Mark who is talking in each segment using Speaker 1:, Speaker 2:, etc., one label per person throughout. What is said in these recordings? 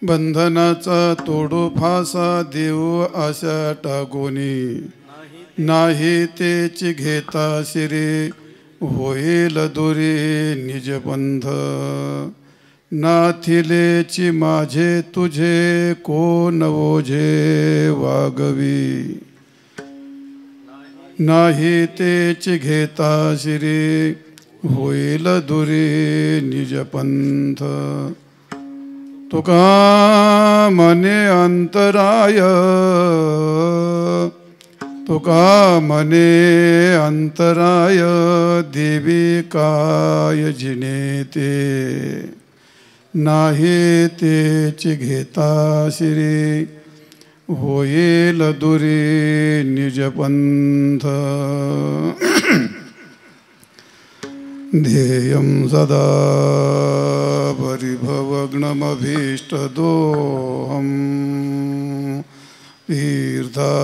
Speaker 1: बंधनाचा तोडू फासा देऊ आशा टाकोनी, नाही तेची घेता शिरे होईल दुरी निजपंथ. नाथिलेची माझे तुझे कोण ओझे वागवी, नाही तेची घेता शिरे होईल दुरी निजपंथ. तुका मने अंतराय, तुका मने अंतराय देवी काय जिने ते, नाही तेची घेता शिरी होईल दुरी निजपंथ. ध्येयं सदा परिभवग्नमभीष्टदोहं, तीर्थास्पदं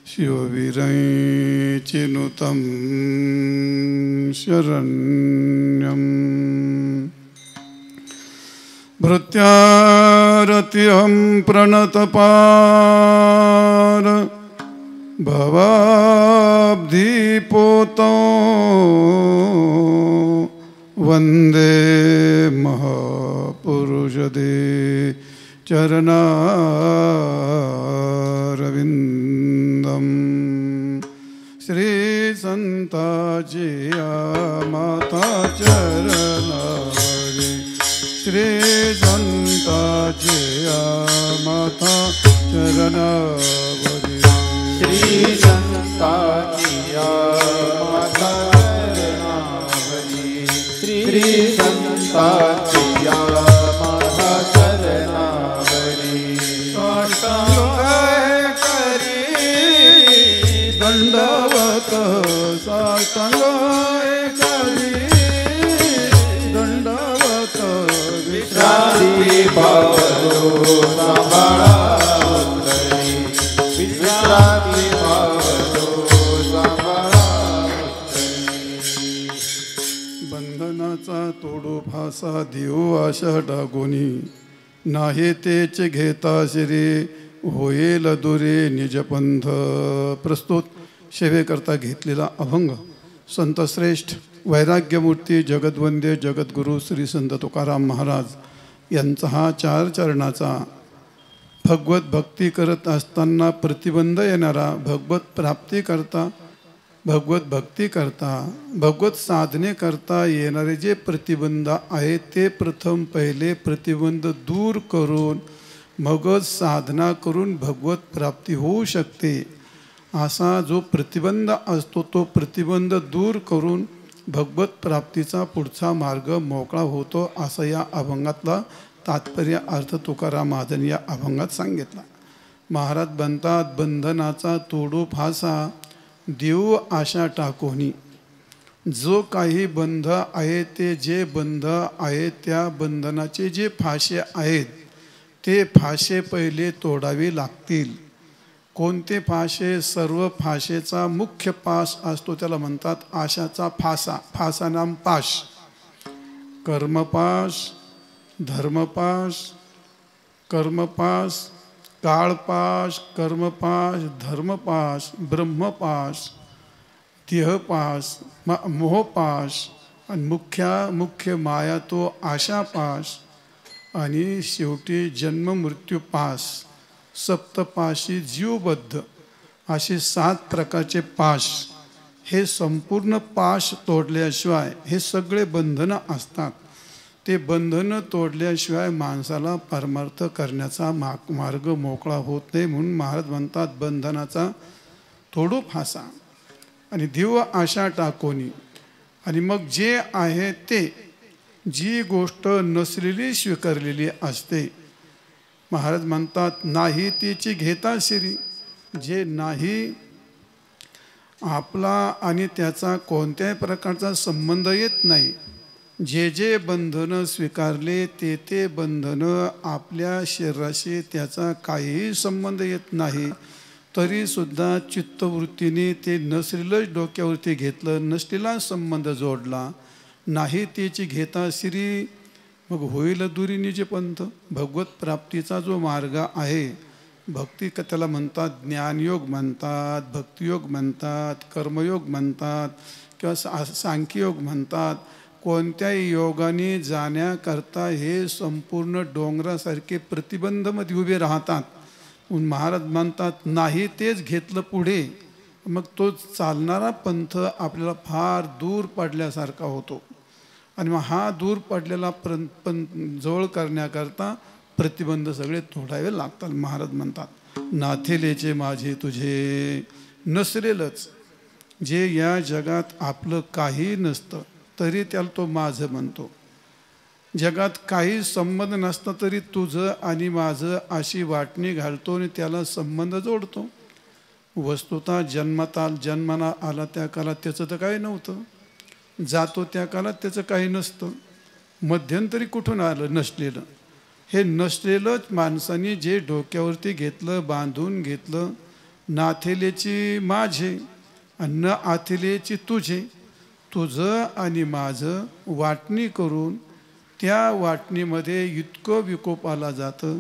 Speaker 1: शिववीरैचिनुतं शरण्यम्. भृत्यारतिहं प्रणतपार भवाब्धिपोतो वन्दे महापुरुषदे चरणारविन्दम्. श्री संताची माता चरणारी, श्री संताची माता चरणावरी,
Speaker 2: श्री संताची माता चरणावरी, श्री संताची माता चरणावरी.
Speaker 1: साष्टांग करी दंडवत, साष्टांग करी दंडवत
Speaker 2: विश्रांती पावलो सांभाळा उत्तरी, विश्रांती पावलो सांभाळा उत्तरी.
Speaker 1: बंधनाचा तोडू फासा देऊ आशा डागोनी, नाही तेच घेता शिरे होईल दुरे निजपंथ. प्रस्तुत सेवेकरता घेतलेला अभंग संतश्रेष्ठ वैराग्यमूर्ती जगद्वंद्य जगद्गुरु श्री संत तुकाराम महाराज यांचा हा 4 चरणाचा भगवत भक्ती करत असताना प्रतिबंध येणारा, भगवत प्राप्ती करता, भगवत भक्ती करता, भगवत साधने करता येणारे जे प्रतिबंध आहेत ते प्रथम पहिले प्रतिबंध दूर करून मगच साधना करून भगवत प्राप्ती होऊ शकते. असा जो प्रतिबंध असतो तो प्रतिबंध दूर करून भगवत प्राप्तीचा पुढचा मार्ग मोकळा होतो, असं या अभंगातला तात्पर्य अर्थ तुकाराम महाराजांनी या अभंगात सांगितला. महाराज बनतात बंधनाचा तोडू फासा देऊ आशा टाकोनी. जो काही बंध आहे ते जे बंध आहे त्या बंधनाचे जे फाशे आहेत ते फाशे पहिले तोडावे लागतील. कोणते फाशे? सर्व फाशेचा मुख्य पाश असतो त्याला म्हणतात आशाचा फासा. फासा नाम पाश. कर्मपाश, धर्मपाश, कर्मपाश, काळपाश, कर्मपाश, धर्मपाश, ब्रह्मपाश, देहपाश, मोहपाश आणि मुख्य माया तो आशापाश आणि शेवटी जन्म मृत्यू पाश. सप्तपाशी जीवबद्ध असे 7 प्रकारचे पाश. हे संपूर्ण पाश तोडल्याशिवाय हे सगळे बंधनं असतात. ते बंधनं तोडल्याशिवाय माणसाला परमार्थ करण्याचा मार्ग मोकळा होत नाही. म्हणून महाराज म्हणतात बंधनाचा तोडू फासा आणि देव आशा टाकोनी. आणि मग जे आहे ते, जी गोष्ट नसलेली स्वीकारलेली असते. महाराज म्हणतात नाही तिची घेता शिरी. जे नाही आपला आणि त्याचा कोणत्याही प्रकारचा संबंध येत नाही. जे जे बंधनं स्वीकारले ते ते बंधनं आपल्या शरीराशी त्याचा काहीही संबंध येत नाही. तरीसुद्धा चित्तवृत्तीने ते नसलेलंच डोक्यावरती घेतलं, नसलेला संबंध जोडला. नाही तेची घेता श्री मग होईल दुरी निज पंथ. भगवत प्राप्तीचा जो मार्ग आहे, भक्ती त्याला म्हणतात, ज्ञानयोग म्हणतात, भक्तियोग म्हणतात, कर्मयोग म्हणतात किंवा सांख्ययोग म्हणतात. कोणत्याही योगाने जाण्याकरता हे संपूर्ण डोंगरासारखे प्रतिबंधमध्ये उभे राहतात. महाराज म्हणतात नाही तेच घेतलं पुढे, मग तो चालणारा पंथ आपल्याला फार दूर पडल्यासारखा होतो. आणि मग हा दूर पडलेला जवळ करण्याकरता प्रतिबंध सगळे तोडावे लागतात. महाराज म्हणतात नाथेलेचे माझे तुझे. नसलेलंच जे या जगात आपलं काही नसतं तरी त्याला तो माझं म्हणतो. जगात काही संबंध नसता तरी तुझं आणि माझं अशी वाटणी घालतो आणि त्याला संबंध जोडतो. वस्तुतः जन्माला आला त्या काळात त्याचं तर काही नव्हतं, जातो त्या काळात त्याचं काही नसतं. मध्यंतरी कुठून आलं नसलेलं. हे नसलेलंच माणसाने जे डोक्यावरती घेतलं, बांधून घेतलं, नाथेलेची माझे अन्न आथेलेची तुझे, तुझं आणि माझं वाटणी करून त्या वाटणीमध्ये इतकं विकोपाला जातं.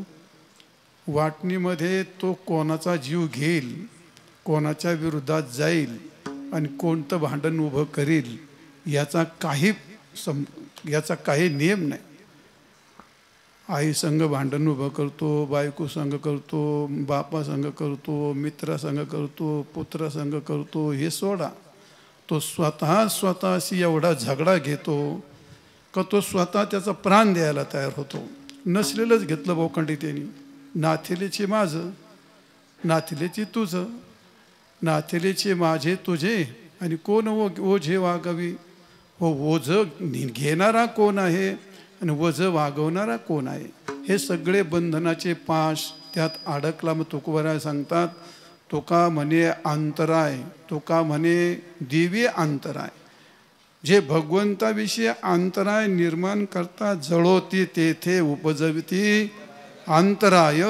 Speaker 1: वाटणीमध्ये तो कोणाचा जीव घेईल, कोणाच्या विरोधात जाईल आणि कोणतं भांडण उभं करील याचा काही नियम नाही. आई संग भांडण उभं करतो, बायको संग करतो, बापा संग करतो, मित्रासंग करतो, पुत्रासंग करतो, हे सोडा. तो स्वतःशी एवढा झगडा घेतो का तो स्वतः त्याचा प्राण द्यायला तयार होतो. नसलेलंच घेतलं बोखंडी त्यांनी. नाथेलेचे माझं, नाथेलेची तुझं, नाथेलेचे माझे तुझे आणि कोण ओझे वागवी. हो, ओझ घेणारा कोण आहे आणि ओझ वागवणारा कोण आहे. हे सगळे बंधनाचे पाश त्यात अडकला. मग तुकोबराय सांगतात, तुका म्हणे अंतराय, तुका म्हणे दिव्य अंतराय. जे भगवंताविषयी अंतराय निर्माण करता जळोती तेथे उपजवती अंतराय.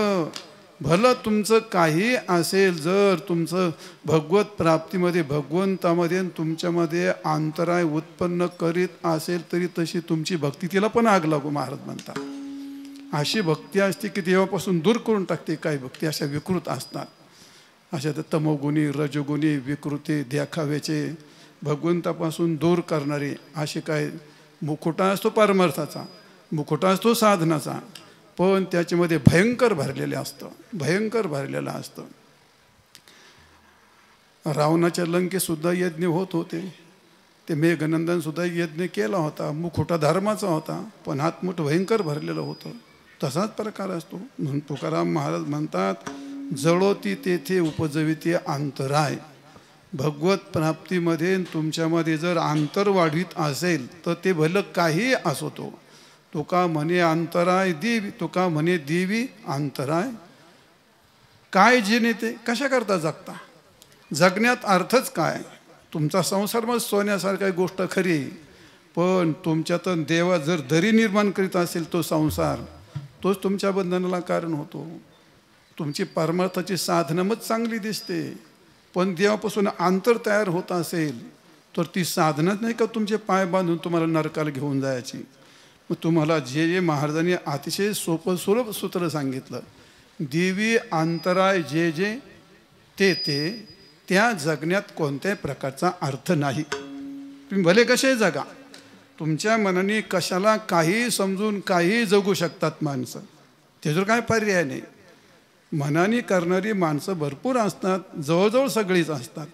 Speaker 1: भलं तुमचं काही असेल, जर तुमचं भगवत प्राप्तीमध्ये भगवंतामध्ये तुमच्यामध्ये अंतराय उत्पन्न करीत असेल तरी तशी तुमची भक्ती तिला पण आग लागू. महाराज म्हणतात अशी भक्ती असते की देवापासून दूर करून टाकते. काही भक्ती अशा विकृत असतात, अशा तर तमोगुणी रजोगुणी विकृती देखाव्याचे भगवंतापासून दूर करणारे असे काय. मुखोटा असतो परमार्थाचा, मुखोटा असतो साधनाचा, पण त्याच्यामध्ये भयंकर भरलेलं असतं, भयंकर भरलेलं असतं. रावणाच्या लंकेत सुद्धा यज्ञ होत होते. ते मेघनंदन सुद्धा यज्ञ केला होता, मुखोटा धर्माचा होता, पण हात मोठं भयंकर भरलेलं होतं. तसाच प्रकार असतो. म्हणून तुकाराम महाराज म्हणतात जळोती तेथे उपजविते अंतराय. भगवत प्राप्तीमध्ये तुमच्यामध्ये जर अंतर वाढवीत असेल तर ते भलं काही असो. तो तुका म्हणे अंतराय देवी, तुका म्हणे देवी अंतराय. काय जिने ते कशा करता जगता, जगण्यात अर्थच काय. तुमचा संसार मग सोन्यासारखी गोष्ट खरी, पण तुमच्यात देवा जर दरी निर्माण करीत असेल तो संसार, तोच तुमच्या बंधनाला कारण होतो. तुमची परमार्थाची साधनं मग चांगली दिसते, पण देवापासून अंतर तयार होत असेल तर ती साधनच नाही का तुमचे पाय बांधून तुम्हाला नरकाला घेऊन जायची. मग तुम्हाला जे महाराजांनी अतिशय सोपं सुलभ सूत्र सांगितलं, देवी अंतराय जे जे ते त्या जगण्यात कोणत्याही प्रकारचा अर्थ नाही. तुम्ही भले कसे जगा, तुमच्या मनाने कशाला काही समजून काही जगू शकतात माणसं, त्याच्यावर काय पर्याय नाही. मनाने करणारी माणसं भरपूर असतात, जवळजवळ सगळीच असतात.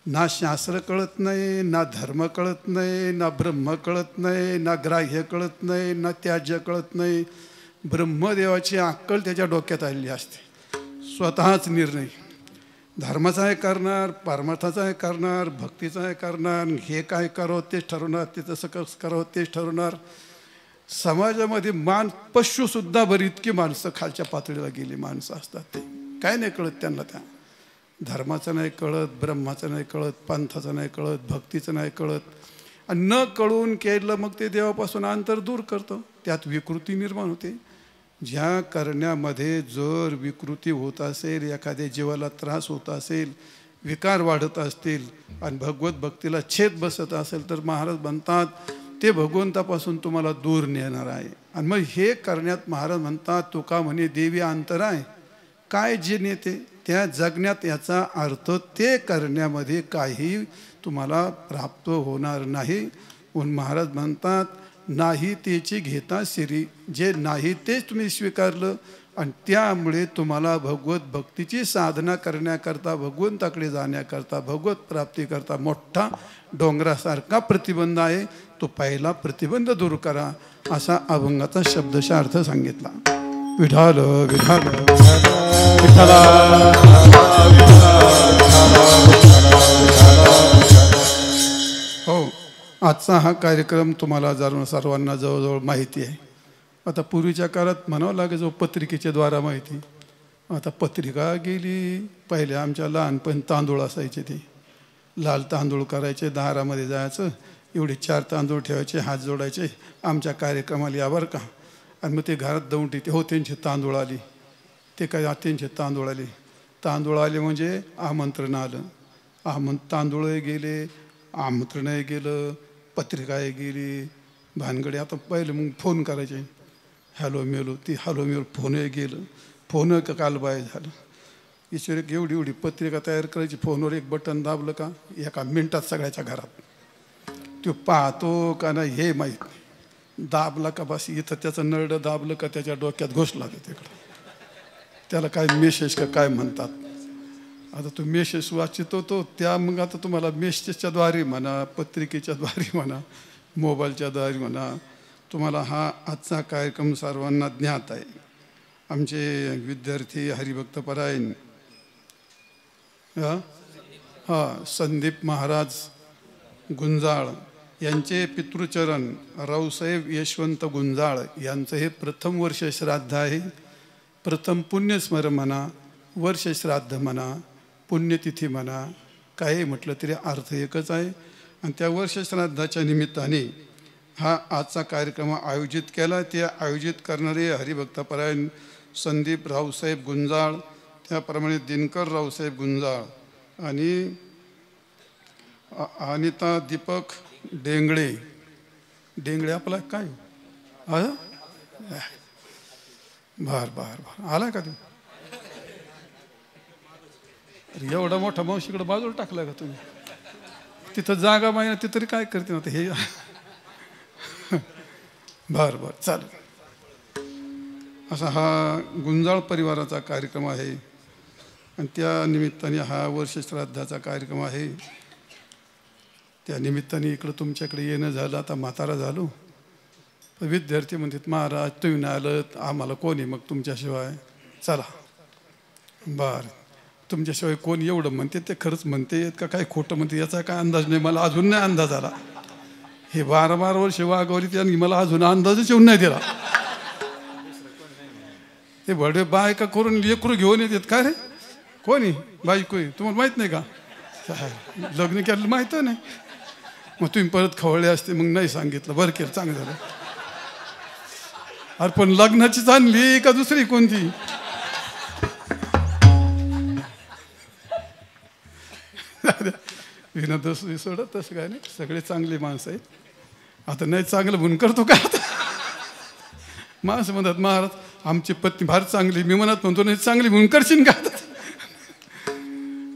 Speaker 1: ना शास्त्र कळत नाही, ना धर्म कळत नाही, ना ब्रह्म कळत नाही, ना ग्राह्य कळत नाही, ना त्याज्य कळत नाही. ब्रह्मदेवाची अक्कल त्याच्या डोक्यात आलेली असते. स्वतःच निर्णय धर्माचा आहे करणार, परमार्थाचा आहे करणार, भक्तीचा आहे करणार. हे काय करावं तेच ठरवणार, ते तसं कसं करावं तेच ठरवणार. समाजामध्ये पशुसुद्धा बरी इतकी माणसं खालच्या पातळीला गेली माणसं असतात. ते काय नाही कळत त्यांना. त्या धर्माचं नाही कळत, ब्रह्माचं नाही कळत, पंथाचं नाही कळत, भक्तीचं नाही कळत. आणि न कळून केलं मग ते देवापासून अंतर दूर करतं. त्यात विकृती निर्माण होते. ज्या करण्यामध्ये जर विकृती होत असेल, एखाद्या जीवाला त्रास होत असेल, विकार वाढत असतील आणि भगवत भक्तीला छेद बसत असेल तर महाराज म्हणतात ते भगवंतापासून तुम्हाला दूर नेणार आहे. आणि मग हे करण्यात महाराज म्हणतात, तुका म्हणे देवी अंतराय, काय जे नेते त्या जगण्यात, याचा अर्थ ते करण्यामध्ये काही तुम्हाला प्राप्त होणार नाही. म्हणून महाराज म्हणतात, नाही तेची घेता शिरी, जे नाही तेच तुम्ही स्वीकारलं आणि त्यामुळे तुम्हाला भगवत भक्तीची साधना करण्याकरता, भगवंताकडे जाण्याकरता, भगवत प्राप्तीकरता मोठा डोंगरासारखा प्रतिबंध आहे. तो पहिला प्रतिबंध दूर करा, असा अभंगाचा शब्दशः अर्थ सांगितला. विठाल विठाल विठ्ठला. हो, आजचा हा कार्यक्रम तुम्हाला सर्वांना जवळजवळ माहिती आहे. आता पूर्वीच्या काळात म्हणावं लागायचं पत्रिकेच्या द्वारा माहिती. आता पत्रिका गेली. पहिले आमच्या लहानपणी तांदूळ असायचे, ते लाल तांदूळ करायचे, दारामध्ये जायचं, एवढे 4 तांदूळ ठेवायचे, हात जोडायचे, आमच्या कार्यक्रमाला या बरं का. आणि मग ते घरात दौंडी, ते हो त्यांचे तांदूळ आली, ते काय त्यांचे तांदूळ आले. तांदूळ आले म्हणजे आमंत्रण आलं. तांदूळही गेले, आमंत्रणही गेलं, पत्रिकाही गेली, भानगडी. आता पहिले मग फोन करायचे, हॅलो मेलो, ती हॅलो मेलो, फोनही गेलं, फोन कालबाय झालं. ईश्वर एवढी एवढी पत्रिका तयार करायची, फोनवर एक बटन दाबलं का एका मिनटात सगळ्याच्या घरात. तो पाहतो का नाही हे माहीत नाही, दाबला का बस इथं त्याचं नरडं दाबलं का त्याच्या डोक्यात घोषला तिकडं. त्याला काय मेसेज का काय म्हणतात. आता तो मेसेज वाचितो तो त्या, मग आता तुम्हाला मेसेजच्या द्वारे म्हणा, पत्रिकेच्या द्वारे म्हणा, मोबाईलच्या द्वारे म्हणा, तुम्हाला हा आजचा कार्यक्रम सर्वांना ज्ञात आहे. आमचे विद्यार्थी हरिभक्तपरायण संदीप महाराज गुंजाळ यांचे पितृचरण रावसाहेब यशवंत गुंजाळ यांचं हे प्रथम वर्ष श्राद्ध आहे. प्रथम पुण्यस्मरण म्हणा, वर्ष श्राद्ध म्हणा, पुण्यतिथी म्हणा, काही म्हटलं तरी अर्थ एकच आहे. आणि त्या वर्ष श्राद्धाच्या निमित्ताने हा आजचा कार्यक्रम आयोजित केला. ते आयोजित करणारे हरिभक्तपरायण संदीप रावसाहेब गुंजाळ, त्याप्रमाणे दिनकर रावसाहेब गुंजाळ आणि अनिता दीपक डेंगळे. डेंगळे आपला काय भार भार भार आला का तू? एवढा मोठा मावशीकडे बाजूला टाकला का तुम्ही? तिथं जागा माहिती ती तरी काय करते ना हे. बर बर चालेल. असा हा गुंजाळ परिवाराचा कार्यक्रम आहे आणि त्या निमित्ताने हा वर्ष श्राद्धाचा कार्यक्रम आहे. त्या निमित्ताने इकडं तुमच्याकडे येणं झालं. आता म्हातारा झालो. विद्यार्थी म्हणतात महाराज तुम्ही नाही आलं आम्हाला कोणी मग तुमच्याशिवाय. चला बरं, तुमच्याशिवाय कोण एवढं म्हणते ते खरंच म्हणते का काय खोटं म्हणते याचा काय अंदाज नाही. मला अजून नाही अंदाज आला. हे 12 वर्ष वागवली त्यांनी मला अजून अंदाजच येऊन नाही दिला. ते भडे बायका करून लेकरू घेऊन येतात. काय रे कोणी बायको तुम्हाला माहित नाही का? लग्न केलं माहित नाही. मग तुम्ही परत खवळले असते मग नाही सांगितलं. बरं केलं, चांगलं झालं. अरे पण लग्नाचीच आणली का दुसरी कोणती? विनोद सोडत तसं काय नाही, सगळे चांगले माणसं आहेत. आता नाही चांगलं म्हणून करतो का? आता माणसं म्हणतात महाराज आमची पत्नी फार चांगली, मी म्हणतो नाही चांगली म्हणून करशील का?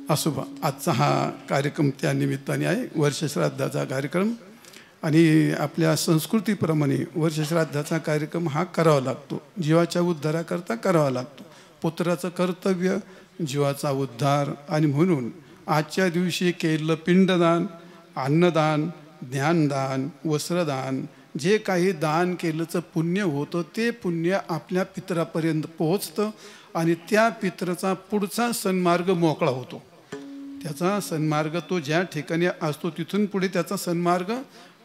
Speaker 1: असो बा, आजचा हा कार्यक्रम त्या निमित्ताने आहे, वर्षश्राद्धाचा कार्यक्रम. आणि आपल्या संस्कृतीप्रमाणे वर्षश्राद्धाचा कार्यक्रम हा करावा लागतो, जीवाच्या उद्धाराकरता करावा लागतो. पुत्राचं कर्तव्य जीवाचा उद्धार. आणि म्हणून आजच्या दिवशी केलेलं पिंडदान, अन्नदान, ज्ञानदान, वस्त्रदान, जे काही दान केलंचं पुण्य होतं ते पुण्य आपल्या पितरापर्यंत पोहोचतं आणि त्या पितराचा पुढचा सन्मार्ग मोकळा होतो. त्याचा सन्मार्ग तो ज्या ठिकाणी असतो तिथून पुढे त्याचा सन्मार्ग,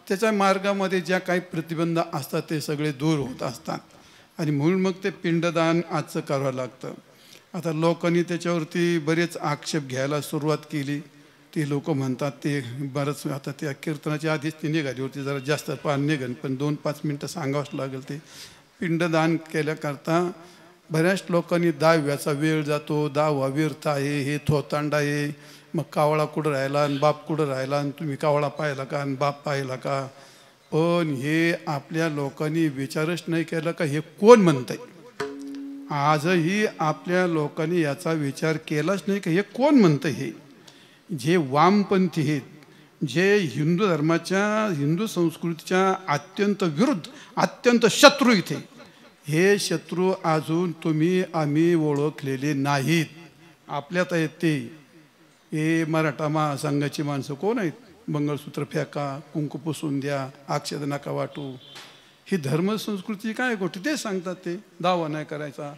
Speaker 1: त्याच्या मार्गामध्ये ज्या काही प्रतिबंध असतात ते सगळे दूर होत असतात. आणि म्हणून मग ते पिंडदान आजचं करावं लागतं. आता लोकांनी त्याच्यावरती बरेच आक्षेप घ्यायला सुरुवात केली. ते लोक म्हणतात ते बरंच, आता त्या कीर्तनाच्या आधीच ती निघाली होती, जरा जास्त पान निघन पण 2-5 मिनटं सांगावंच लागेल. ते पिंडदान केल्याकरता बऱ्याच लोकांनी 10व्याचा वेळ जातो, 10वा व्यर्थ आहे, हे थोतांड आहे, मग कावळा कुठं राहिला आणि बाप कुठं राहिला आणि तुम्ही कावळा पाहिला का आणि बाप पाहिला का, पण हे आपल्या लोकांनी विचारच नाही केला का हे कोण म्हणतंय. आजही आपल्या लोकांनी याचा विचार केलाच नाही की हे कोण म्हणतं. हे जे वामपंथी आहेत, जे हिंदू धर्माच्या हिंदू संस्कृतीच्या अत्यंत विरुद्ध, अत्यंत शत्रू इथे, हे शत्रू अजून तुम्ही आम्ही ओळखलेले नाहीत. आपल्यात आहेत ते. हे मराठा महासंघाची माणसं कोण आहेत? मंगळसूत्र फेका, कुंकू पुसून द्या, अक्षत नका वाटू. ही धर्मसंस्कृती काय गोष्टी ते सांगतात. ते दावा नाही करायचा,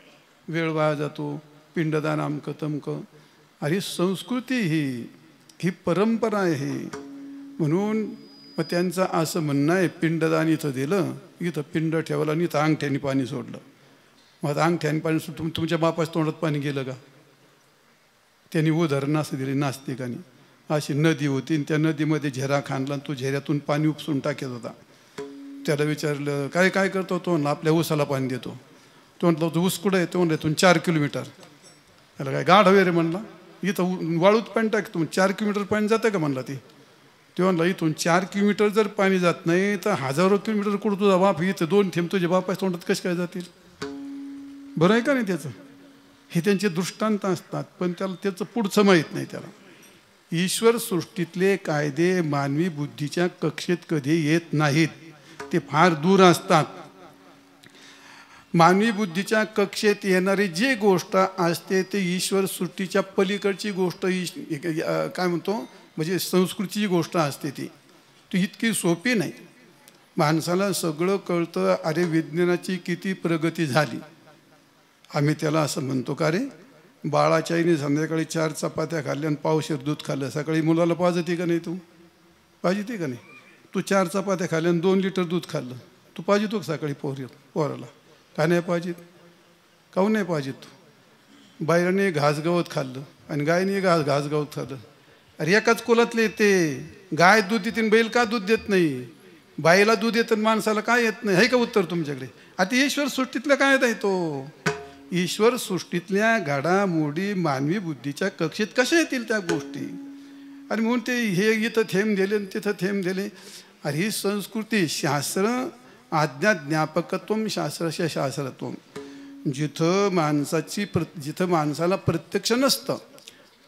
Speaker 1: वेळ वाया जातो, पिंडदान अमकं तमकं. अरे संस्कृती ही परंपरा आहे. म्हणून मग त्यांचं असं म्हणणं आहे, पिंडदान इथं दिलं, इथं पिंड ठेवलं आणि इथं अंगठ्याने पाणी सोडलं. मग अंगठ्याने पाणी सोडलं, तुमच्या बापाच्या तोंडात पाणी गेलं का? त्यांनी उदाहरण असं दिले नास्तिकांनी. अशी नदी होती आणि त्या नदीमध्ये झेरा खाणला, तो झेऱ्यातून पाणी उपसून टाकत होता. त्याला विचारलं काय काय करतो? तो म्हणला आपल्या ऊसाला पाणी देतो. तो म्हटलं तो ऊस कुठं आहे? तो म्हणलं इथून 4 किलोमीटर. त्याला काय गाढ हवे रे म्हणला, इथं वाळूत पाणी टाकतो, 4 किलोमीटर पाणी जातं का म्हणला. ते म्हणला इथून 4 किलोमीटर जर पाणी जात नाही तर हजारो किलोमीटर कुठं तुझा बाप, इथं 2 थेंब तुझ्या बापाच्या तोंडात कसे काय जातील? बरं आहे का नाही त्याचं? हे त्यांचे दृष्टांत असतात, पण त्याला त्याचं पुढचं माहीत नाही त्याला. ईश्वर सृष्टीतले कायदे मानवी बुद्धीच्या कक्षेत कधी येत नाहीत, ते फार दूर असतात. मानवी बुद्धीच्या कक्षेत येणारी जी गोष्ट असते ते ईश्वर सृष्टीच्या पलीकडची गोष्ट, काय म्हणतो म्हणजे संस्कृतीची गोष्ट असते. ती इतकी सोपी नाही. माणसाला सगळं कळतं, अरे विज्ञानाची किती प्रगती झाली. आम्ही त्याला असं म्हणतो का रे, बाळाच्या आईने संध्याकाळी 4 चपात्या खाल्ल्या आणि पावशेर दूध खाल्लं, सकाळी मुलाला पाजते का नाही? तू पाजते का नाही? तू 4 चपात्या खाल्ल्या आणि 2 लिटर दूध खाल्लं, तू पाजतो का सकाळी पोराला? का नाही पाहिजेत? काहून नाही पाहिजेत? तू बायराने घास गवत खाल्लं आणि गायने घास गवत खाल्लं. अरे एकाच कुलातले ते. गाय दूध देते आणि बैल का दूध देत नाही? बाईला दूध येतं माणसाला काय येत नाही? हे का उत्तर तुमच्याकडे? आता ईश्वर सृष्टीतलं काय आहे तो? ईश्वर सृष्टीतल्या घडामोडी मानवी बुद्धीच्या कक्षेत कशा येतील त्या गोष्टी? आणि म्हणून ते हे इथं थेंब दिले आणि तिथं थेंब दिले. अरे ही संस्कृती, शास्त्र आज्ञाज्ञापकत्वम शास्त्रस्य शास्त्रत्वम. जिथं माणसाला प्रत्यक्ष नसतं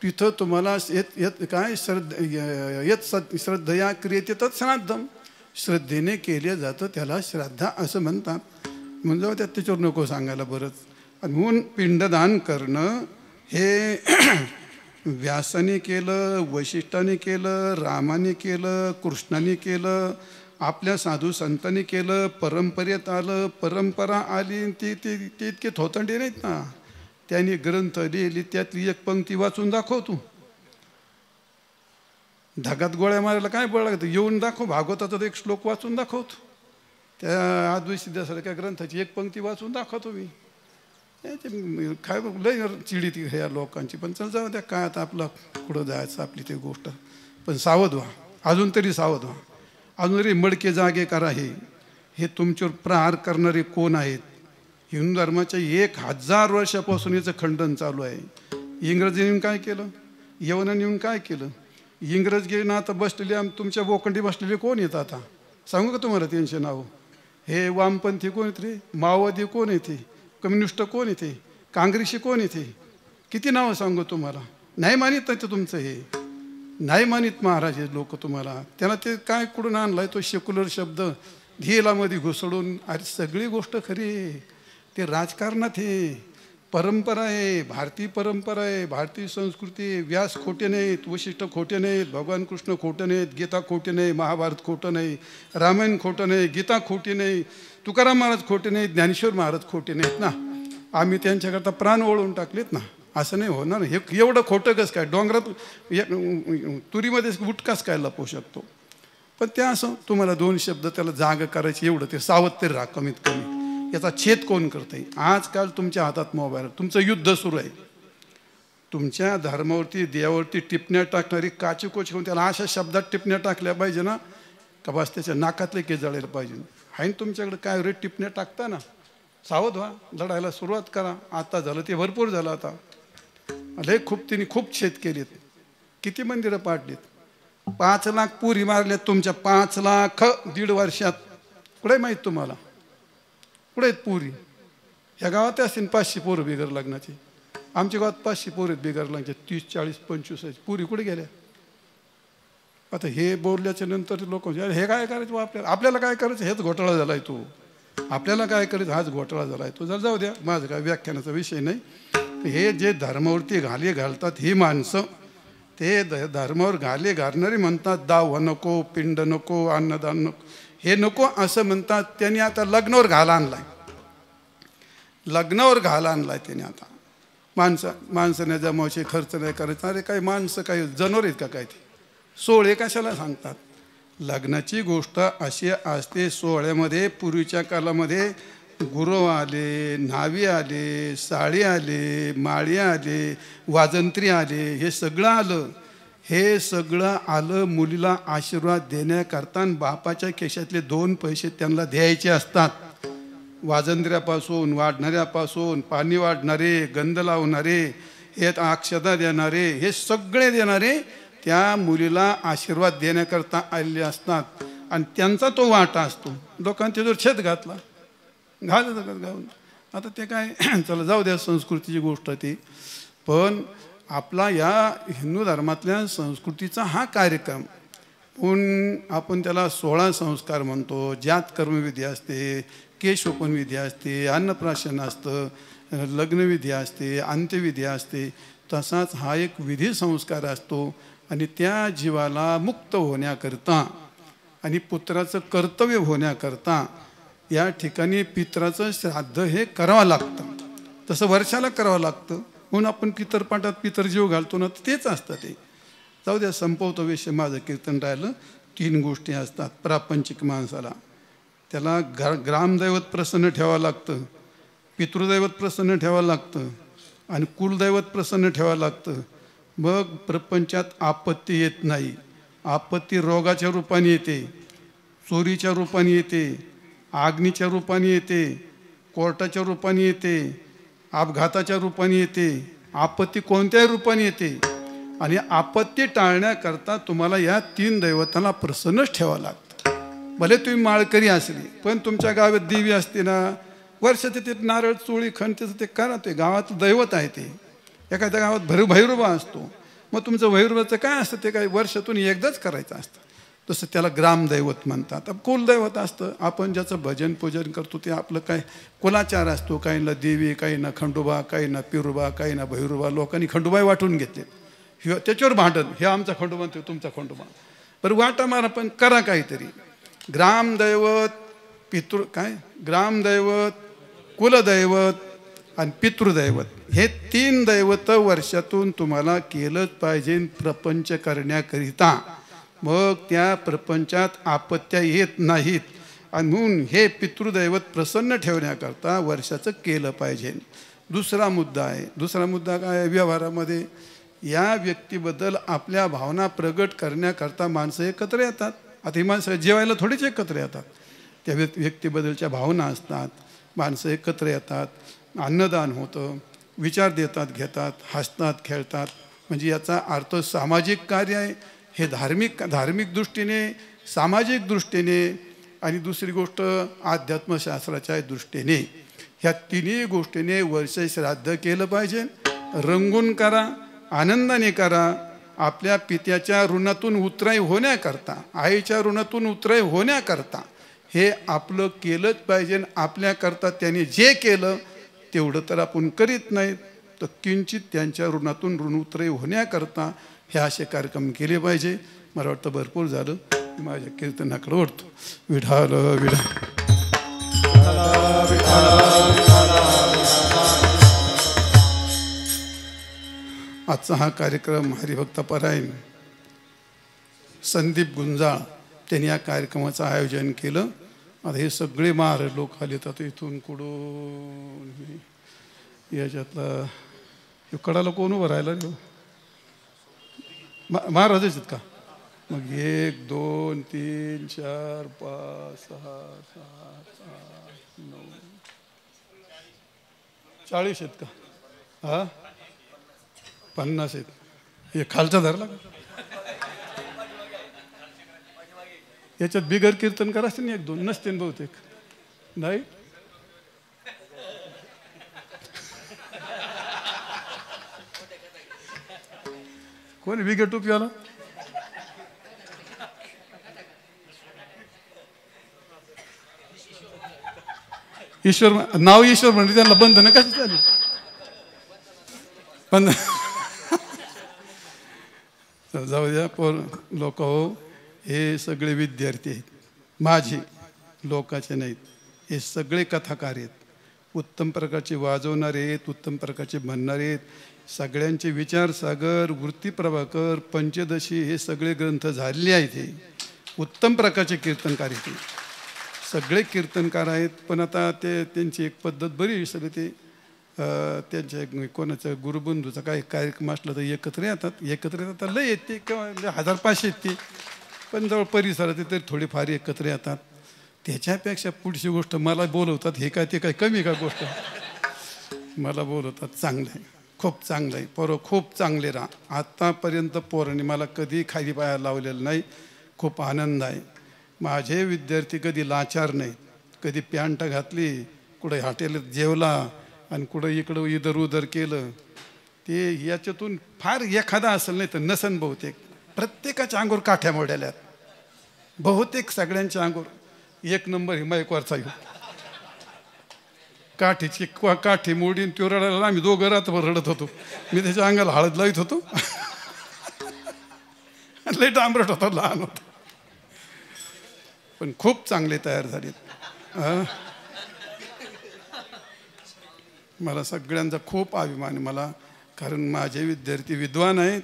Speaker 1: तिथं तुम्हाला काय श्रद्धया क्रियते तत् श्राद्धम. श्रद्धेने केले जातं त्याला श्राद्धा असं म्हणतात. म्हणजे त्याच्यावर नको सांगायला बरंच. आणि म्हणून पिंडदान करणं हे व्यासाने केलं, वशिष्ठाने केलं, रामाने केलं, कृष्णाने केलं, आपल्या साधू संतांनी केलं, परंपरेत आलं, परंपरा आली. ती इतके थोतंडे नाहीत ना. त्यांनी ग्रंथ लिहिली, त्यातली एक पंक्ती वाचून दाखव. तू ढगात गोळ्या मारायला काय बळ लागतं? येऊन दाखव, भागवताचा एक श्लोक वाचून दाखवतो. त्या अद्वैतसिद्धासारख्या ग्रंथाची एक पंक्ती वाचून दाखवतो मी. काय लय चिडीत ह्या लोकांची. पण चल जाऊ द्या, काय आता आपलं पुढं जायचं आपली ते गोष्ट. पण सावध व्हा, अजून तरी सावध व्हा. अजून तरी मडके जागे करा. हे तुमच्यावर प्रहार करणारे कोण आहेत? हिंदू धर्माच्या 1000 वर्षापासून याचं खंडन चालू आहे. इंग्रजांनी येऊन काय केलं? यवनांनी येऊन काय केलं? इंग्रज घेऊन आता बसलेले, तुमच्या बोकंडी बसलेले कोण येत आता? सांगू का तुम्हाला त्यांचे नाव? हे वामपंथी कोण आहेत रे? माओवादी कोण येते? कम्युनिस्ट कोण येते? काँग्रेसी कोण येते? किती नावं सांगू तुम्हाला? नाही मानित नाही ते तुमचं. हे नाही मानित महाराज हे लोक तुम्हाला. त्याला ते काय कुठून आणलाय तो सेक्युलर शब्द ध्येलामध्ये घुसडून? अरे सगळी गोष्ट खरी आहे. ते राजकारणात हे परंपरा आहे, भारतीय परंपरा आहे, भारतीय संस्कृती. व्यास खोटे नाहीत, वशिष्ठ खोटे नाहीत, भगवान कृष्ण खोटे नाहीत, गीता खोटे नाही, महाभारत खोटं नाही, रामायण खोटं नाही, गीता खोटी नाही, तुकाराम महाराज खोटे नाहीत, ज्ञानेश्वर महाराज खोटे नाहीत ना. आम्ही त्यांच्याकरता प्राण ओळून टाकलेत ना. असं नाही होणार. हे एवढं खोटं कसं काय? डोंगरात तुरीमध्ये उठकाच काय लपवू शकतो? पण त्या असं तुम्हाला 2 शब्द त्याला जाग करायचे, एवढं ते सावध तरी राहा कमीत कमी. याचा छेद कोण करतंय? आजकाल तुमच्या हातात मोबाईल, तुमचं युद्ध सुरू आहे. तुमच्या धर्मावरती देवावरती टिपण्या टाकणारी काचेकोच घेऊन त्याला अशा शब्दात टिपण्या टाकल्या पाहिजे ना का बस त्याच्या नाकातले केस जळायला पाहिजे. आहे तुमच्याकडे काय रे टिपण्या टाकता ना? सावध व्हा, लढायला सुरुवात करा. आता झालं ते भरपूर झालं. आता लय तिने खूप छेद केलेत, किती मंदिरं पाडलीत. 5 लाख पुरी मारल्या तुमच्या. 5 लाख 1.5 वर्षात. कुठे माहीत तुम्हाला? कुठे आहेत पुरी? ह्या गावात असतील 500 पोरं बिगर लग्नाची. आमच्या गावात 500 पोरं आहेत बिगर लग्नाचे. 30, 40, 25 पुरी कुठे गेल्या? आता हे बोलल्याच्या नंतर लोक हे काय करायचं आपल्याला काय करायचं हेच घोटाळा झालाय. तो आपल्याला काय करायचं हाच घोटाळा झालाय. तो जर जाऊ द्या, माझं काय व्याख्यानाचा विषय नाही. हे जे धर्मावरती घाले घालतात ही माणसं, ते धर्मावर घाले घालणारे म्हणतात दाव नको, पिंड नको, अन्नदान नको, हे नको असं म्हणतात. त्यांनी आता लग्नावर घाला आणलाय. लग्नावर घाला आणलाय त्याने. आता माणसाने जमावशी खर्च नाही करायचा. अरे काही माणसं काही जनावर आहेत का काय? ते सोहळे कशाला सांगतात? लग्नाची गोष्ट अशी असते. सोहळ्यामध्ये पूर्वीच्या काळामध्ये गुरव आले, न्हावी आले, साळी आले, माळी आले, वाजंत्री आले, हे सगळं आलं. हे सगळं आलं मुलीला आशीर्वाद देण्याकरता. बापाच्या केशातले 2 पैसे त्यांना द्यायचे असतात. वाजंत्र्यापासून, वाढणाऱ्यापासून, पाणी वाढणारे, गंध लावणारे, हे अक्षता देणारे, हे सगळे देणारे त्या मुलीला आशीर्वाद देण्याकरता आलेले असतात. आणि त्यांचा तो वाटा असतो. लोकांच्या जर छेद घातला घालून आता ते काय चला जाऊ द्या, संस्कृतीची गोष्ट ती. पण आपला या हिंदू धर्मातल्या संस्कृतीचा हा कार्यक्रम पण आपण त्याला 16 संस्कार म्हणतो. ज्यात कर्मविधी असते, केशोपन विधी असते, अन्नप्राशन असतं, लग्नविधी असते, अंत्यविधी असते. तसाच हा एक विधी संस्कार असतो. आणि त्या जीवाला मुक्त होण्याकरता आणि पुत्राचं कर्तव्य होण्याकरता या ठिकाणी पितराचं श्राद्ध हे करावं लागतं. तसं वर्षाला करावं लागतं. म्हणून आपण पितरपाठात पितर जीव घालतो ना, तेच असतं ते. जाऊ द्या, संपवतो विषय. माझं कीर्तन राहिलं. 3 गोष्टी असतात प्रापंचिक माणसाला. त्याला ग्रामदैवत प्रसन्न ठेवावं लागतं, पितृदैवत प्रसन्न ठेवावं लागतं आणि कुलदैवत प्रसन्न ठेवावं लागतं. मग प्रपंचात आपत्ती येत नाही. आपत्ती रोगाच्या रूपाने येते, चोरीच्या रूपाने येते, आग्नीच्या रूपाने येते, कोर्टाच्या रूपाने येते, अपघाताच्या रूपाने येते. आपत्ती कोणत्याही रूपाने येते. आणि आपत्ती टाळण्याकरता तुम्हाला या 3 दैवतांना प्रसन्नच ठेवावं लागतं. भले तुम्ही माळकरी असली, पण तुमच्या गावात देवी असते ना, वर्षाचे ते नारळ चोळी खणतेचं ते करा. ते गावात दैवत आहे. ते एखाद्या गावात भैरबा असतो. मग तुमचं भैरबाचं काय असतं? ते काय वर्षातून एकदाच करायचं असतं. तसं त्याला ग्रामदैवत म्हणतात. कुलदैवत असतं. आपण ज्याचं भजन पूजन करतो ते आपलं काय कुलाचार असतो. काहींना देवी, काहींना खंडोबा, काहींना पिरुबा, काहींना भैरुबा. लोकांनी खंडोबाई वाटून घेतले. त्याच्यावर भांडण, हे आमचा खंडोबा, ते तुमचा खंडोबा. बरं वाटा मारा, पण करा काहीतरी. ग्रामदैवत, ग्रामदैवत, कुलदैवत आणि पितृदैवत, हे 3 दैवत वर्षातून तुम्हाला केलंच पाहिजे प्रपंच करण्याकरिता. मग त्या प्रपंचात आपत्त्या येत नाहीत. आणि म्हणून हे पितृदैवत प्रसन्न ठेवण्याकरता वर्षाचं केलं पाहिजे. दुसरा मुद्दा आहे. दुसरा मुद्दा काय आहे? व्यवहारामध्ये या व्यक्तीबद्दल आपल्या भावना प्रगट करण्याकरता माणसं एकत्र येतात. आता ही माणसं जेवायला थोडीच एकत्र येतात. त्या व्यक्तीबद्दलच्या भावना असतात. माणसं एकत्र येतात, अन्नदान होतं, विचार देतात घेतात, हसतात खेळतात. म्हणजे याचा अर्थ सामाजिक कार्य आहे. हे धार्मिक दृष्टीने, सामाजिक दृष्टीने आणि दुसरी गोष्ट अध्यात्मशास्त्राच्या दृष्टीने, ह्या 3ही गोष्टीने वर्ष श्राद्ध केलं पाहिजे. रंगून करा, आनंदाने करा. आपल्या पित्याच्या ऋणातून उतराई होण्याकरता, आईच्या ऋणातून उतराई होण्याकरता हे आपलं केलंच पाहिजे. आपल्याकरता त्याने जे केलं तेवढं तर आपण करीत नाहीत, तर किंचित त्यांच्या ऋणातून ऋण उतराई होण्याकरता हे असे कार्यक्रम केले पाहिजे. मला वाटतं भरपूर झालं. माझ्या कीर्तनाकडे ओढतो. विठाल विठा. आजचा हा कार्यक्रम हरिभक्तपरायण संदीप गुंजाळ त्यांनी या कार्यक्रमाचं आयोजन केलं. आता हे सगळे महाराज लोक आले. तर इथून कुठून याच्यातला कडाला कोण उभं राहिला रे? महाराजच आहेत का? मग 1 2 3 4 5 6 7 8 9 40 आहेत का? हा 50 आहेत. हे खालचा धरला का? याच्यात बिगर कीर्तनकार असते ना 1-2 नसते बहुतेक नाही. कोणी बिगर टोपीवाला ईश्वर नाव ईश्वर म्हणजे त्यांना बंधन कशी झाली पण जाऊ द्या. लोक हो हे सगळे विद्यार्थी आहेत माझे लोकाचे नाहीत. हे सगळे कथाकार आहेत. उत्तम प्रकारचे वाजवणारे आहेत उत्तम प्रकारचे म्हणणारे आहेत. सगळ्यांचे विचारसागर वृत्ती प्रभाकर पंचदशी हे सगळे ग्रंथ झालेले आहेत. हे उत्तम प्रकारचे कीर्तनकार आहेत. सगळे कीर्तनकार आहेत. पण आता त्यांची एक पद्धत बरी सगळे ते त्यांच्या कोणाचं गुरुबंधूचा काही कार्यक्रम असला तर एकत्र येतात लय येते किंवा 1000-500 येते पण जवळ परिसरात तरी थोडीफार एकत्र येतात. त्याच्यापेक्षा पुढची गोष्ट मला बोलवतात. हे काय ते काय कमी का गोष्ट मला बोलवतात. चांगलं आहे खूप चांगलं आहे. पोरं खूप चांगले राहा. आत्तापर्यंत पोरांनी मला कधी खाली पायाला लावलेलं नाही. खूप आनंद आहे. माझे विद्यार्थी कधी लाचार नाहीत. कधी पॅन्ट घातली कुठे हॉटेलात जेवला आणि कुठं इकडं इधर उधर केलं ते याच्यातून फार एखादा असेल नाही तर नसन. बहुतेक प्रत्येकाच्या अंगावर काठ्या मोड्याल्यात. बहुतेक सगळ्यांच्या अंगावर 1 नंबर हिमायकवरचा येऊ काठीची काठी मोडीन त्यो रडायला आम्ही दोघं रात्रभर रडत होतो. मी त्याच्या अंगाला हळद लावित होतो लय डांबरट होता लहान होता पण खूप चांगले तयार झालेत. मला सगळ्यांचा खूप अभिमान आहे मला. कारण माझे विद्यार्थी विद्वान आहेत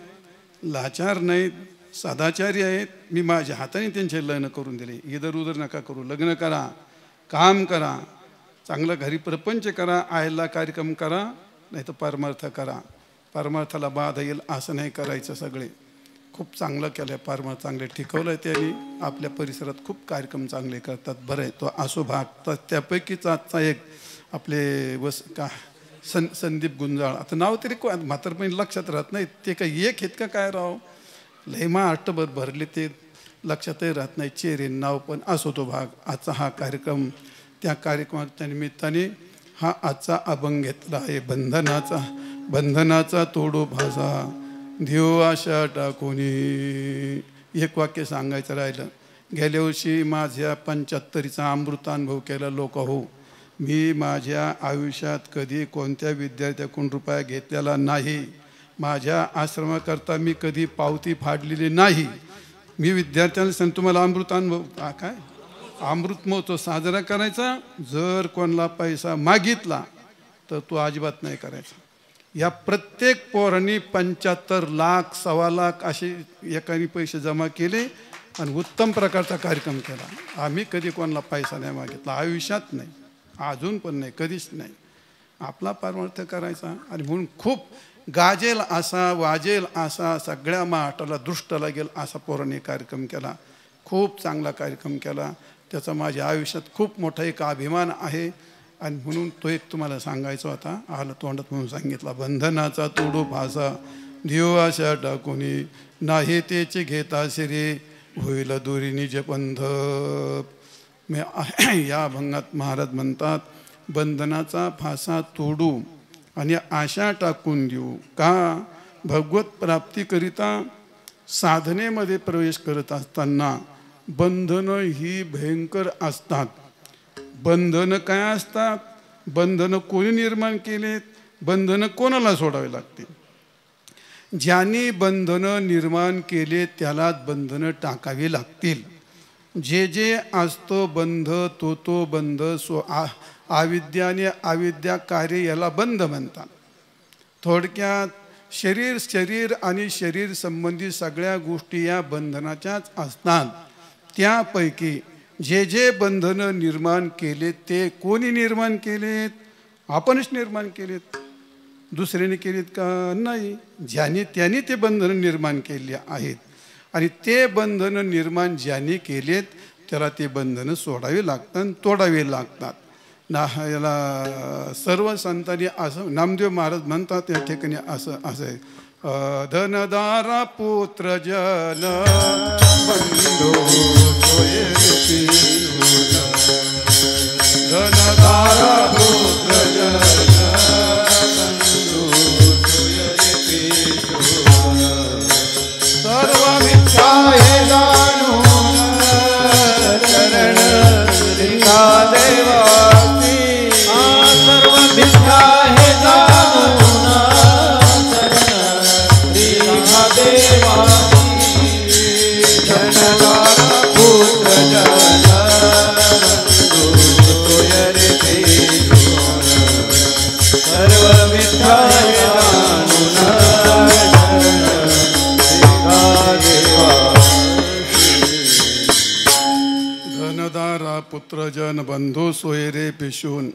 Speaker 1: लाचार नाहीत सदाचारी आहेत. मी माझ्या हाताने त्यांचे लग्न करून दिले. इधर उधर नका करू. लग्न करा काम करा चांगलं घरी प्रपंच करा आयला कार्यक्रम करा नाही तर परमार्थ करा. परमार्थाला बाधा येईल असं नाही करायचं. सगळे खूप चांगलं केलं आहे. परमार्थ चांगले टिकवलं आहे त्यांनी. आपल्या परिसरात खूप कार्यक्रम चांगले करतात. बरं आहे तो असो भाग. तर त्यापैकीच आजचा एक आपले संदीप गुंजाळ आता नाव तरी म्हातारपणी लक्षात राहत नाही. ते काही एक आहेत का काय राव लय महाराष्ट्रभर भरले ते लक्षातही राहत नाही चेहरे नाव. पण असो तो भाग. आजचा हा कार्यक्रम त्या कार्यक्रमाच्या निमित्ताने हा आजचा अभंग घेतला आहे. बंधनाचा तोडू भासा देव आशा टाकोनी. एक वाक्य सांगायचं राहिलं. गेल्या वर्षी माझ्या 75चा अमृतानुभव केला. लोक हो मी माझ्या आयुष्यात कधी कोणत्या विद्यार्थ्याकडून रुपया घेतलेला नाही. माझ्या आश्रमाकरता मी कधी पावती फाडलेली नाही. मी विद्यार्थ्यांना सांगतो तुम्हाला अमृतानुभव काय अमृत महोत्सव साजरा करायचा. जर कोणाला पैसा मागितला तर तो अजिबात नाही करायचा. या प्रत्येक पोरांनी 75 लाख 1.25 लाख असे एकाने पैसे जमा केले आणि उत्तम प्रकारचा कार्यक्रम केला. आम्ही कधी कोणाला पैसा नाही मागितला आयुष्यात नाही अजून पण नाही कधीच नाही. आपला परमार्थ करायचा आणि म्हणून खूप गाजेल असा वाजेल असा सगळ्या महाराष्ट्राला दृष्ट लागेल असा पोरांनी कार्यक्रम केला. खूप चांगला कार्यक्रम केला. त्याचा माझ्या आयुष्यात खूप मोठा एक अभिमान आहे आणि म्हणून तो एक तुम्हाला सांगायचा होता. आलं तोंडात म्हणून सांगितला. बंधनाचा तोडू फासा देव आशा टाकोनी नाही तेचे घेता शिरे होईल दोरी निज पंथ. या अभंगात महाराज म्हणतात बंधनाचा फासा तोडू आणि आशा टाकून देऊ. का भगवत प्राप्तीकरिता साधनेमध्ये प्रवेश करत असताना बंधनं ही भयंकर असतात. बंधनं काय असतात. बंधनं कोणी निर्माण केलेत. बंधनं कोणाला सोडावे लागते. ज्यांनी बंधनं निर्माण केले त्यालाच बंधनं टाकावी लागतील. जे जे असतो बंध तो बंध अविद्याने अविद्या कार्य याला बंध म्हणतात. थोडक्यात शरीर आणि शरीर संबंधी सगळ्या गोष्टी या बंधनाच्याच असतात. त्यापैकी जे जे बंधनं निर्माण केलेत ते कोणी निर्माण केलेत. आपणच निर्माण केलेत. दुसऱ्याने केलेत का नाही. त्यांनी ते बंधनं निर्माण केली आहेत आणि ते बंधनं निर्माण ज्यांनी केलेत त्याला ते बंधनं सोडावी लागतात तोडावी लागतात. याला सर्व संतांनी असं नामदेव महाराज म्हणतात त्या ठिकाणी असं आहे धनदारा पुत्र जन बंधू धनदारा पुत्र जन सर्व मिथ्या हे जाणून चरण देवासी सर्व मिथ्या हे जाणून धनदारा पुत्र जन बंधू सोयरे पिशून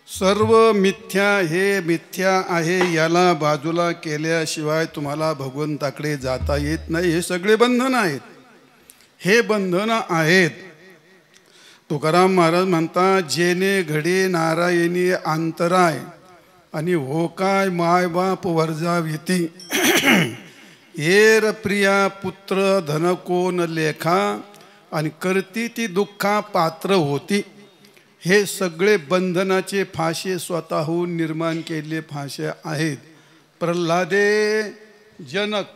Speaker 1: सर्व मिथ्या हे मिथ्या आहे याला बाजूला केल्याशिवाय तुम्हाला भगवंताकडे जाता येत नाही. हे सगळे बंधन आहेत, हे बंधन आहेत. तुकाराम महाराज म्हणतात जेने घडे नारायणी अंतराय आणि हो काय मायबाप वर्जाविती येर प्रिया पुत्र धन कोण लेखा आणि करती ती दुःखा पात्र होती. हे सगळे बंधनाचे फाशे स्वतःहून निर्माण केलेले फाशे आहेत. प्रल्हादे जनक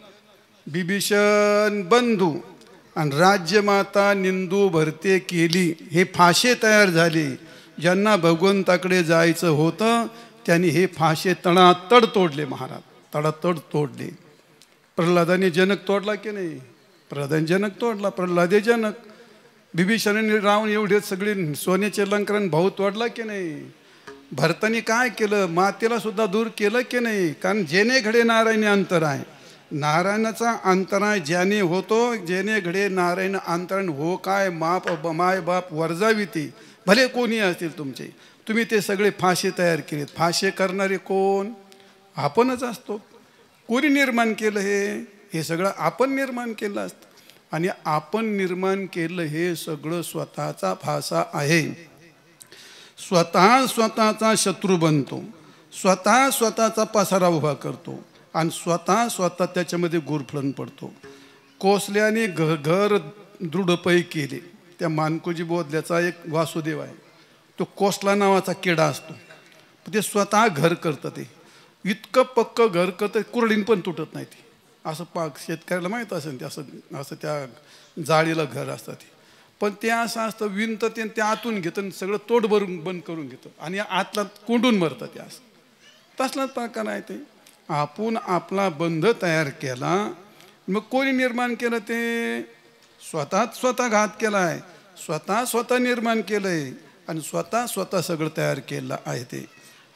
Speaker 1: बिभीषण बंधू आणि राज्यमाता निंदू भरते केली हे फाशे तयार झाले. ज्यांना भगवंताकडे जायचं होतं त्यांनी हे फाशे तडातड तोडले. महाराज तडातड तोडले. प्रल्हादाने जनक तोडला की नाही? प्रल्हादाने जनक तोडला. प्रल्हादे जनक बिभीषणाने रावण एवढे सगळे सोन्याचे अलंकरण भाऊ तोडला की नाही? भरताने काय केलं? मातेला सुद्धा दूर केलं की नाही? कारण जेने घडे नारायणी अंतराय, नारायणाचा अंतराय ज्याने होतो, जेने घडे नारायण अंतरायण हो काय माप माय बाप वर्जाविती भले कोणी असतील तुमचे, तुम्ही ते सगळे फाशे तयार केलेत. फाशे करणारे कोण? आपणच असतो. कोणी निर्माण केलं हे सगळं आपण निर्माण केलं असतं. आणि आपण निर्माण केलं हे सगळं स्वतःचा फासा आहे. स्वतः स्वतःचा शत्रू बनतो, स्वतः स्वतःचा पसारा उभा करतो आणि स्वतः त्याच्यामध्ये गुरफळण पडतो. कोसल्याने घर दृढपै केले. त्या मानकोजी बोधल्याचा एक वासुदेव आहे, तो कोसला नावाचा किडा असतो. ते स्वतः घर करतं. ते इतकं पक्क घर करतं कुरडीन पण तुटत नाही. ते असं पाक शेतकऱ्याला माहीत असेल ते असं त्या जाळीला घर असतं ते. पण ते असं असतं विणतं ते आतून घेतं सगळं तोड भरून बंद करून घेतं आणि आतला कोंडून मरतं. ते असं तसलाच प्रकार आहे. ते आपण आपला बंध तयार केला. मग कोणी निर्माण केलं? ते स्वतः घात केला आहे, स्वतः निर्माण केलं आहे आणि स्वतः सगळं तयार केलं आहे ते.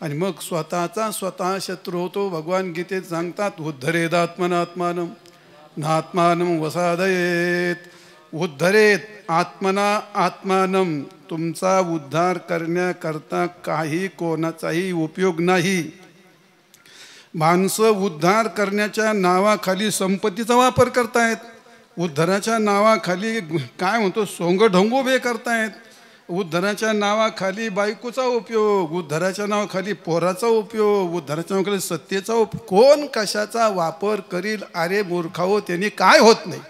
Speaker 1: आणि मग स्वतः शत्रू होतो. भगवान गीतेत सांगतात उद्धरेत आत्मनात्मानम नात्मानम वसादयेत. उद्धरेत आत्मना आत्मानम, तुमचा उद्धार करण्याकरता काही कोणाचाही उपयोग नाही. माणसं उद्धार करण्याच्या नावाखाली संपत्तीचा वापर करतायत. उद्धाराच्या नावाखाली काय म्हणतो सोंगढोंगोबे करतायत. उद्धाराच्या नावाखाली बायकोचा उपयोग, उद्धाराच्या नावाखाली पोराचा उपयोग, उद्धाराच्या नावाखाली सत्तेचा उपयोग. कोण कशाचा वापर करील? अरे मूर्खाओ, त्यांनी काय होत नाही.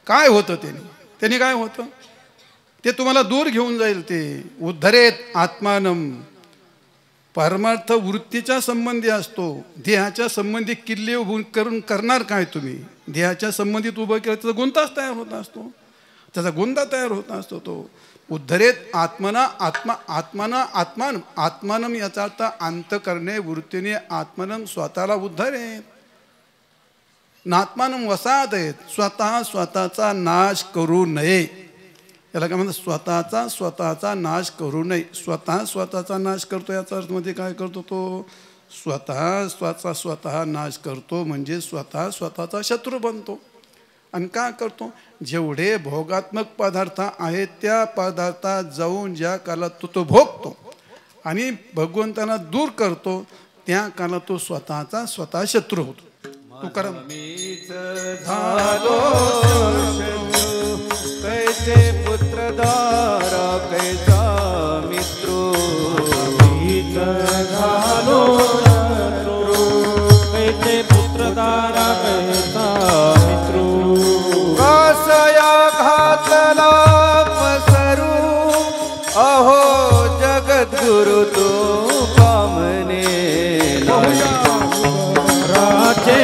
Speaker 1: काय होतं त्यांनी काय होतं? ते तुम्हाला दूर घेऊन जाईल. ते उद्धरेत आत्मानम परमार्थ वृत्तीच्या संबंधी असतो. देहाच्या संबंधी किल्ले उभून करून करणार काय तुम्ही? देहाच्या संबंधित उभं केलं त्याचा गुंताच तयार होत असतो. त्याचा गुंता तयार होत असतो. तो उद्धरेत आत्मानम याचा अर्थ अंत करणे वृत्तीने. आत्मानम स्वतःला उद्धरेत, नात्मानम वसादयेत, स्वतःचा नाश करू नये. याला काय म्हणतात? स्वतःचा नाश करू नये. स्वतःचा नाश करतो याचा अर्थ मध्ये काय करतो? तो स्वतः नाश करतो म्हणजे स्वतःचा शत्रू बनतो. आणि काय करतो? जेवढे भोगात्मक पदार्थ आहेत त्या पदार्थात जाऊन ज्या कालात तो भोगतो आणि भगवंताला दूर करतो त्या कालात तो स्वतः शत्रू होतो. तुकाराम
Speaker 2: कैसे पुत्रधारा कैसा मित्रो झालो शत्रू कैसे पुत्र दारा कैसा मित्रू कसया घातला पसरू अहो जगद्गुरु तू पामने राजे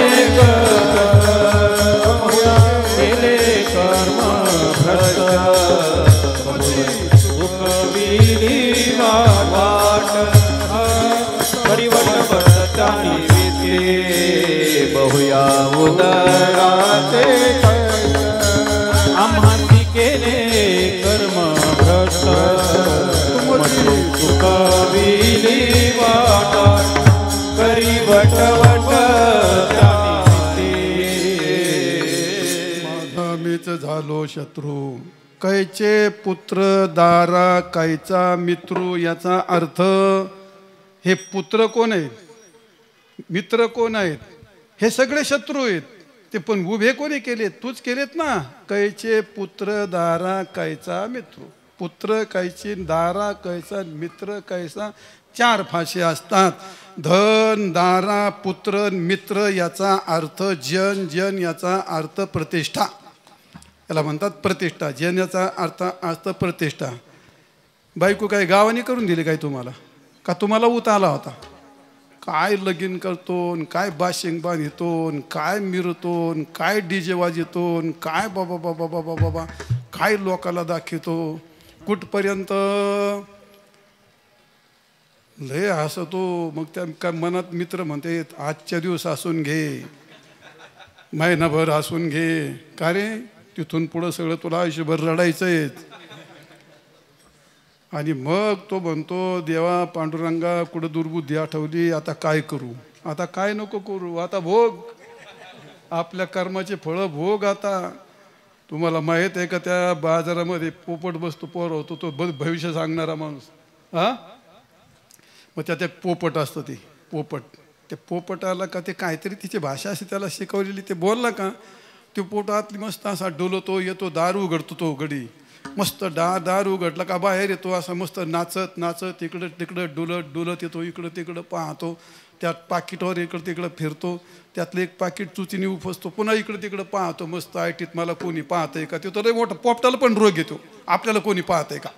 Speaker 2: केले कर्म भ्रष्ट सुखविली वाट परिवर्तन वर्तानी विते बहुया उदराते आम्हासी केले कर्म भ्रष्ट सुखविली वाट करी वटवट
Speaker 1: माझा मीच झालो शत्रू कैचे पुत्र दारा कैचा मित्रू याचा अर्थ हे पुत्र कोण आहेत मित्र कोण आहेत हे सगळे शत्रू आहेत ते पण उभे कोणी केलेत तूच केलेत ना कैचे पुत्र दारा कैचा मित्र पुत्र कैची दारा कैसा मित्र कैसा चार फाशी असतात धन दारा पुत्र मित्र याचा अर्थ जन जन याचा अर्थ प्रतिष्ठा याला म्हणतात प्रतिष्ठा जन याचा अर्थ असतं प्रतिष्ठा बायको काय गावाने करून दिली काय तुम्हाला का तुम्हाला उत आला होता काय लगीन करतो काय बाशिंग बांधितो काय मिरतो काय डीजे वाजवतो काय बाबा बाबा बाबा बाबा काय लोकाला दाखवतो कुठपर्यंत लय हसतो मग त्या काय मनात मित्र म्हणते आजच्या दिवस हसून घे महिनाभर हसून घे का रे तिथून पुढं सगळं तुला आयुष्यभर रडायचं आहे आणि मग तो म्हणतो देवा पांडुरंगा कुठं दुर्बुद्धी आठवली आता काय करू आता काय नको करू आता भोग आपल्या कर्माचे फळं भोग आता तुम्हाला माहीत आहे का त्या बाजारामध्ये पोपट बसतो पोर होतो तो भविष्य सांगणारा माणूस हा मग त्यात एक पोपट असतं ते पोपट ते पोपटाला का ते काहीतरी तिची भाषा अशी त्याला शिकवलेली ते बोलला का तो पोटातली मस्त असा डोलतो येतो दार उघडतो तो गडी मस्त दार उघडला का बाहेर येतो असं मस्त नाचत नाचत इकडं तिकडं डुलत डुलत येतो इकडं तिकडं पाहतो त्यात पाकिटवर इकडं तिकडं फिरतो त्यातलं एक पाकिट चुचीने उपसतो पुन्हा इकडं तिकडं पाहतो मस्त आयटीत मला कोणी पाहतंय का ते तर मोठा पोपटाला पण रोग येतो आपल्याला कोणी पाहतंय का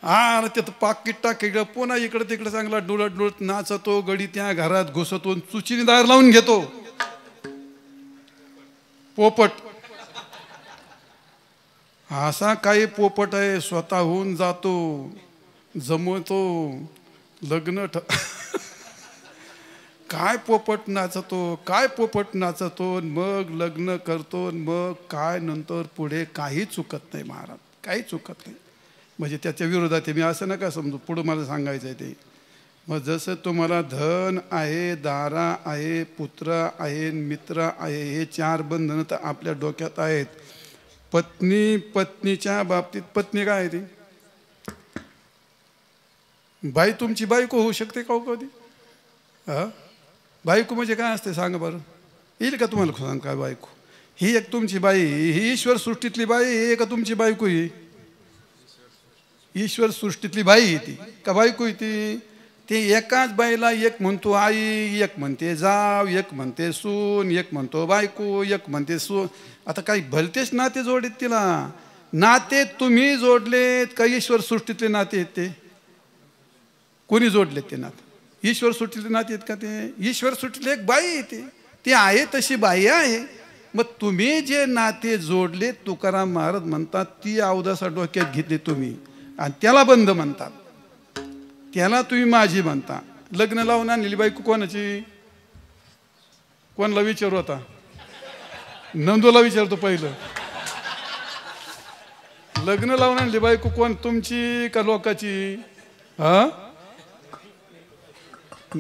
Speaker 1: हा त्यात पाकिट टाक पुन्हा इकडं तिकडं चांगला डुलत डुलत नाचतो गडी त्या घरात घुसतो चुचीने दार लावून घेतो पोपट असा काही पोपट आहे स्वतःहून जातो जमवतो लग्न काय पोपट नाचतो काय पोपट नाचतो मग लग्न करतो मग काय नंतर पुढे काही चुकत नाही महाराज काही चुकत नाही म्हणजे त्याच्या विरोधात आहे मी असं नका समजू पुढं मला सांगायचं आहे ते मग जसं तुम्हाला धन आहे दारा आहे पुत्र आहे मित्र आहे हे चार बंधनं तर आपल्या डोक्यात आहेत पत्नी पत्नीच्या बाबतीत पत्नी काय आहे ती बाई तुमची बायको होऊ शकते का कधी हा बायको म्हणजे काय असते सांगा बरं येईल का तुम्हाला सांग काय बायको ही एक तुमची बाई ही ईश्वर सृष्टीतली बाई ही का तुमची बायको ही ईश्वर सृष्टीतली बाई येते का बायको येते ते एकाच बाईला एक म्हणतो आई एक म्हणते जाव एक म्हणते सून एक म्हणतो बायको एक म्हणते सून आता काही भलतेच नाते जोडलेत तिला नाते तुम्ही जोडलेत का ईश्वर सृष्टीतले नाते आहेत ते कोणी जोडलेत ते नाते ईश्वर सृष्टीतले नाते आहेत का ते ईश्वर सृष्टीतले एक बाई येते ती आहे तशी बाई आहे मग तुम्ही जे नाते जोडले तुकाराम महाराज म्हणतात ती अवदासा डोक्यात घेतली तुम्ही आणि त्याला बंध म्हणतात त्याला तुम्ही माझी म्हणता लग्न लावून आणलेली बायको कोणाची कोणाला विचारू आता नंदूला विचारतो पहिलं लग्न लावून आणली बायको कोण तुमची का लोकाची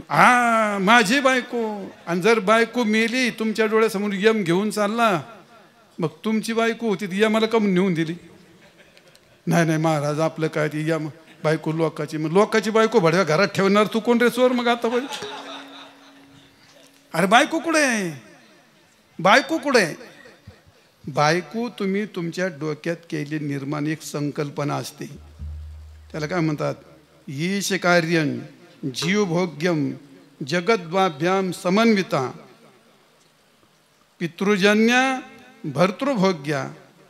Speaker 1: हा माझी बायको आणि जर बायको मेली तुमच्या डोळ्यासमोर यम घेऊन चालला मग तुमची बायको होती ती यमाला कम नेऊन दिली नाही नाही महाराज आपलं काय ती यम बायको लोकाची मग लोकाची बायको भडव्या घरात ठेवणार तू कोण रे चोर मग आता पण अरे बायको कुठे आहे बायको कुठे आहे बायको तुम्ही तुमच्या डोक्यात केली निर्माण एक संकल्पना असते त्याला काय म्हणतात ईश कार्यं जीवभोग्यं जगद्वाभ्याम समन्विता पितृजन्य भर्तृभोग्या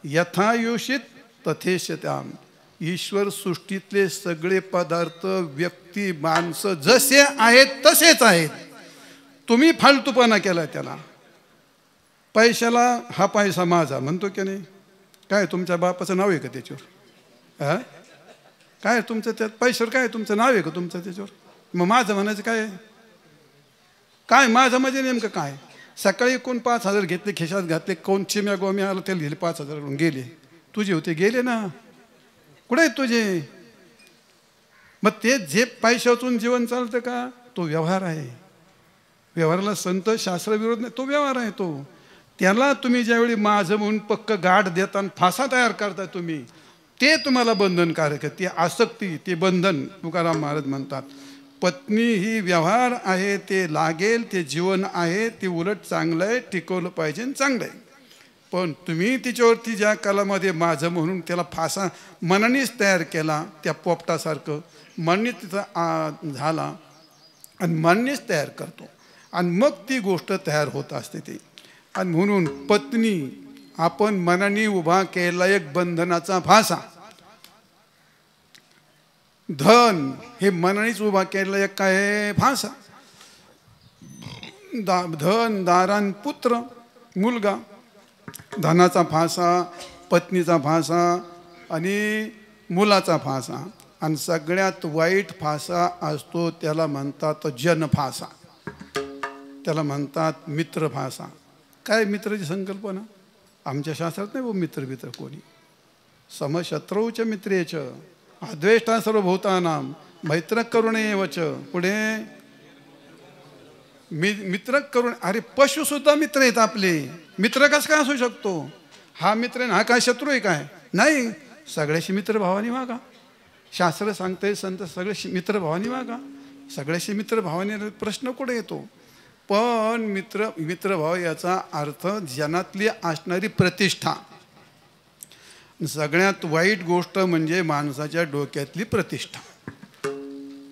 Speaker 1: यथायुषित तथेशताम. ईश्वर सृष्टीतले सगळे पदार्थ व्यक्ती माणसं जसे आहेत तसेच आहेत. तुम्ही फालतूपणा केला त्याला. पैशाला हा पैसा माझा म्हणतो की नाही. काय तुमच्या बापाचं नाव आहे का त्याच्यावर? हा काय तुमचं त्यात पैशावर काय तुमचं नाव आहे का तुमचं त्याच्यावर? मग माझं म्हणायचं काय? काय माझं म्हणजे नेमकं काय? सकाळी कोण 5,000 घेतले खिशात घातले, कोण चिम्या गोम्या आला त्याला दिले 5,000 गेले. तुझे होते गेले ना. कुठे आहेत तुझे? मग ते जे पैशातून जीवन चालतं का? तो व्यवहार आहे. व्यवहाराला संत शास्त्र विरोध नाही, तो व्यवहार आहे. तो त्याला तुम्ही ज्यावेळी माझं म्हणून पक्क गाठ देता आणि फासा तयार करता तुम्ही, ते तुम्हाला बंधनकारक आहे. ती आसक्ती, ते बंधन. तुकाराम महाराज म्हणतात पत्नी ही व्यवहार आहे, ते लागेल, ते जीवन आहे, ते उलट चांगलं आहे, टिकवलं पाहिजे, चांगलं आहे. पण तुम्ही तिच्यावरती ज्या कालामध्ये माझं म्हणून त्याला फासा मनानेच तयार केला, त्या पोपटासारखं मनने तिथं झाला आणि मननेच तयार करतो आणि मग ती गोष्ट तयार होत असते ती. आणि म्हणून पत्नी आपण मनाने उभा केला एक बंधनाचा फासा. धन हे मनानेच उभा केलेला एक काय फासा. धन दारान पुत्र मुलगा, धनाचा फासा, पत्नीचा फासा आणि मुलाचा फासा. आणि सगळ्यात वाईट फासा असतो त्याला म्हणतात जनफासा, त्याला म्हणतात मित्र फासा. काय मित्राची संकल्पना आमच्या शास्त्रात नाही. मित्र मित्र कोणी समशत्रूच मित्रेच अद्वेष्टा सर्वभूतानां मैत्र करुणेवच. पुढे मित्र करुण. अरे पशु सुद्धा मित्र आहेत आपले. मित्र कसं काय असू शकतो? हा मित्र आहे, हा काय शत्रू आहे काय? नाही, सगळ्याशी मित्र भावानी वागा. शास्त्र सांगते संत सगळे मित्र भावानी वागा. सगळ्याशी मित्र भावाने प्रश्न कुठे येतो? पण मित्रभाव याचा अर्थ जनातली असणारी प्रतिष्ठा. सगळ्यात वाईट गोष्ट म्हणजे माणसाच्या डोक्यातली प्रतिष्ठा.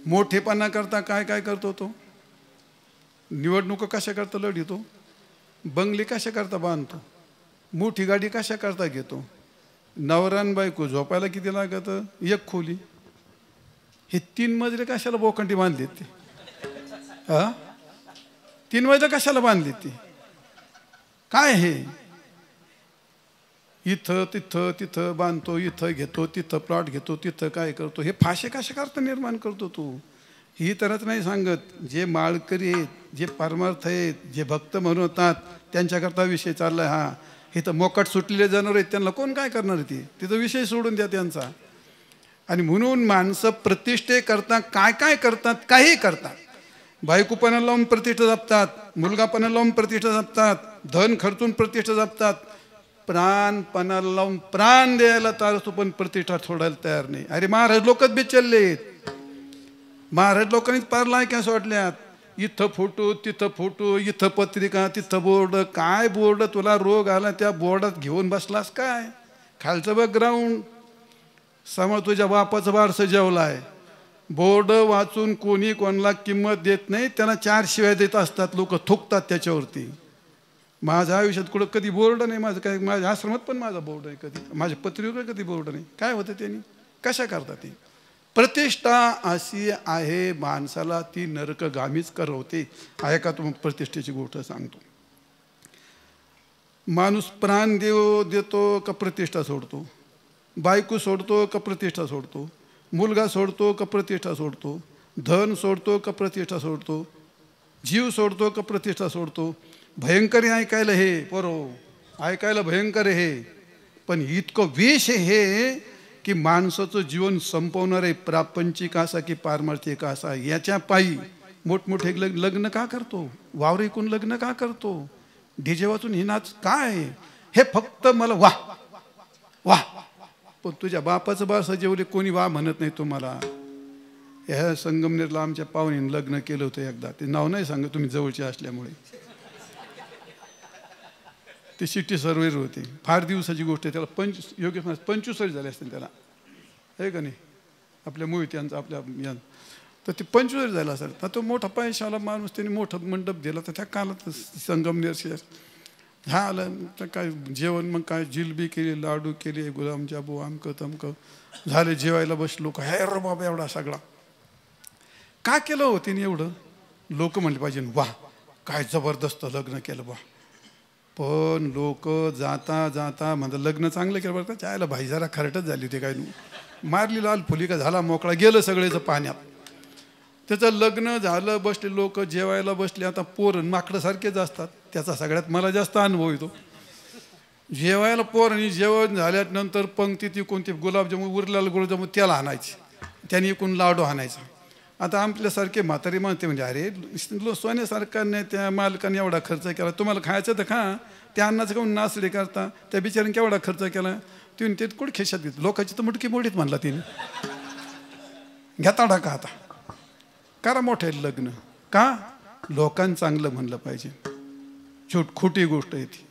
Speaker 1: मोठेपणा करता काय काय करतो तो? निवडणुका कशा करता लढितो? बंगले कशा करता बांधतो? मोठी गाडी कशा करता घेतो? नवरान बायको झोपायला किती लागतं? एक खोली. हे 3 मजले कशाला बोखंडी बांधली ती? 3 मजले कशाला बांधली ती? काय हे? इथं तिथं तिथं बांधतो, इथं घेतो, तिथं प्लॉट घेतो, तिथं काय करतो? हे फाशे कशा करता निर्माण करतो तू? ही तरच नाही सांगत. जे माळकरी आहेत, जे परमार्थ आहेत, जे भक्त म्हणतात त्यांच्याकरता विषय चाललाय हा. हे तर मोकाट सुटलेले जनावर आहेत, त्यांना कोण काय करणार? ती तिथं विषय सोडून द्या त्यांचा. आणि म्हणून माणसं प्रतिष्ठे करता काय काय करतात? काही करतात. बायकोपणा लावून प्रतिष्ठा जपतात, मुलगापणा लावून प्रतिष्ठा जपतात, धन खर्चून प्रतिष्ठा जपतात, प्राणपणाला लावून प्राण द्यायला तयार असतो पण प्रतिष्ठा सोडायला तयार नाही. अरे महाराज लोकच बेचललेत. महाराज लोकांनीच पार लायक्या सोडल्यात. इथं फोटो, तिथं फोटो, इथं पत्रिका, तिथं बोर्ड. काय बोर्ड? तुला रोग आला त्या बोर्डात घेऊन बसलास काय? खालचं बघ ग्राउंड. समोर तुझ्या बापाचं बारसं जेवलाय. बोर्ड वाचून कोणी कोणाला किंमत देत नाही. त्यांना 4 शिव्या देत असतात लोक, थुकतात त्याच्यावरती. माझ्या आयुष्यात कुठं कधी बोर्ड नाही. माझं काय, माझ्या आश्रमात पण माझा बोर्ड आहे कधी, माझ्या पत्रिकेवर कधी बोर्ड नाही. काय होतं त्यांनी? कशा करतात ती? प्रतिष्ठा अशी आहे माणसाला, ती नरकगामीच करवते. आहे का? तुम्ही प्रतिष्ठेची गोष्ट सांगतो. माणूस प्राण देतो का प्रतिष्ठा सोडतो? बायको सोडतो का प्रतिष्ठा सोडतो? मुलगा सोडतो का प्रतिष्ठा सोडतो? धन सोडतो का प्रतिष्ठा सोडतो? जीव सोडतो का प्रतिष्ठा सोडतो? भयंकर ऐकायला हे बरो, ऐकायला भयंकर हे. पण इतकं विष हे की माणसाचं जीवन संपवणार आहे, प्रापंचिक असा की पारमार्थिक असा. याच्या पायी मोठमोठे लग्न का करतो? वावर ऐकून लग्न का करतो? डीजे वाचून ही नाच काय? हे फक्त मला वाह वाह. पण तुझ्या बापाचं बारसं जेवले कोणी वाह म्हणत नाही तुम्हाला. ह्या संगमनेरला आमच्या पाहुण्याने लग्न केलं होतं एकदा. ते नाव नाही सांगत तुम्ही जवळचे असल्यामुळे. ते सिटी सर्वेर होते. फार दिवसाची गोष्ट आहे. त्याला योग्य 25 वर्ष झाले असते त्याला, आहे का नाही? आपल्या मोहित्यांचा आपल्या यान. तर ते 25 झाला असेल. तर तो मोठा पैशाला माणूस त्यांनी मोठं मंडप दिला. तर त्या काळात संगमनेर शहर हा आलं. तर काय जेवण मग काय जिलबी केली, लाडू केले, गुलाबजाबू आमकं तमकं झाले. जेवायला बसलो. काय रे बाबा एवढा सगळा का केलं हो तिने एवढं. लोक म्हणले पाहिजे वा काय जबरदस्त लग्न केलं बा. पण लोक जाता जाता म्हणतात लग्न चांगलं केलं बरं का. त्याला भाई जरा खरटच झाली होती काय मारली लाल फुली का झाला मोकळा गेलं सगळेचं पाण्यात. त्याचं लग्न झालं बसले लोक जेवायला बसले. आता पोरण माकडसारखेच असतात. त्याचा सगळ्यात मला जास्त अनुभव येतो. जेवायला पोरांनी जेवण झाल्यानंतर पंक्ती ती कोणती गुलाबजामुन उरलेला गुलाबजामुन त्याला आणायची. त्याने इकून लाडू आणायचा. आता आपल्यासारखे म्हातारी म्हणते म्हणजे अरे सोन्यासारखा नाही त्या मालकाने एवढा खर्च केला. तुम्हाला खायचं तर खा. त्या अन्नाचं काऊन नासडे करता. त्या बिचाऱ्याने केवढा खर्च केला. तिने ते कुठे खिशात घेतलं. लोकांची तर मुटकी मोडीत म्हणला तिने. घेता टाका आता करा मोठे लग्न का लोकांना चांगलं म्हणलं पाहिजे. खोटी गोष्ट आहे ती.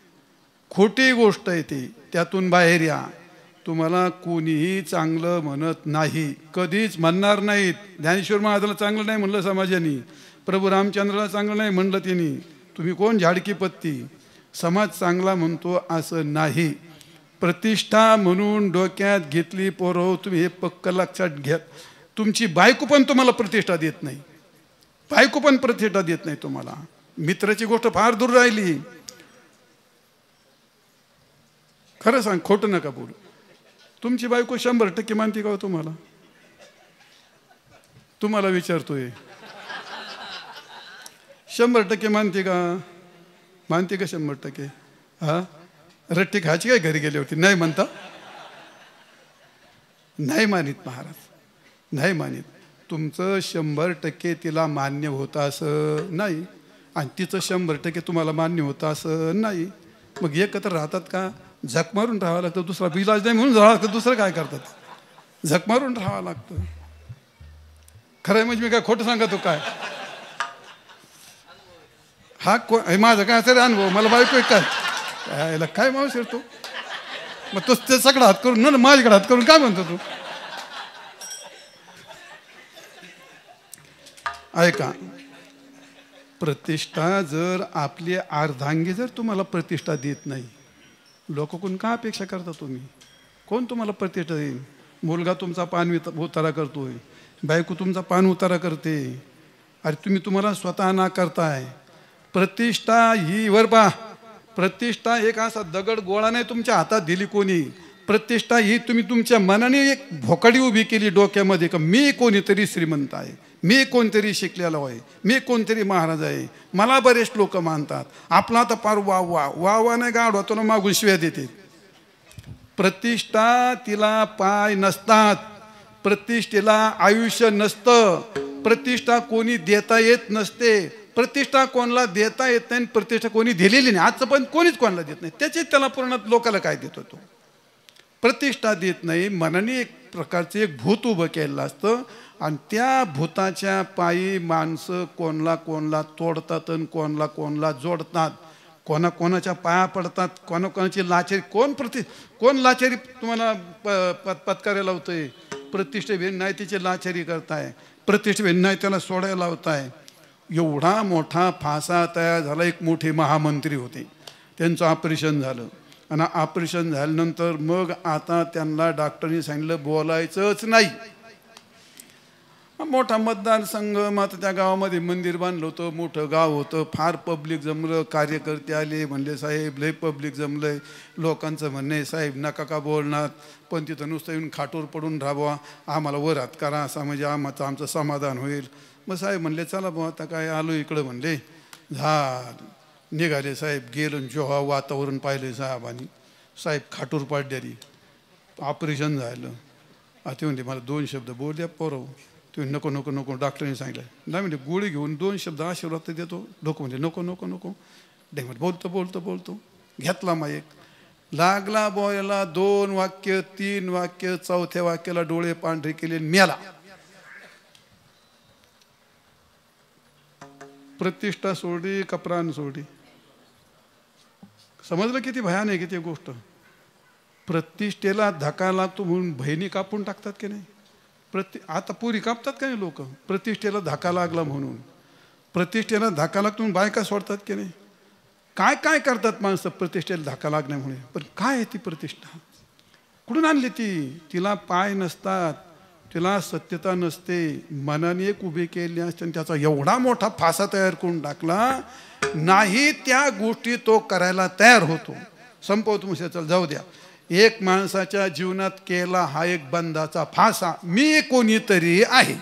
Speaker 1: खोटी गोष्ट आहे ती. त्यातून बाहेर या. तुम्हाला कोणीही चांगलं म्हणत नाही. कधीच म्हणणार नाहीत. ज्ञानेश्वर महाराजाला चांगलं नाही म्हणलं समाजाने. प्रभू रामचंद्राला चांगलं नाही म्हणलं त्यांनी. तुम्ही कोण झाडकी पत्ती. समाज चांगला म्हणतो असं नाही. प्रतिष्ठा म्हणून डोक्यात घेतली पोरं. तुम्ही हे पक्क लक्षात घ्या. तुमची बायको पण तुम्हाला प्रतिष्ठा देत नाही. बायको पण प्रतिष्ठा देत नाही तुम्हाला. मित्राची गोष्ट फार दूर राहिली. खरं सांग खोटं नका बोलू. तुमची बायको 100% मानते का हो तुम्हाला. तुम्हाला विचारतोय 100% मानते का. मानते का 100%. हा रट्टी खायची काय घरी गेली होती नाही म्हणता. नाही मानित महाराज नाही मानित. तुमचं 100% तिला मान्य होतं असं नाही आणि तिचं 100% तुम्हाला मान्य होतं असं नाही. मग एकत्र राहतात का. झक मारून राहावं लागतं. दुसरा इलाज नाही म्हणून राहावं लागतं. दुसरं काय करतात. झक मारून राहावं लागतं. खरं म्हणजे मी काय खोटं सांगतो काय. हा माझा काय असेल अनुभव. मला बायको काय याला काय माणूस येतो. मग तो ते सगळं हात करून ना माझ्याकडे हात करून काय म्हणतो तू. ऐका प्रतिष्ठा जर आपली अर्धांगी जर तुम्हाला प्रतिष्ठा देत नाही. लोक कोण का अपेक्षा करता तुम्ही. कोण तुम्हाला प्रतिष्ठा देईल. मुलगा तुमचा पान उतारा करतोय. बायको तुमचा पान उतारा करते. अरे तुम्ही तुम्हाला स्वतः ना करताय. प्रतिष्ठा ही वर पा. प्रतिष्ठा एक असा दगड गोळा नाही तुमच्या हातात दिली कोणी. प्रतिष्ठा ही तुम्ही तुमच्या मनाने एक भोकाडी उभी केली डोक्यामध्ये का मी कोणीतरी श्रीमंत आहे. मी कोणतरी शिकलेला आहे. मी कोणतरी महाराज आहे. मला बरेच लोक मानतात. आपला आता पार वा वा वा वा नाही गाडवा तुला मागून शिव्या देते. प्रतिष्ठा तिला पाय नसतात. प्रतिष्ठेला आयुष्य नसतं. प्रतिष्ठा कोणी देता येत नसते. प्रतिष्ठा कोणाला देता येत नाही. प्रतिष्ठा कोणी दिलेली नाही. आजचं पण कोणीच कोणाला देत नाही. त्याची त्याला पूर्ण लोकाला काय देतो तो. प्रतिष्ठा देत नाही. मनाने एक प्रकारचं एक भूत उभं केलेलं असतं आणि त्या भूताच्या पायी माणसं कोणाला कोणाला तोडतात आणि कोणाला कोणाला जोडतात. कोणाकोणाच्या पाया पडतात. कोणाकोणाची लाचारी कोण लाचारी तुम्हाला पत्कारायला लावतंय. प्रतिष्ठेवेन नाही तिची लाचारी करताय. प्रतिष्ठेवेन नाही त्याला सोडायला लावताय. एवढा मोठा फासा तयार झाला. एक मोठे महामंत्री होते. त्यांचं ऑपरेशन झालं आणि ऑपरेशन झाल्यानंतर मग आता त्यांना डॉक्टरनी सांगितलं बोलायचंच नाही. मोठा मतदारसंघ. आता त्या गावामध्ये मंदिर बांधलं होतं. मोठं गाव होतं. फार पब्लिक जमलं. कार्यकर्ते आले. म्हणले साहेब लय पब्लिक जमलंय. लोकांचं म्हणणं आहे साहेब नका का बोलणार पण तिथं नुसतं येऊन खाटूर पडून राहावा. आम्हाला वर हात करा असा म्हणजे आमचं समाधान होईल. मग साहेब म्हणले चला बुवा आता काय आलो इकडं म्हणले. निघाले साहेब. गेलं जेव्हा वातावरण पाहिलं साहेबांनी. साहेब खाटूर पाडल्यारी. ऑपरेशन झालं. आता म्हणते मला 2 शब्द बोल द्या पोरं. तुम्ही नको नको नको डॉक्टरने सांगितलं. नाही म्हणजे गोळी घेऊन 2 शब्द आशीर्वाद देतो. लोक म्हणजे नको नको नको. म्हणजे बोलतो बोलतो बोलतो. घेतला माईक. लागला बोलायला. 2 वाक्य 3 वाक्य. चौथ्या वाक्याला डोळे पांढरे केले मेला. प्रतिष्ठा सोडली का प्राण सोडली. समजलं किती भयान आहे किती गोष्ट. प्रतिष्ठेला धक्का लागतो म्हणून बहिणी कापून टाकतात की नाही. आता पुरी कापतात का नाही लोक, प्रतिष्ठेला धक्का लागला म्हणून. प्रतिष्ठेला धक्का लागतो म्हणून बायका सोडतात की नाही. काय काय करतात माणसं प्रतिष्ठेला धक्का लागण्यामुळे. पण काय आहे ती प्रतिष्ठा, कुठून आणली ती. तिला पाय नसतात, तिला सत्यता नसते. मनाने एक उभे केले असते आणि त्याचा एवढा मोठा फासा तयार करून टाकला, नाही त्या गोष्टी तो करायला तयार होतो. संपवतो मुसे, चल जाऊ द्या. एक माणसाच्या जीवनात केला हा एक बंधाचा फासा. मी कोणीतरी आहे,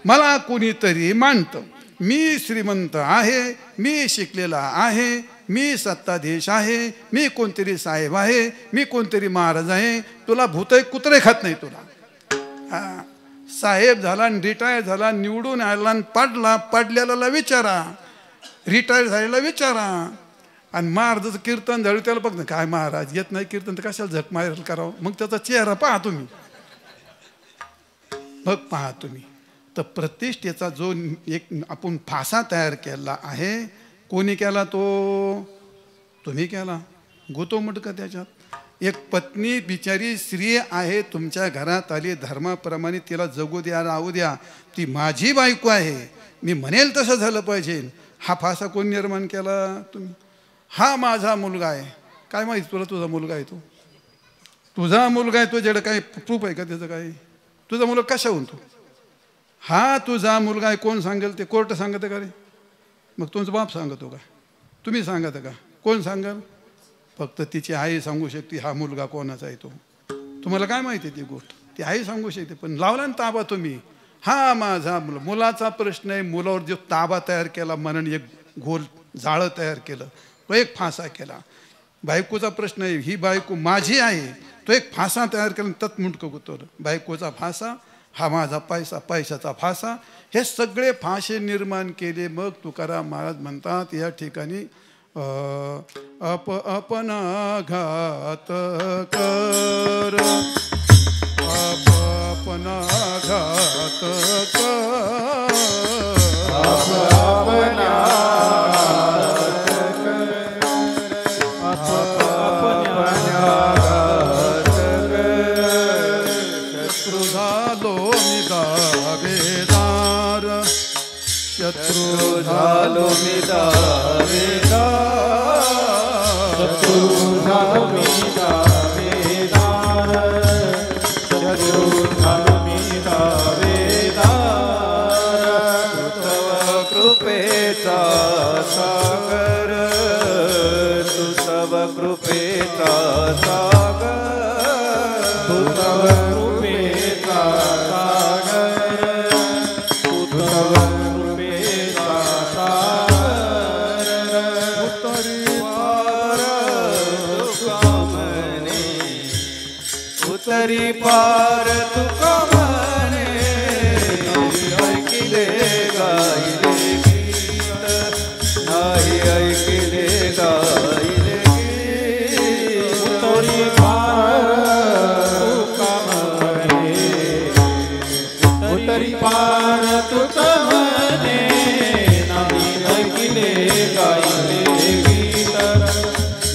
Speaker 1: मला कोणीतरी मानतं, मी श्रीमंत आहे, मी शिकलेला आहे, मी सत्ताधीश आहे, मी कोणतरी साहेब आहे, मी कोणतरी महाराज आहे. तुला भूतही कुत्रे खात नाही तुला. हा, साहेब झाला आणि रिटायर झाला, निवडून आला आणि पडला, पडलेला विचारा, रिटायर झालेला विचारा. आणि महाराजाचं कीर्तन झालं त्याला बघ ना, काय महाराज येत नाही कीर्तन तर कशाला झक मारायला करावं. मग त्याचा चेहरा पहा तुम्ही, बघ पहा तुम्ही. तर प्रतिष्ठेचा जो एक आपण फासा तयार केला आहे, कोणी केला तो, तुम्ही केला. गोतो मटका त्याच्यात. एक पत्नी बिचारी स्त्री आहे, तुमच्या घरात आली, धर्माप्रमाणे तिला जगू द्या, राहू द्या, ती माझी बायको आहे, मी म्हणेल तसं झालं पाहिजे. हा फासा कोण निर्माण केला, तुम्ही. हा माझा मुलगा आहे. काय माहिती तुला तुझा मुलगा आहे, तो तुझा मुलगा आहे, तुझ्याकडे काही प्रूफ आहे का त्याचं. काय तुझा मुलगा कशाहून तो, हा तुझा मुलगा आहे. कोण सांगेल ते, कोर्ट सांगत का रे. मग तुमचा बाप सांगतो का, तुम्ही सांगत का, कोण सांगाल. फक्त तिची आई सांगू शकते हा मुलगा कोणाचा आहे तो. तुम्हाला काय माहिती ती गोष्ट, ती आई सांगू शकते. पण लावला ना ताबा तुम्ही, हा माझा मुलाचा प्रश्न आहे. मुलावर जो ताबा तयार केला, मनाने एक गोल जाळं तयार केलं, तो एक फासा केला. बायकोचा प्रश्न आहे, ही बायको माझी आहे, तो एक फासा तयार केला, तत्मुंडकं गुतवलं. बायकोचा फासा, हा माझा पैसा, पैशाचा फासा, हे सगळे फासे निर्माण केले. मग तुकाराम महाराज म्हणतात या ठिकाणी, अपना घात कर, अपना घात कर, अपना शत्रु झालो मी दावेदार, शत्रु झालो मी दावेदार, शत्रु झालो मी दावेदार, शत्रु झालो मी दावेदार. तव कृपेचा सागर, तू तव कृपेचा सागर, तू तव कृपेचा सागर, तू तव कृपेचा सागर. उतरी पार तुका म्हणे, ऐकिले गायले गीत, नाही ऐकिले गायले गीत. उतरी पार तुका म्हणे, उतरी पार तुका म्हणे, नाही ऐकिले गायले गीत,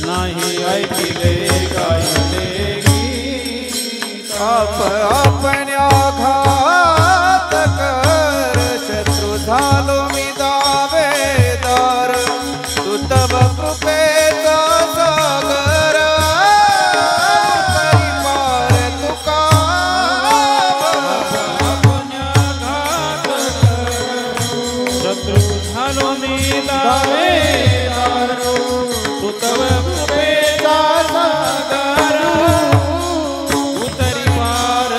Speaker 1: नाही ऐकिले गायले गीत. आपण्या घात कर, शत्रु झालो मी दावेदार, तू तव कृपेचा सागर. तरी पार तुका,
Speaker 2: आपण्या घात कर, शत्रु झालो मी दावेदार, तू तव कृपेचा सागर. उतरी पार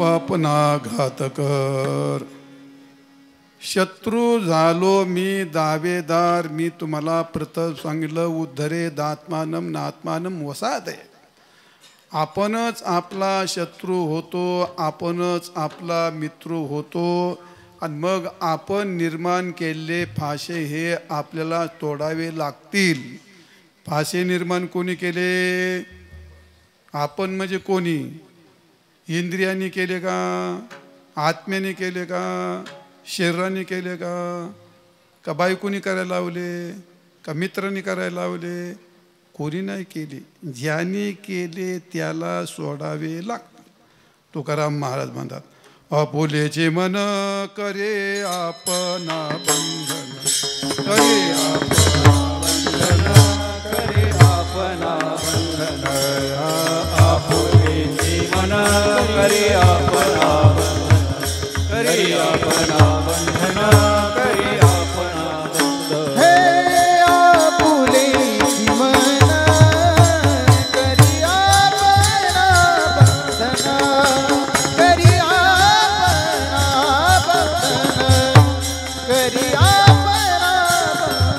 Speaker 1: अपना घात कर, शत्रू झालो मी दावेदार. मी तुम्हाला प्रथम सांगितलं, उद्धरेद आत्मानम नात्मानम वसादे. आपणच आपला शत्रू होतो, आपणच आपला मित्र होतो. आणि मग आपण निर्माण केलेले फासे हे आपल्याला तोडावे लागतील. फासे निर्माण कोणी केले, आपण म्हणजे कोणी, इंद्रियाने केले का, आत्म्याने केले का, शरीराने केले का बायकोनी करायला लावले, का मित्रांनी करायला लावले, कोणी नाही केली, ज्याने केले त्याला सोडावे लागतात. तुकाराम महाराज म्हणतात, आपुलेचे मन करे आपणा बंधन, करे
Speaker 2: आपणा बंधन, आपुलेचे मन करे आपणा बंधन, करे आपणा बंधन, करे आपणा बंधन.
Speaker 3: हे आपुलेची मन करी आपणा बंधन, करी आपणा बंधन, करी आपणा बंधन.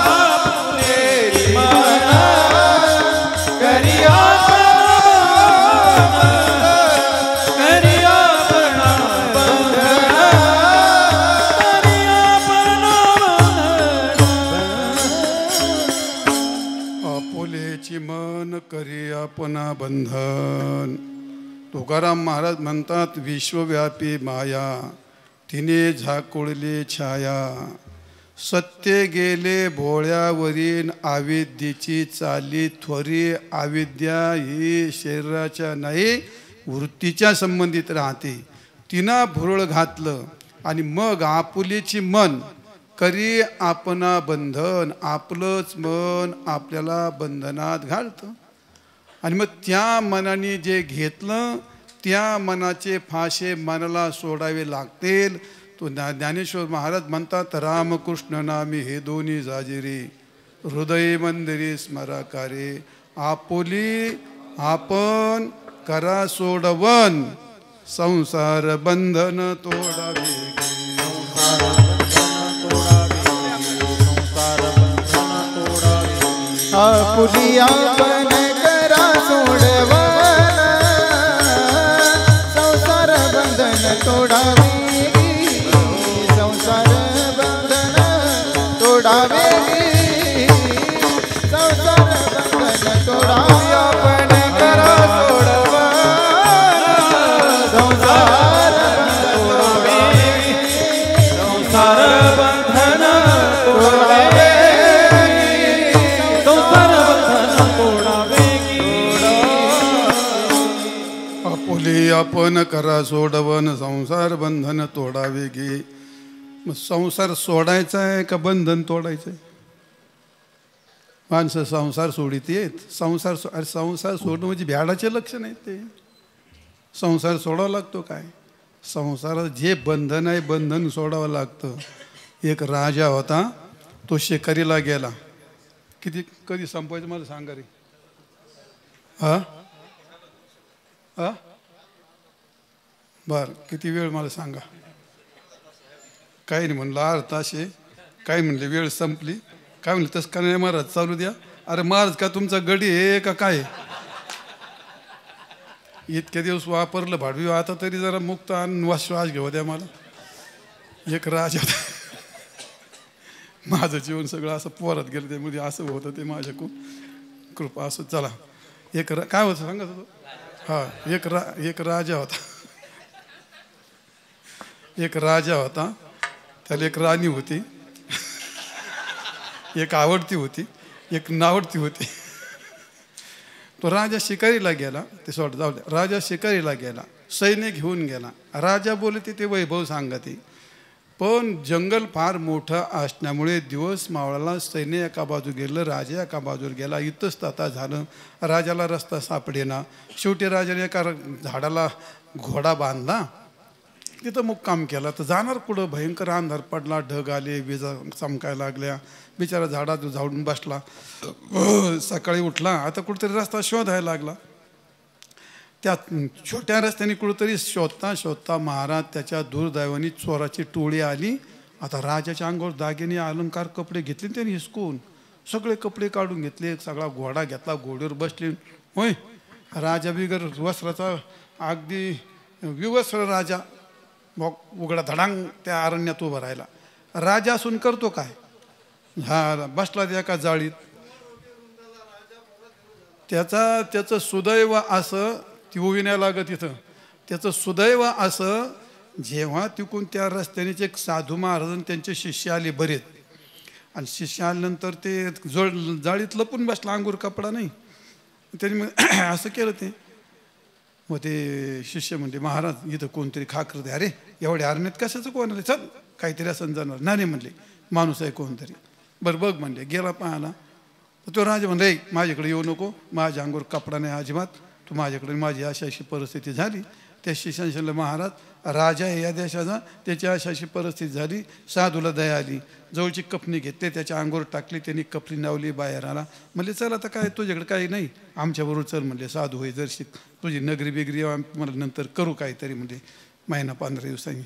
Speaker 2: आपुलेची मन करी आपणा
Speaker 1: आपुलेची मन करी आपणा बंधन. तुकाराम महाराज म्हणतात, विश्वव्यापी माया तिने झाकोळले छाया, सत्य गेले भोळ्यावरील आविद्येची चाली थोरी. आविद्या ही शरीराच्या नाही वृत्तीच्या संबंधित राहते. तिनं भुरळ घातलं आणि मग आपुलेची मन करी आपणा बंधन, आपलंच मन आपल्याला बंधनात घालतं. आणि मग त्या मनाने जे घेतलं त्या मनाचे फाशे मनाला सोडावे लागतील. तो ज्ञानेश्वर महाराज म्हणतात, रामकृष्ण नामी हे दोन्ही जाजिरे, हृदय मंदिरे स्मराकारे. आपुली आपण करा सोडवन, संसार बंधन तोडावे.
Speaker 3: आपुली आपण करा सोडवन, संसार बंधन तोडावे. संसार बंधन तोडावे, संसार बंधन तोडावे. आपण करा सोडवन, संसार बंधन तोडावे. संसार बंधन तोडावे.
Speaker 1: आपुली आपण करा सोडवन, संसार बंधन तोडावे गे. मग संसार सोडायचा आहे का बंधन तोडायचं आहे? माणसं संसार सोडित येत. संसार अरे संसार सोडणं म्हणजे भ्याडाचे लक्षण आहे ते. संसार सोडावा लागतो काय? संसारात जे बंधन आहे बंधन सोडावं लागतं. एक राजा होता, तो शिकारीला गेला. कधी संपवायचं मला सांगा रे. हा हा बर, किती वेळ मला सांगा. काही नाही म्हणलं अर्धा तास आहे, काय म्हणले वेळ संपली, काय म्हणले तसं का नाही महाराज चालू द्या. अरे महाराज का तुमचा गडी आहे का काय? इतके दिवस वापरलं भाडवी, आता तरी जरा मुक्त आणि श्वास घेऊ द्या मला. एक राजा माझं जीवन सगळं असं पोरात गेलं, त्यामध्ये असं होतं ते माझ्याकडून कृपा असं. चला काय होतं सांगत होतो. हा एक राजा होता. एक राजा होता, त्याला एक राणी होती, एक आवडती होती, एक नावडती होती. तो राजा शिकारीला गेला. ते सोड जाऊ द्या. राजा शिकारीला गेला, सैन्य घेऊन गेला. राजा बोलते ते वैभव सांगते, पण जंगल फार मोठं असल्यामुळे दिवस मावळाला सैन्य एका बाजू गेलं, राजा एका बाजूला गेला. इतस्तता झालं, राजाला रस्ता सापडेना. शेवटी राजाने एका झाडाला घोडा बांधला, तिथं मुक्काम केला. तर जाणार कुठं? भयंकर अंधार पडला, ढग आले, विजा चमकायला लागल्या. बिचारा झाडात झाडून बसला. सकाळी उठला, आता कुठेतरी रस्ता शोधायला लागला. त्या छोट्या रस्त्याने कुठेतरी शोधता शोधता महाराज त्याच्या दुर्दैवानी चोराची टोळी आली. आता राजाच्या अंगावर दागिने अलंकार कपडे घेतले त्याने हिसकून, सगळे कपडे काढून घेतले, सगळा घोडा घेतला, घोड्यावर बसले. होय, राजा बिगर वस्त्राचा अगदी विवस्त्र राजा उघडा धडांग त्या अरण्यात उभा राहिला. राजा असून करतो काय? हा बसला त्या एका जाळीत. त्याचं सुदैव असं, ती उभी नाही लागत इथं, त्याचं सुदैव असं, जेव्हा तिकून त्या रस्त्याने एक साधू महाराज त्यांचे शिष्य आले बरेच, आणि शिष्य आल्यानंतर ते जाळीत लपून बसला, अंगूर कपडा नाही. त्यांनी मग असं केलं ते. मग ते शिष्य म्हणले महाराज इथं कोणतरी खाकर दे. अरे एवढ्या आरण्यात कशाचं कोण आलं, चल काहीतरी असं जाणार. नाही म्हणले माणूस आहे कोणतरी. बरं बघ म्हणले. गेला पाहायला. तो राजा म्हणले माझ्याकडे येऊ नको, माझ्या अंगूर कपडा नाही अजिबात, तू माझ्याकडे, माझी अशी अशी परिस्थिती झाली. त्या शिष्याने महाराज राजा आहे या देशाचा, त्याची अशी परिस्थिती झाली, साधूला दया आली, जवळची कपनी घेतली, त्याच्या अंगोर टाकली, त्यांनी कपनी लावली, बाहेर आला. म्हणले चल आता काय तुझ्याकडे काही नाही, आमच्याबरोबर चल म्हणले, साधू होई जर शिक, तुझी नगरी बिगरी मला नंतर करू काहीतरी म्हणजे महिना 15 दिवसांनी.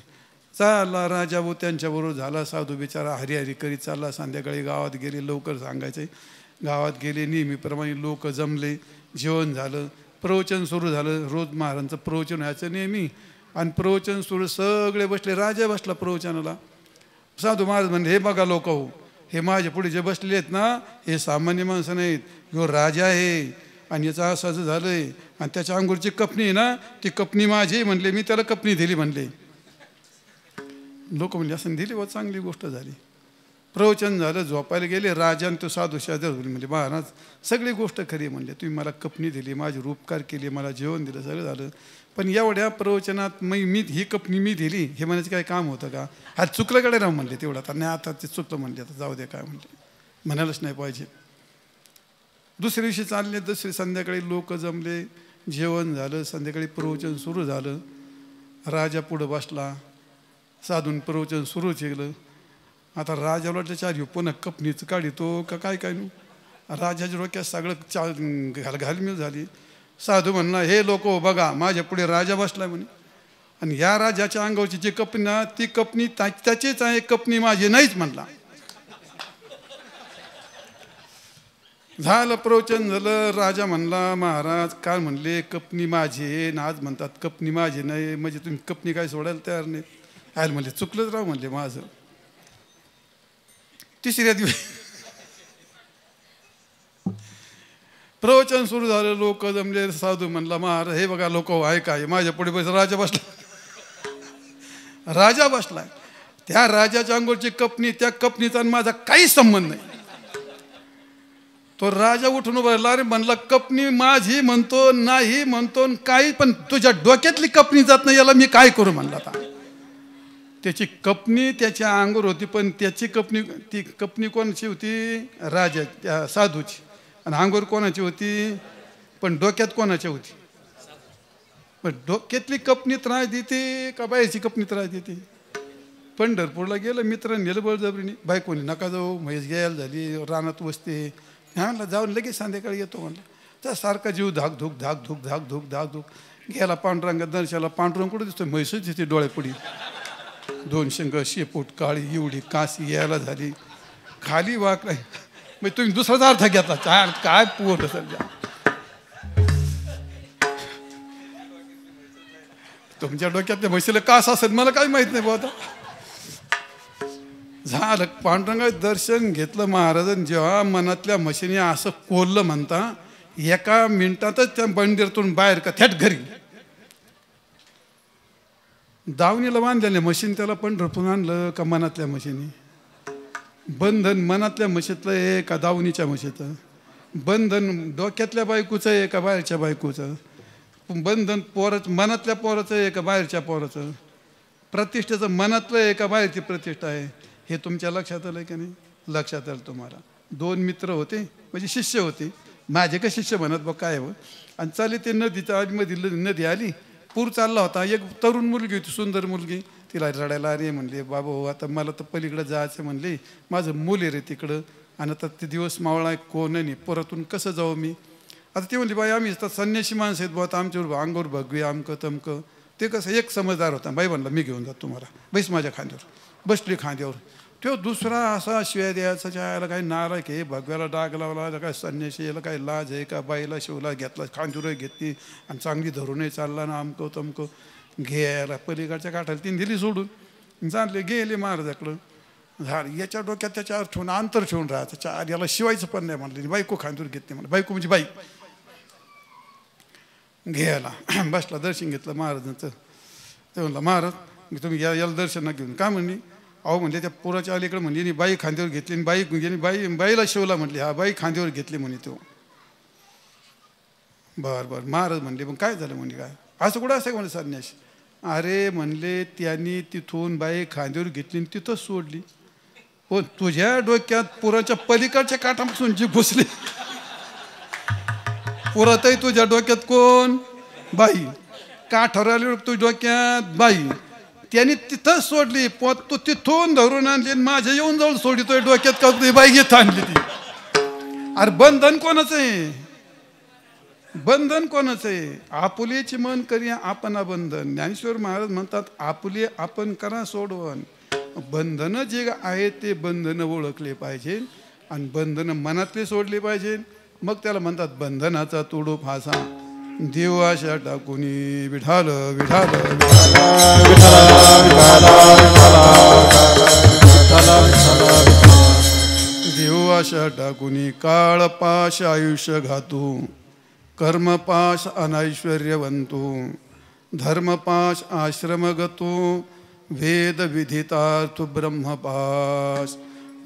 Speaker 1: चालला राजा भाऊ त्यांच्याबरोबर झाला. साधू बिचारा हरिहरी करीत चालला. संध्याकाळी गावात गेले, लवकर सांगायचे. गावात गेले, नेहमीप्रमाणे लोक जमले, जेवण झालं, प्रवचन सुरू झालं. रोज महाराजांचं प्रवचन व्हायचं नेहमी. आणि प्रवचन सुरू, सगळे बसले. राजा बसला प्रवचनाला. साधू महाराज म्हणले हे बघा लोक हो, हे माझ्या पुढे जे बसलेले आहेत ना, हे सामान्य माणसं नाहीत, ह्यो राजा आहे. आणि याचं असं असं झालंय. आणि त्याच्या अंगूरची कपनी आहे ना, ती कपनी माझी म्हणले, मी त्याला कपनी दिली म्हणले. लोक म्हणले असं दिली व चांगली गोष्ट झाली. प्रवचन झालं, झोपायला गेले. राजाने तो साधू शेजार म्हणजे महाराज सगळी गोष्ट खरी म्हणले, तुम्ही मला कपनी दिली, माझी उपकार केली, मला जेवण दिलं, सगळं झालं. पण एवढ्या प्रवचनात मी ही कपनी मी दिली हे म्हणायचं काय काम होतं का? हा चुकलं कडे राहू म्हणले तेवढं. आता नाही आता ते चुकलं म्हणले, आता जाऊ दे काय म्हणले, म्हणायलाच नाही पाहिजे. दुसऱ्या दिवशी चालले. दुसरी संध्याकाळी लोक जमले, जेवण झालं, संध्याकाळी प्रवचन सुरू झालं. राजा पुढं बसला, साधून प्रवचन सुरू केलं. आता राजाला त्याच्या पुन्हा कपनीचं काढितो का काय काय नाही. राजाच्या डोक्यात सगळं घालमेल झाली. साधू म्हणला हे लोक बघा, माझ्या पुढे राजा बसलाय म्हणे, आणि ह्या राजाच्या अंगावरची जी कपनी ना, ती कपनी त्याचीच आहे, कपनी माझी नाहीच म्हणला. झालं प्रवचन झालं. राजा म्हणला महाराज काल म्हणले कपनी माझी आहे, आज म्हणतात कपनी माझी नाही, म्हणजे तुम्ही कपनी काय सोडायला तयार नाही. आयल म्हणले चुकलंच राव म्हणले माझं. तिसऱ्या दिवशी प्रवचन सुरू झालं, लोक जमले. साधू म्हणला महाराज हे बघा लोक ऐका, माझ्या पुढे बस राजा बसला. राजा बसलाय, त्या राजाच्या अंगोरची कपनी, त्या कपनीचा आणि माझा काही संबंध नाही. तो राजा उठून उभा राहिला. अरे म्हणला कपनी माझी म्हणतो, नाही म्हणतो, काही पण तुझ्या डोक्यातली कपनी जात नाही, याला मी काय करू म्हणला. आता त्याची कपनी त्याच्या अंगावर होती, पण त्याची कपनी, ती कपनी कोणाची होती? राजा त्या साधूची. आणि अंगावर कोणाची होती? पण डोक्यात कोणाची होती? पण डोक्यातली कपनी त्रास देते का बायची कपनी त्रास देते? पंढरपूरला गेलं, मित्रांनी नेलं बळजबरीने. बायकोनी नका जाऊ, म्हैस घ्यायला झाली, रानात बसते. म्हणलं जाऊन लगेच संध्याकाळी येतो म्हणलं. त्या सारखा जीव धाकधूक धाकधूक धाकधूक धाकधूक गेला. पांडुरंगा दर्शनाला. पांडुरंग कुठं दिसतो? म्हैसच दिसते डोळ्यापुढी. 2 शेंग, शेपूट काळी, एवढी काशी यायला झाली. खाली वाकला. मग तुम्ही दुसराच अर्थ घेतला. काय पोट सध्या तुमच्या डोक्यात म्हशीला कास असेल मला काही माहित नाही बाबा. झालं पांडुरंगाचं दर्शन घेतलं महाराजांनी. जेव्हा मनातल्या म्हशीने असं कोल्लं म्हणता, एका मिनिटातच त्या बंदिरातून बाहेर का थेट घरी. दावणीला बांधलेल्या म्हशीने त्याला पंढरपूर आणलं का मनातल्या म्हशीने? बंधन मनातल्या म्हशीतलं आहे का दावणीच्या म्हशीचं? बंधन डोक्यातल्या बायकोचं आहे का बाहेरच्या बायकोचं? बंधन मनातल्या पोराचं आहे का बाहेरच्या पोराचं? प्रतिष्ठेचं मनातलं आहे का बाहेरची प्रतिष्ठा आहे? हे तुमच्या लक्षात आलं की नाही? लक्षात आलं तुम्हाला. 2 मित्र होते, म्हणजे शिष्य होते. माझे का शिष्य म्हणत बघ काय हो. आणि चाले ते नदीच्या आजमध्ये नदी आली, पूर चालला होता. एक तरुण मुलगी होती, सुंदर मुलगी. तिला रडायला अरे म्हणले बाबा हो आता मला तर पलीकडं जायचं म्हणले, माझं मूल आहे रे तिकडं, आणि आता ते दिवस मावळा कोण नाही, परतून कसं जाऊ मी? आता ती म्हणली बाई आम्ही तर संन्याशी माणसं आहेत बुवा, आता आमच्यावर अंगावर भगवे अमकं तमकं. ते कसं एक समजदार होता. बाई म्हणला मी घेऊन जातो तुम्हाला, बैस माझ्या खांद्यावर. बसली खांद्यावर. तो दुसरा असा शिवाय द्यायचा, याला काही नाराक आहे, भगव्याला डाग लावला, काय संन्याशी, याला काय लाज आहे का? बाईला शिवला घेतला, खांजूर घेतली आणि चांगली धरूनही चालला ना अमकं तमकं. घ्यायला पलीकडच्या काठाला 3 दिली सोडून चालले. गेले महाराजाकडं. झाड याच्या डोक्यात त्याच्यावर ठेवून अंतर ठेवून राहायचं. चार याला शिवायचं पण नाही म्हणले. बायको खांदूर घेतली म्हणा. बायको म्हणजे बाई. घ्यायला बसला. दर्शन घेतलं महाराजांचं. ते म्हणलं महाराज तुम्ही याला दर्शन घेऊन. काय म्हणली? अहो म्हणले त्या पोराच्या अलीकडे म्हणजे बाई खांद्यावर घेतली आणि बाईला शिवला म्हटली. हा बाई खांद्यावर घेतली म्हणे. तो बरं महाराज म्हणले मग काय झालं म्हणजे काय असं कुठं असं म्हणजे संन्यास. अरे म्हणले त्यांनी तिथून बाई खांद्यावर घेतली आणि तिथंच सोडली. पण तुझ्या डोक्यात पुराच्या पलीकडच्या काठापासून जी घुसली. पुरातही तुझ्या डोक्यात कोण बाई, काठावर आली तुझ्या डोक्यात बाई. त्यांनी तिथंच सोडली. पण तू तिथून धरून आणली माझ्या येऊन जाऊन सोडली. तुझ्या डोक्यात का तुझी बाई घेत आणली ती. अरे बंधन कोणाचं आहे, बंधन कोणाचं आहे. आपुलेची मन करी आपण बंधन. ज्ञानेश्वर महाराज म्हणतात आपुले आपण करा सोडवण. बंधनं जे आहे ते बंधनं ओळखले पाहिजे आणि बंधनं मनातले सोडले पाहिजे. मग त्याला म्हणतात बंधनाचा तोडू फासा देव आशा टाकुनी विठाल विठाल देव आशा टाकुनी काळपाश आयुष्य घातू कर्मपाश अनैश्वर्यवंतू धर्मपाश आश्रमगतो वेद विधितार्थ ब्रह्मपाश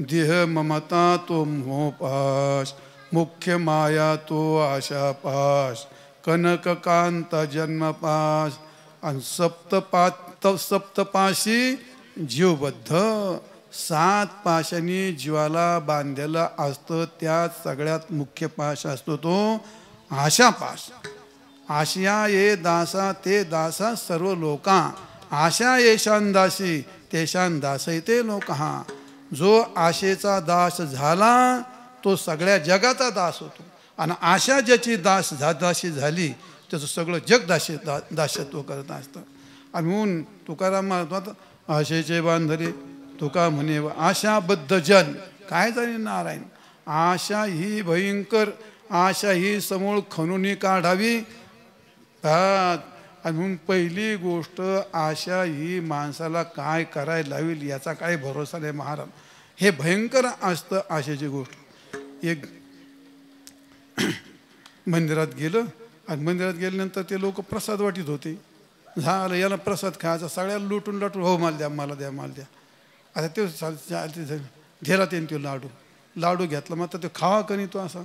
Speaker 1: देह ममता तो मोहपाश मुख्य माया तो आशापाश कनककांत जन्मपाश आणि सप्तपाशी जीवबद्ध. 7 पाशांनी जीवाला बांधलेलं असतं. त्यात सगळ्यात मुख्य पाश असतो तो आशापाश. आशया ये दासा ते दासा सर्व लोका आशा येशान दासी तेशान दासय ते लोक. हा जो आशेचा दास झाला तो सगळ्या जगाचा दास होतो. आणि आशा ज्याची दासी झाली त्याचं सगळं जग दास्यत्व करत असतं. आणि म्हणून तुकाराम म्हणतात आशेचे बांधले तुका म्हणे आशाबद्ध जन. काय झाले नारायण. आशा ही भयंकर, आशा ही समूळ खणून काढावी. आणि म्हणून पहिली गोष्ट आशा ही माणसाला काय करायला लावेल याचा काही भरोसा नाही महाराज. हे भयंकर असतं आशेची गोष्ट. एक मंदिरात गेलं आणि मंदिरात गेल्यानंतर ते लोक प्रसाद वाटीत होते. झालं याला प्रसाद खायचा सगळ्याला लुटून लाटून हो मला द्या मला द्या मला द्या. आता ते घेरा त्याने तो लाडू घेतला. मग तो खावा कणी तो असा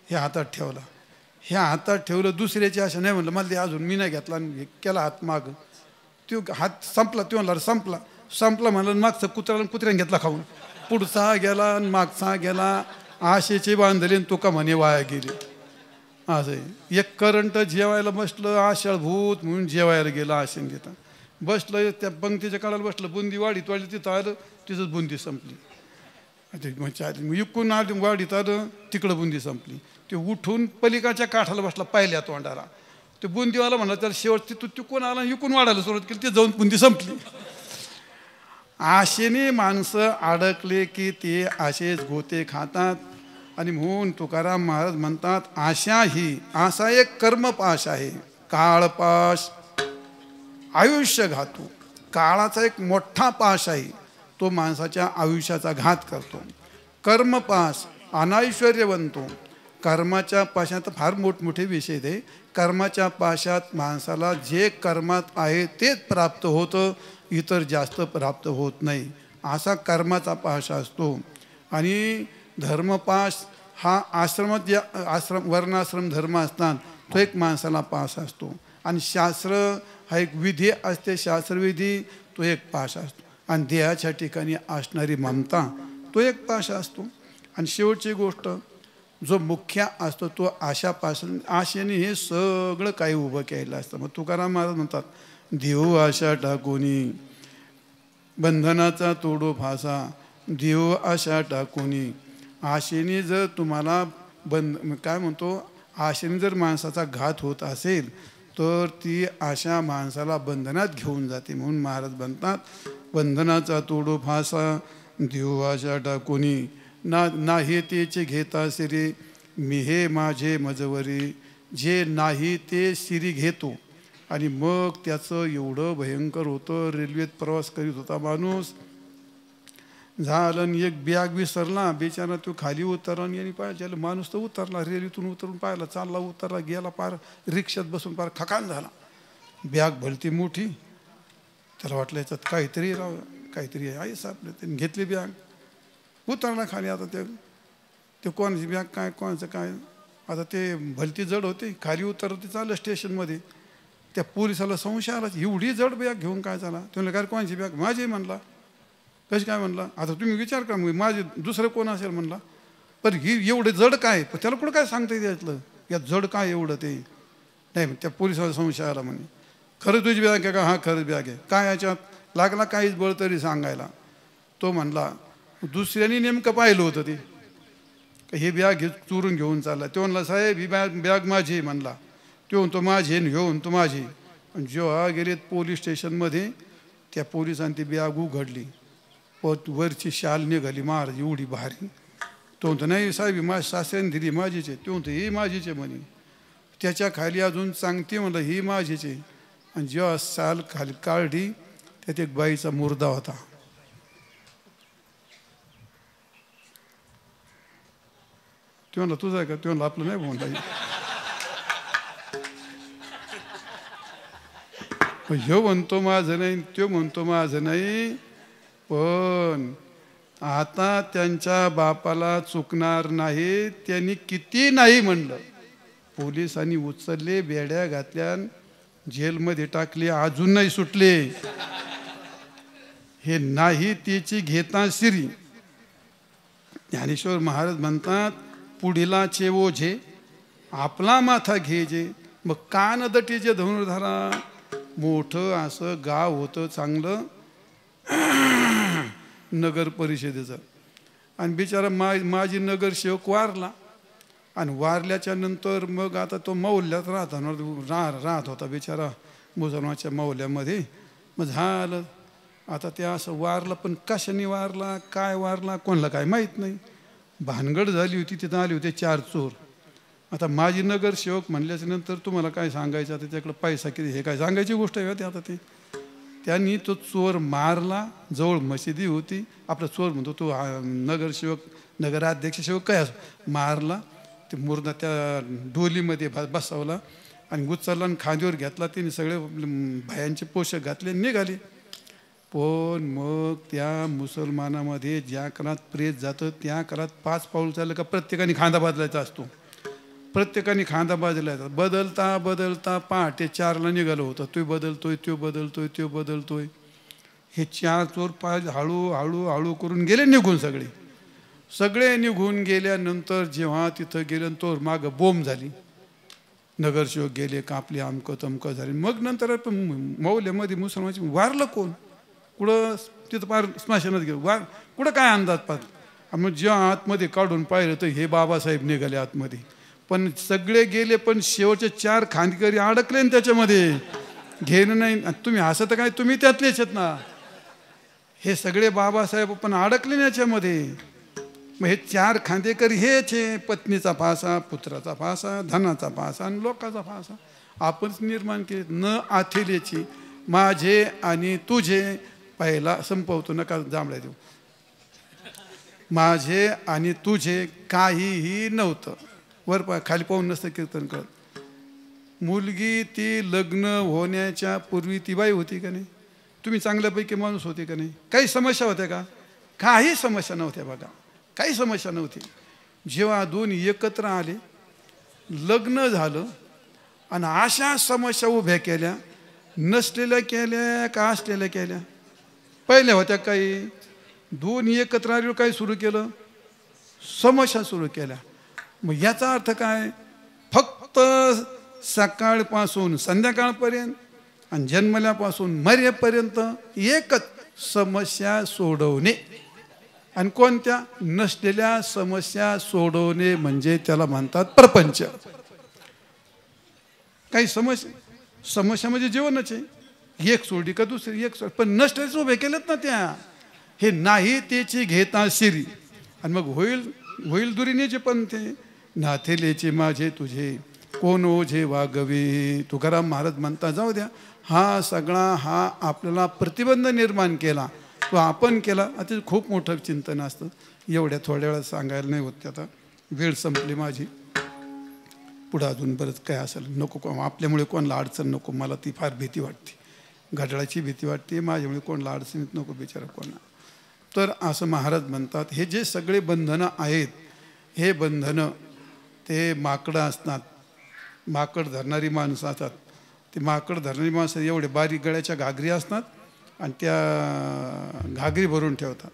Speaker 1: हे हातात ठेवला. ह्या हातात ठेवलं दुसऱ्याची आशा नाही म्हणलं मला ते अजून मी नाही घेतला. आणि केला हात माग. तो हात संपला. तो म्हणला संपला म्हणलं मागचं कुत्र्याने घेतला खाऊन. पुढचा गेला आणि मागचा गेला. आशेचे बांधले तुका म्हणे वाया गेले. असं एक करंट जेवायला बसलं आषाढभूत म्हणून जेवायला गेलं. आशेन घेता बसलं त्या पंक्तीच्या काळाला बसलं. बुंदी वाढीत वाढली तिथं आलं तिथंच बुंदी संपली. इकून आली वाढीत आलं तिकडं बुंदी संपली. ते उठून पलीकडच्या काठाला बसला पहिल्या तोंडाला. ते बुंदीवाला म्हणला त्याला शेवट तिथून तिकून आला इकून वाढायला सुरुवात केली. ते जाऊन बुंदी संपली. आशेने माणसं अडकले की ते आशेच गोते खातात. आणि म्हणून तुकाराम महाराज म्हणतात आशा ही असा एक कर्मपाश आहे. काळपाश आयुष्य घातू. काळाचा एक मोठा पाश आहे. तो माणसाच्या आयुष्याचा घात करतो. कर्मपाश अनैश्वर्यवंतो. कर्माच्या पाशात फार मोठमोठे विषय आहे. कर्माच्या पाशात माणसाला जे कर्मात आहे तेच प्राप्त होतं. इतर जास्त प्राप्त होत नाही. असा कर्माचा पाश असतो. आणि धर्मपाश हा आश्रमात जे वर्णाश्रम धर्म असतात तो एक माणसाला पाश असतो. आणि शास्त्र हा एक विधी असते. शास्त्रविधी तो एक पाश असतो. आणि देहाच्या ठिकाणी असणारी ममता तो एक पाश असतो. आणि शेवटची गोष्ट जो मुख्य असतो तो आशापासून. आशेने हे सगळं काही उभं केलं असतं. मग तुकाराम महाराज म्हणतात देव आशा टाकोनी बंधनाचा तोडो फासा देव आशा टाकोनी. आशेने जर तुम्हाला काय म्हणतो आशेने जर माणसाचा घात होत असेल तर ती आशा माणसाला बंधनात घेऊन जाते. म्हणून महाराज म्हणतात बंधनाचा तोडो फासा देव आशा टाकोनी नाही तेचे घेता सिरी मी हे माझे मजवरी. जे नाही ते सिरी घेतो. आणि मग त्याचं एवढं भयंकर होतं. रेल्वेत प्रवास करीत होता माणूस. झालं एक बॅग विसरला बिचारा. तो खाली उतरला आणि यांनी पाहिजे माणूस तर उतरला. रेल्वेतून उतरून पाहिला चालला उतरला गेला पार रिक्षात बसून पार खकान झाला. बॅग भलती मोठी. त्याला वाटलं याच्यात काहीतरी राव काहीतरी आहे सापडलं. त्यांनी घेतली बॅग, उतरला खाली. आता ते कोणाची बॅग काय, कोणाचं काय. आता ते भलती जड होते, खाली उतरते चाललं स्टेशनमध्ये. त्या पोलिसाला संशय आला, एवढी जड बॅग घेऊन काय झाला. तुम्ही काय कोणाची बॅग, माझी म्हणला. कशी काय म्हणला. आता तुम्ही विचार करा, मग माझे दुसरं कोण असेल म्हणला. पण ही एवढे जड काय, पण त्याला कुठं काय सांगता येते यातलं, यात जड काय एवढं ते नाही. त्या पोलिसाला संशय आला, म्हणे खरं तुझी बॅग आहे का. हा खरंच बॅग आहे. काय याच्यात लागला काहीच बळ तरी सांगायला. तो म्हणला दुसऱ्याने नेमकं पाहिलं होतं ते, हे बॅग चोरून घेऊन चालला. तो म्हणला साहेब ही बॅग माझी आहे म्हणला. तो म्हणतो माझी आहे, घेऊन तो माझी. आणि जेव्हा गेले पोलीस स्टेशनमध्ये, त्या पोलिसांनी ती बॅग उघडली, वरची शाल निघाली महाराज एवढी भारी. तो म्हणतो नाही साहेब ही माझ्या सासऱ्याने दिली, माझीच आहे. तो म्हणतो ही माझीच आहे म्हणे. त्याच्या खाली अजून सांगते म्हणलं ही माझीच आहे. आणि जेव्हा शाल खाली काढली, त्यात एक बाईचा मुर्दा होता. तो म्हणला तुझा आहे का. तो म्हणला आपलं नाही म्हणला. ह्यो म्हणतो माझं नाही, तो म्हणतो माझं नाही. पण आता त्यांच्या बापाला चुकणार नाही. त्यांनी किती नाही म्हणलं, पोलिसांनी उचलले, बेड्या घातल्या, जेलमध्ये टाकले, अजून नाही सुटले. हे नाही त्याची घेता शिरी. ज्ञानेश्वर महाराज म्हणतात पुढीलाचे ओझे आपला माथा घेजे. मग कानदटीचे धनुर्धारा. मोठं असं गाव होतं चांगलं नगर परिषदेचं. आणि बिचारा माझी नगरसेवक वारला. आणि वारल्याच्या नंतर मग आता तो मौल्यात राहत होता बिचारा, मुसलमानच्या मौल्यामध्ये. मग झालं आता ते असं वारला, पण कशाने वारला, काय वारला, कोणाला काय माहीत नाही. भानगड झाली होती, तिथं आले होते 4 चोर. आता माझी नगरसेवक म्हणल्याच्या नंतर तुम्हाला काय सांगायचं, आता त्याच्याकडे पैसा किती हे काय सांगायची गोष्ट आहे का. आता ते त्यांनी तो चोर मारला. जवळ मशिदी होती. आपला चोर म्हणतो तो नगरसेवक, नगराध्यक्ष सेवक काय असो, मारला. ते मुर्दा त्या डोलीमध्ये बसवला आणि उचलला आणि खांद्यावर घेतला. त्यांनी सगळे भायांचे पोषक घातले, निघाले. पण मग त्या मुसलमानामध्ये ज्या काळात प्रेत जातं, त्या काळात 5 पाऊल चाललं का प्रत्येकाने खांदा बदलायचा असतो. प्रत्येकाने खांदा बदलायचा. बदलता बदलता पहाटे 4ला निघालं होतं. तो बदलतोय, तो बदलतोय, तो बदलतोय. हे 4 चोर हळू हळू करून गेले निघून. सगळे निघून गेल्यानंतर जेव्हा तिथं गेले, तो मागं बोंब झाली. नगरसेवक गेले, कापले, अमकं तमकं झाले. मग नंतर मौल्यामध्ये मुसलमानची वारलं कोण, कुठं तिथं पार स्मशानात गेलं, कुठं काय अंदाज पाहत. मग जेव्हा आतमध्ये काढून पाहिलं तर हे बाबासाहेब निघाले आतमध्ये. पण सगळे गेले, पण शेवटचे 4 खांदकरी अडकले त्याच्यामध्ये. घेणं नाही. तुम्ही असं तर काय, तुम्ही त्यातलेच आहेत ना. हे सगळे बाबासाहेब पण अडकले याच्यामध्ये. मग हे 4 खांदेकरी हेच आहे. पत्नीचा फासा, पुत्राचा फासा, धनाचा फासा आणि लोकाचा फासा आपणच निर्माण केले. न आथिलेची माझे आणि तुझे. पहिला संपवतो, नका जांभळ्या देऊ. माझे आणि तुझे काहीही नव्हतं. वर खाली पाहून नसतं कीर्तन करत. मुलगी ती लग्न होण्याच्या पूर्वी ती बाई होती का नाही. तुम्ही चांगल्यापैकी माणूस होते का नाही. काही समस्या होत्या का. काही समस्या नव्हत्या बघा, काही समस्या नव्हती. जेव्हा 2 एकत्र आले, लग्न झालं आणि अशा समस्या उभ्या केल्या, नसलेल्या केल्या का असलेल्या केल्या. पहिल्या होत्या काही. 2 एकत्र आले, काय सुरू केलं, समस्या सुरू केल्या. मग याचा अर्थ काय, फक्त सकाळपासून संध्याकाळपर्यंत आणि जन्मल्यापासून मरेपर्यंत एकच समस्या सोडवणे. आणि कोणत्या, नसलेल्या समस्या सोडवणे म्हणजे त्याला म्हणतात प्रपंच. काही समस्या म्हणजे जीवनच आहे. एक सोडली का दुसरी, एक सोड, पण नसलेच उभे केलेत ना त्या. हे नाही त्याची घेता शिरी. आणि मग होईल दुरीनेचे पण ते नाथेलेचे माझे तुझे कोण ओझे वागवे. तुकाराम महाराज म्हणता जाऊ द्या. हा सगळा हा आपल्याला प्रतिबंध निर्माण केला तो आपण केला. आता खूप मोठं चिंतन असतं. एवढ्या थोड्या वेळा सांगायला नाही होत. आता वेळ संपली माझी. पुढं अजून बरंच काय असेल नको, आपल्यामुळे कोणाला अडचण नको. मला ती फार भीती वाटते. घड्याळाची भीती वाटते, माझ्यामुळे कोणाला अडचणीत नको बिचारा कोणा. तर असं महाराज म्हणतात, हे जे सगळे बंधनं आहेत, हे बंधनं ते माकडं असतात, माकड धरणारी माणसं असतात. ते माकड धरणारी माणसं एवढे बारीक गळ्याच्या घागरी असतात आणि त्या घागरी भरून ठेवतात.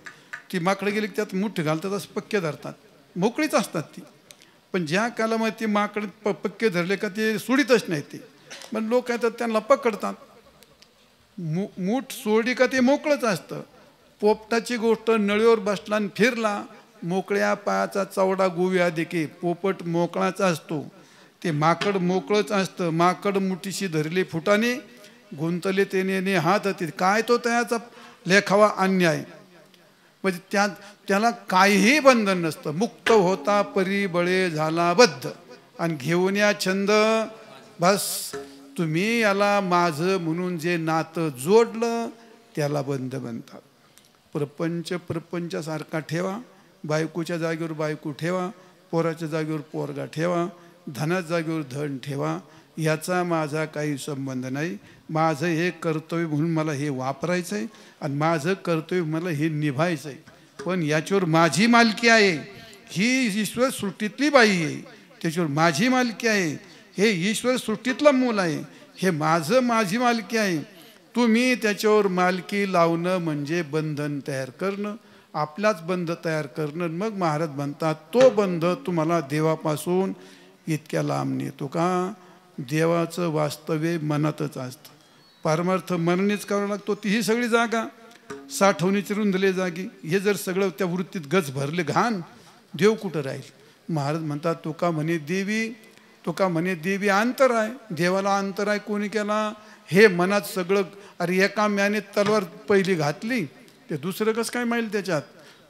Speaker 1: ती माकडं गेली की त्यात मुठ्ठी घालतात, असं पक्के धरतात, मोकळीच असतात ती. पण ज्या कालामध्ये ते माकड पक्के धरले का ते सोडितच नाही ते. पण लोक येतात त्यांना पकडतात, मूठ सोडी का ते मोकळंच असतं. पोपटाची गोष्ट, नळीवर बसला आणि फिरला, मोकळ्या पायाचा चवडा गोव्या देखी, पोपट मोकळाच असतो, ते माकड मोकळंच असतं. माकड मुठीशी धरले फुटाने, गुंतले तेने हात होते. काय तो त्याचा लेखावा अन्याय, म्हणजे त्याला काहीही बंधन नसतं. मुक्त होता परी बळे झाला बद्ध, आणि घेऊन या छंद. बस तुम्ही याला माझं म्हणून जे नातं जोडलं त्याला बंध बनतात. प्रपंचासारखा ठेवा, बायकोच्या जागेवर बायको ठेवा, पोराच्या जागेवर पोरगा ठेवा, धनाच्या जागेवर धन ठेवा. याचा माझा काही संबंध नाही. माझं हे कर्तव्य म्हणून मला हे वापरायचं आहे आणि माझं कर्तव्य मला हे निभायचं आहे. पण याच्यावर माझी मालकी आहे, ही ईश्वर सृष्टीतली बाई आहे, त्याच्यावर माझी मालकी आहे. हे ईश्वर सृष्टीतलं मूल आहे, हे माझी मालकी आहे. तुम्ही त्याच्यावर मालकी लावणं म्हणजे बंधन तयार करणं, आपलाच बंध तयार करणं. मग महाराज म्हणतात तो बंध तुम्हाला देवापासून इतक्या लांब नेतो का. देवाचं वास्तव्य मनातच असतं, परमार्थ मनानेच करावं लागतो. तीही सगळी जागा साठवणीची रुंधले जागी. हे जर सगळं त्या वृत्तीत गच भरले घाण, देव कुठं राहील. महाराज म्हणतात तुका म्हणे देवी अंतर आहे. देवाला अंतर आहे कोणी केला, हे मनात सगळं. अरे एका म्याने तलवार पहिली घातली, ते दुसरं कसं काय माईल त्याच्यात.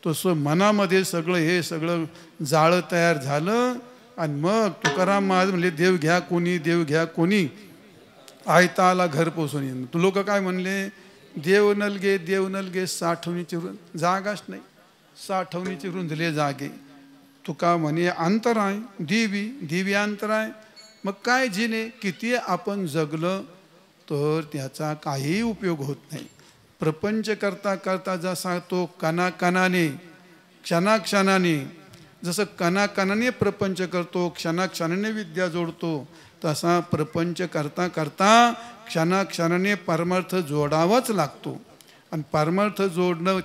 Speaker 1: तसं मनामध्ये सगळं हे सगळं जाळं तयार झालं. आणि मग तुकाराम महाराज म्हणले देव घ्या कोणी, आयता आला घर पोचून येणं. तू लोक काय म्हणले, देव नलगे साठवणीची जागाच नाही, साठवणीची रुंधले जागे. तुका म्हणे अंतर आहे, देवी अंतर आहे. मग काय जिने किती आपण जगलं तर त्याचा काही उपयोग होत नाही. प्रपंच करता करता जसा तो कणाकणाने क्षणाक्षणाने, जसं कणाकणाने प्रपंच करतो, क्षणाक्षणाने विद्या जोडतो, तसा प्रपंच करता करता क्षणाक्षणाने परमार्थ जोडावाच लागतो. आणि परमार्थ जोडणं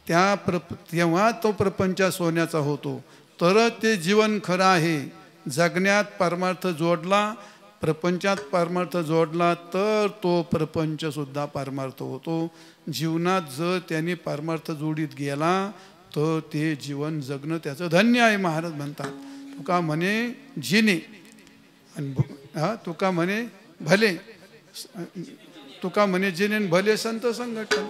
Speaker 1: तेव्हा तो प्रपंच सोन्याचा होतो, तर ते जीवन खरं आहे. जगण्यात परमार्थ जोडला, प्रपंचात परमार्थ जोडला तर तो प्रपंचसुद्धा परमार्थ होतो. जीवनात जर त्याने परमार्थ जोडीत गेला तर ते जीवन जगणं त्याचं धन्य आहे. महाराज म्हणतात तुका म्हणे जिने आणि तुका म्हणे भले, तुका म्हणे जिने भले संत संघटन.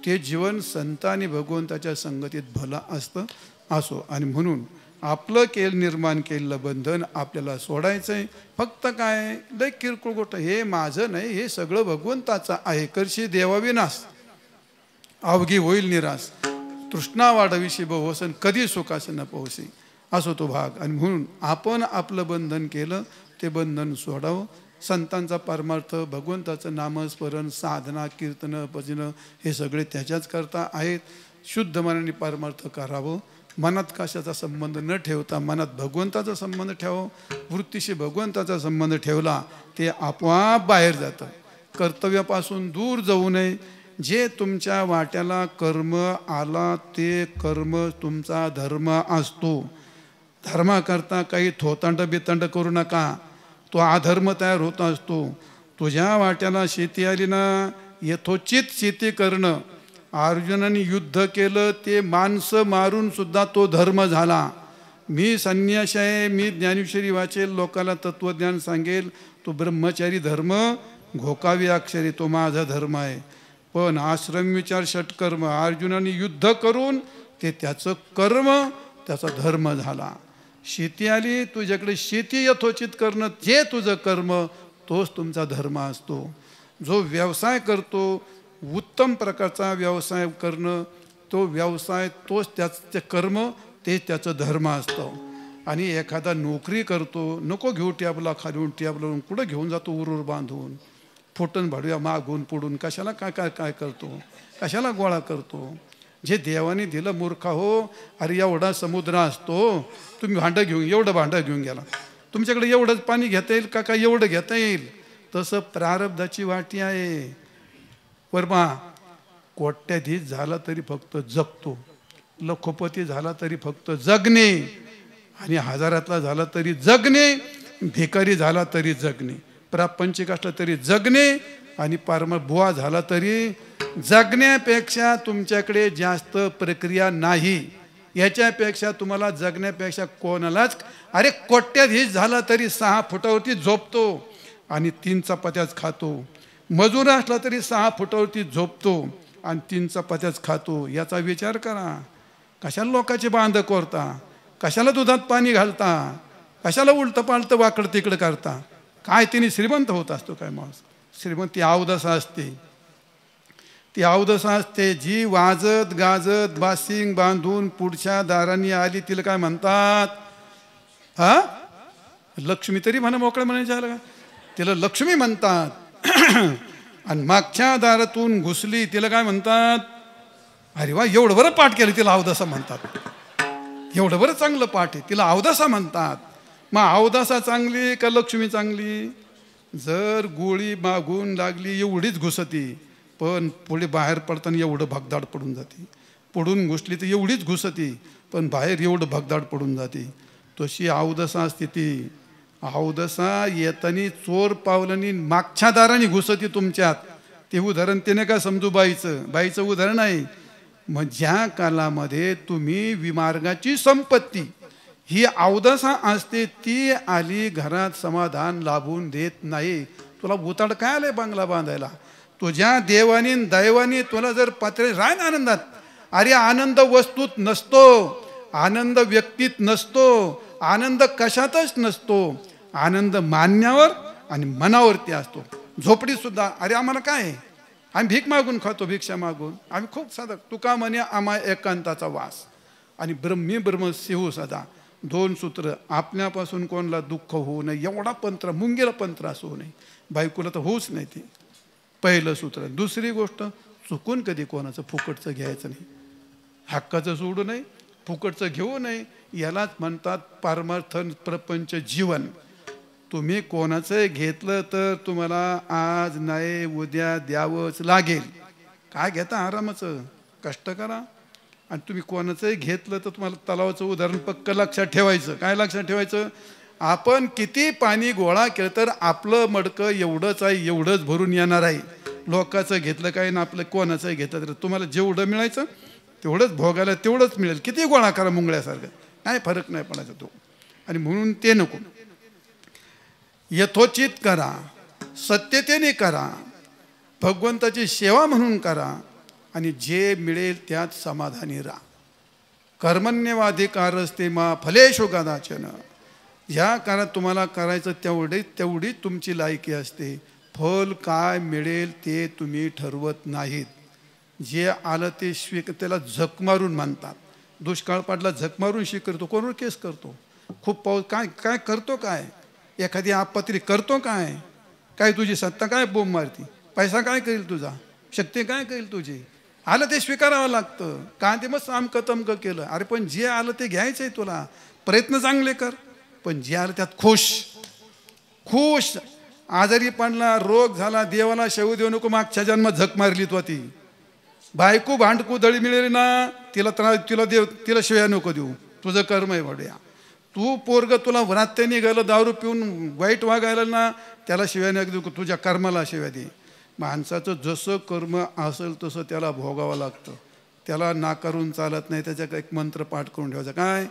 Speaker 1: ते जीवन संत आणि भगवंताच्या संगतीत भलं असतं असो. आणि म्हणून आपलं निर्माण केलेलं बंधन आपल्याला सोडायचं आहे. फक्त काय लय किरकोळ गोष्ट, हे माझं नाही, हे सगळं भगवंताचं आहे. करशी देवाविनाश अवघी होईल निराश, तृष्णा वाढविशी बहुवसन कधी सुखास न पोहसी, असो तो भाग. आणि म्हणून आपण आपलं बंधन केलं, ते बंधन सोडावं. संतांचा परमार्थ भगवंताचं नामस्मरण, साधना, कीर्तन, भजन हे सगळे त्याच्याच करता आहेत. शुद्ध मनाने परमार्थ करावं. मनात कशाचा संबंध न ठेवता मनात भगवंताचा संबंध ठेवावं. वृत्तीशी भगवंताचा संबंध ठेवला ते आपोआप बाहेर जातं. कर्तव्यापासून दूर जाऊ नये. जे तुमच्या वाट्याला कर्म आला ते कर्म तुमचा धर्म असतो. धर्माकरता काही थोतांड बितांड करू नका, तो अधर्म तयार होत असतो. तुझ्या वाट्याला शेती आली ना, यथोचित शेती करणं. अर्जुनाने युद्ध केलं, ते माणसं मारून सुद्धा तो धर्म झाला. मी संन्यासी आहे, मी ज्ञानेश्वरी वाचेल, लोकांना तत्वज्ञान सांगेल, तो ब्रह्मचारी धर्म घोकावी अक्षरी, तो माझा धर्म आहे. पण आश्रम विचार षटकर्म, अर्जुनाने युद्ध करून ते त्याचं कर्म त्याचा धर्म झाला. शेती आली तुझ्याकडे, शेती यथोचित करणं जे तुझं कर्म तोच तुमचा धर्म असतो. जो व्यवसाय करतो, उत्तम प्रकारचा व्यवसाय करणं, तो व्यवसाय तोच त्याचं कर्म, ते त्याचं धर्म असतं. आणि एखादा नोकरी करतो, नको घेऊ टॅबला खालून टॅबला कुठं घेऊन जातो उरूर बांधून. फुटून भाडूया मागून पुढून कशाला काय काय काय करतो, कशाला गोळा करतो? जे देवाने दिलं मूर्खा हो. अरे एवढा समुद्र असतो, तुम्ही भांडं घेऊन एवढं भांडं घेऊन गेला, तुमच्याकडे एवढंच पाणी घेता येईल का? काय एवढं घेता येईल? तसं प्रारब्धाची वाटी आहे. वर्मा कोट्याधीश झाला तरी फक्त जगतो, लखोपती झाला तरी फक्त जगणे, आणि हजारातला झाला तरी जगणे, भिकारी झाला तरी जगणे, प्रापंचिक असला तरी जगणे, आणि पारम बुवा झाला तरी जगण्यापेक्षा तुमच्याकडे जास्त प्रक्रिया नाही. याच्यापेक्षा तुम्हाला जगण्यापेक्षा कोणालाच, अरे कोट्याधीश झाला तरी 6 फुटावरती झोपतो आणि 3 चपात्याच खातो, मजूर असला तरी 6 फुटावरती झोपतो आणि 3 चपात्याच खातो. याचा विचार करा. कशाला लोकांचे बांध कोरता, कशाला दुधात पाणी घालता, कशाला उलटं पालतं वाकडं तिकडं करता? काय तिने श्रीमंत होत असतो काय माणूस? श्रीमंती अवदसा असते, ती अवदसा असते जी वाजत गाजत बासिंग बांधून पुढच्या दारांनी आली, तिला काय म्हणतात? हा, लक्ष्मी तरी म्हणा, मोकळं म्हणायचं आलं का? तिला लक्ष्मी म्हणतात. आणि मागच्या दारातून घुसली, तिला काय म्हणतात? अरे वा, एवढं बरं पाठ केलं, तिला अवदसा म्हणतात. एवढं बरं चांगलं पाठ आहे, तिला अवदसा म्हणतात. मग अवदसा चांगली का लक्ष्मी चांगली? जर गोळी मागून लागली एवढीच घुसती, पण पुढे बाहेर पडताना एवढं भगदाड पडून जाते. पडून घुसली तर एवढीच घुसती, पण बाहेर एवढं भगदाड पडून जाते. तशी अवदसा असते ती. अवदसा येतानी चोर पावलांनी मागच्या दाराने घुसती तुमच्यात. ते उदाहरण तिने का समजू बाईचं उदाहरण आहे. मग ज्या कालामध्ये तुम्ही विमार्गाची संपत्ती ही अवदसा असते, ती आली घरात समाधान लाभून देत नाही. तुला भूताड काय आलंय बंगला बांधायला? तुझ्या देवानी दैवानी तुला जर पात्र राह आनंदात. अरे आनंद वस्तूत नसतो, आनंद व्यक्तीत नसतो, आनंद कशातच नसतो. आनंद मान्यावर आणि मनावरती असतो. झोपडीत सुद्धा अरे आम्हाला काय आहे, आम्ही भीक मागून खातो, भिक्षा मागून. आम्ही खूप साधं, तुका म्हणे आम्हा एकांताचा वास, आणि ब्रह्मी ब्रह्म शिव सदा. 2 सूत्र. आपल्यापासून कोणाला दुःख होऊ नये एवढा पंत्र, मुंगीला पंत्र असं होऊ नये, बायकोला तर होऊच नाही. ते पहिलं सूत्र. दुसरी गोष्ट, चुकून कधी कोणाचं फुकटचं घ्यायचं नाही. हक्काचं सोडू नये, फुकटचं घेऊ नये. यालाच म्हणतात पारमार्थ प्रपंच जीवन. तुम्ही कोणाचं घेतलं तर तुम्हाला आज नाही उद्या द्यावंच लागेल. काय घेता? आरामाचं कष्ट करा. आणि तुम्ही कोणाचंही घेतलं तर तुम्हाला तलावाचं उदाहरण पक्क लक्षात ठेवायचं. काय लक्षात ठेवायचं? आपण किती पाणी गोळा केलं तर आपलं मडकं एवढंच आहे, एवढंच भरून येणार आहे. लोकांचं घेतलं काय ना आपलं कोणाचंही घेतलं तर तुम्हाला जेवढं मिळायचं तेवढंच भोगायला तेवढंच मिळेल. किती गोळा करा मुंगळ्यासारखं, काय फरक नाही पडायचा तो. आणि म्हणून ते नको. यथोचित करा, सत्यतेने करा, भगवंताची सेवा म्हणून करा, आणि जे मिळेल त्यात समाधानी राहा. कर्मण्यवाधिकारस्ते मा फलेषु कदाचन. ज्या काळात तुम्हाला करायचं तेवढी तुमची लायकी असते. फल काय मिळेल ते तुम्ही ठरवत नाहीत. जे आलं ते त्याला झक मारून म्हणतात. दुष्काळ पडला झक मारून स्वीकारतो, कोणावर केस करतो. खूप पाऊस काय काय करतो, काय एखादी आपत्ती करतो, काय काय तुझी सत्ता काय बोंब मारती, पैसा काय करेल तुझा, शक्ती काय करेल तुझी. आलं ते स्वीकारावं लागतं. का ते मग सामकं तमकं केलं. अरे पण जे आलं ते घ्यायचंय तुला. प्रयत्न चांगले कर, पण जे आलं त्यात खुश. आजारी पडला, रोग झाला, देवाला शेवू देऊ नको. मागच्या जन्मात झक मारली तो. ती बायको भांडकू दळी मिळेल ना, तिला शिव्या नको देऊ. तुझं कर्म आहे वड्या. तू पोरग तुला व्रात्याने गेलं, दारू पिऊन वाईट वागायला ना, त्याला शिव्या नको देऊ. तुझ्या कर्माला शिव्या दे. माणसाचं जसं कर्म असेल तसं त्याला भोगावं लागतं. त्याला नाकारून चालत नाही. त्याचा एक मंत्र पाठ करून ठेवायचा. काय?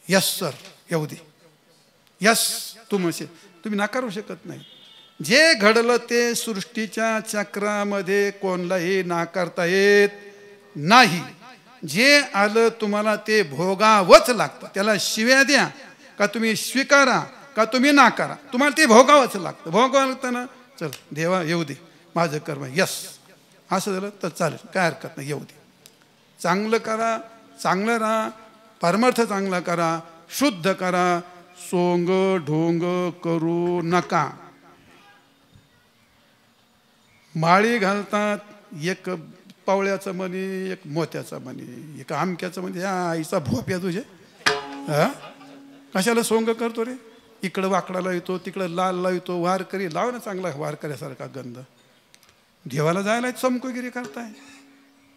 Speaker 1: यस सर, येऊ दे. यस, तुम्ही नाकारू शकत नाही. जे घडलं ते सृष्टीच्या चक्रामध्ये कोणालाही नाकारता येत नाही. जे आलं तुम्हाला ते भोगावंच लागतं. त्याला शिव्या द्या का तुम्ही स्वीकारा का तुम्ही नाकारा, तुम्हाला ते भोगावंच लागतं. भोगावं लागतं ना. चल देवा येऊ दे, माझं कर्म यस असं झालं तर चालेल, काय हरकत नाही, येऊ दे. चांगलं करा, चांगलं राहा, परमार्थ चांगला करा, शुद्ध करा, सोंग ढोंग करू नका. माळी घालतात, एक पावळ्याचं म्हणे, एक मोत्याचं म्हणे, एक आमक्याचं म्हणे. या आईचा भोप्या तुझे, हा कशाला सोंग करतो रे? इकडं वाकडाला येतो, तिकडं लाल लावतो, वारकरी लाव ना चांगला वारकऱ्यासारखा गंध. देवाला जायला चमकोगिरी करताय,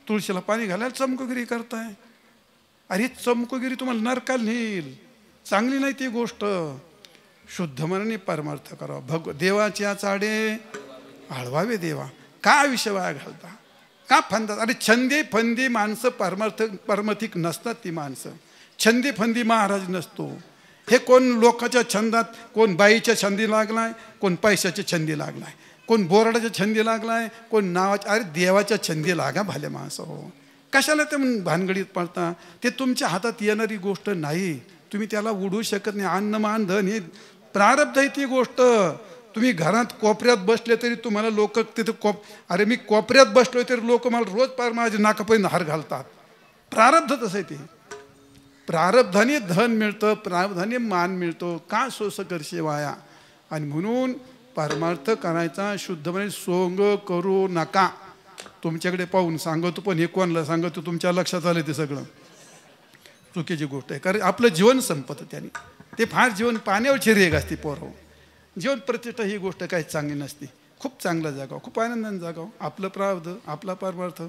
Speaker 1: तुळशीला पाणी घालायला चमकोगिरी करताय. अरे चमकोगिरी तुम्हाला नरकाला नेईल, चांगली नाही ती गोष्ट. शुद्ध मनाने परमार्थ करावा. देवाच्या चाडे आळवावे देवा. का विषय वाया घालता, का फंदात? अरे छंदी फंदी माणसं परमार्थिक नसतात. ती माणसं छंदी फंदी महाराज नसतो. हे कोण लोकांच्या छंदात, कोण बाईच्या छंदी लागलाय, कोण पैशाच्या छंदी लागलाय, कोण बोराडाच्या छंदी लागलाय, कोण नावाच्या. अरे देवाच्या छंदी लागा भाले माणसं हो. कशाला ते भानगडीत पडता? ते तुमच्या हातात येणारी गोष्ट नाही, तुम्ही त्याला उडू शकत नाही. अन्न मान धन हे प्रारब्ध आहे ती गोष्ट. तुम्ही घरात कोपऱ्यात बसले तरी तुम्हाला लोक तिथं अरे मी कोपऱ्यात बसलोय तरी लोक मला रोज पार माझ्या नाकापर्यंत हार घालतात. प्रारब्ध तसं आहे ते. प्रारब्धाने धन मिळतं, प्रारब्धाने मान मिळतो. का सोस करशे वाया? आणि म्हणून परमार्थ करायचा शुद्धपणे. सोंग करू नका. तुमच्याकडे पाहून सांगतो, पण हे कोणाला सांगतो तुमच्या लक्षात आलं ते सगळं चुकीची गोष्ट आहे. कारण आपलं जीवन संपतं त्याने. ते फार जीवन पाण्यावरची रेग असते पोरं. जीवन प्रतिष्ठा ही गोष्ट काही चांगली नसते. खूप चांगला जागाव, खूप आनंदाने जागाव. आपलं प्रारब्ध, आपला परमार्थ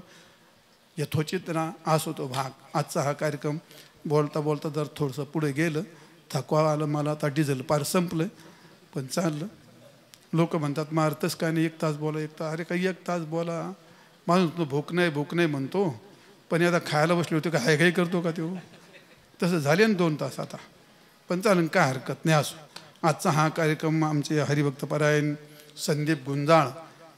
Speaker 1: यथोचित राहा. असो तो भाग. आजचा हा कार्यक्रम बोलता बोलता जर थोडंसं पुढे गेलं, थकवा आलं मला. आता डिझेल पार संपलं, पण चाललं. लोक म्हणतात मारतच काय नाही, 1 तास बोला, 1 तास. अरे काही 1 तास बोला. माणूस भूक नाही म्हणतो, पण आता खायला बसले होते का हाय काही करतो का तो? तसं झाले ना 2 तास आता. पण चालेल, काय हरकत नाही. असो. आजचा हा कार्यक्रम आमचे हरिभक्तपरायण संदीप गुंजाळ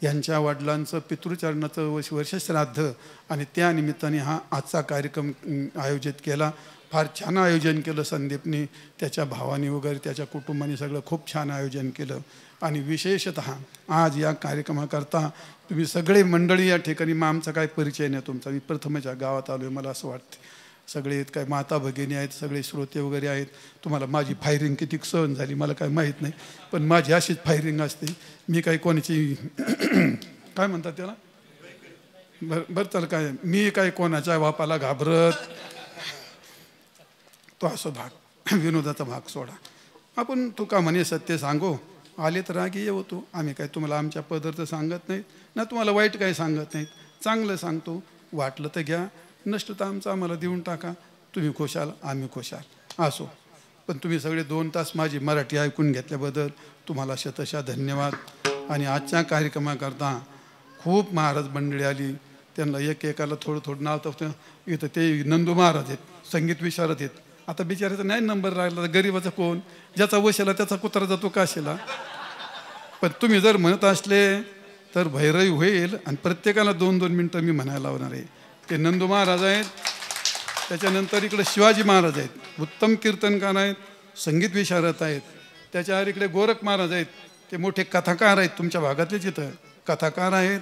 Speaker 1: यांच्या वडिलांचं पितृचरणाचं वर्षश्राद्ध आणि त्या निमित्ताने हा आजचा कार्यक्रम आयोजित केला. फार छान आयोजन केलं संदीपने, त्याच्या भावाने वगैरे त्याच्या कुटुंबाने सगळं खूप छान आयोजन केलं. आणि विशेषतः आज या कार्यक्रमाकरता तुम्ही सगळे मंडळी या ठिकाणी. मग आमचा काय परिचय नाही तुमचा. मी प्रथमच्या गावात आलो आहे, मला असं वाटतं. सगळे काय माता भगिनी आहेत, सगळे श्रोते वगैरे आहेत. तुम्हाला माझी फायरिंग किती सहन झाली मला काय माहीत नाही, पण माझी अशीच फायरिंग असते. मी काही कोणाची काय म्हणतात त्याला, बरं चाल काय, मी काय कोणाच्या बापाला घाबरत. तो असं भाग, विनोदाचा भाग सोडा. आपण तू का म्हणे सत्य सांगो, आले तर रागी येऊ तू. आम्ही काय तुम्हाला आमच्या पदार्थ सांगत नाहीत ना, तुम्हाला वाईट काही सांगत नाहीत. चांगलं सांगतो. वाटलं तर घ्या, नष्ट तर आमचं आम्हाला देऊन टाका. तुम्ही खुशाल, आम्ही खुशाल. असो. पण तुम्ही सगळे 2 तास माझी मराठी ऐकून घेतल्याबद्दल तुम्हाला शतशः धन्यवाद. आणि आजच्या कार्यक्रमाकरता खूप महाराज मंडळी आली. त्यांना एकेकाला थोडं नाव तर इथं ते नंदू महाराज आहेत, संगीत विशारद आहेत. आता बिचाराचा नाही नंबर राहिला, गरीबाचा कोण, ज्याचा वशाला त्याचा कुत्रा जातो काशीला. पण तुम्ही जर म्हणत असले तर भैरवी होईल. आणि प्रत्येकाला 2-2 मिनटं मी म्हणायला लावणार आहे. ते नंदू महाराज आहेत, त्याच्यानंतर इकडे शिवाजी महाराज आहेत, उत्तम कीर्तनकार आहेत, संगीत विशारद आहेत. त्याच्या इकडे गोरख महाराज आहेत, ते मोठे कथाकार आहेत. तुमच्या भागातलेच इथं कथाकार आहेत,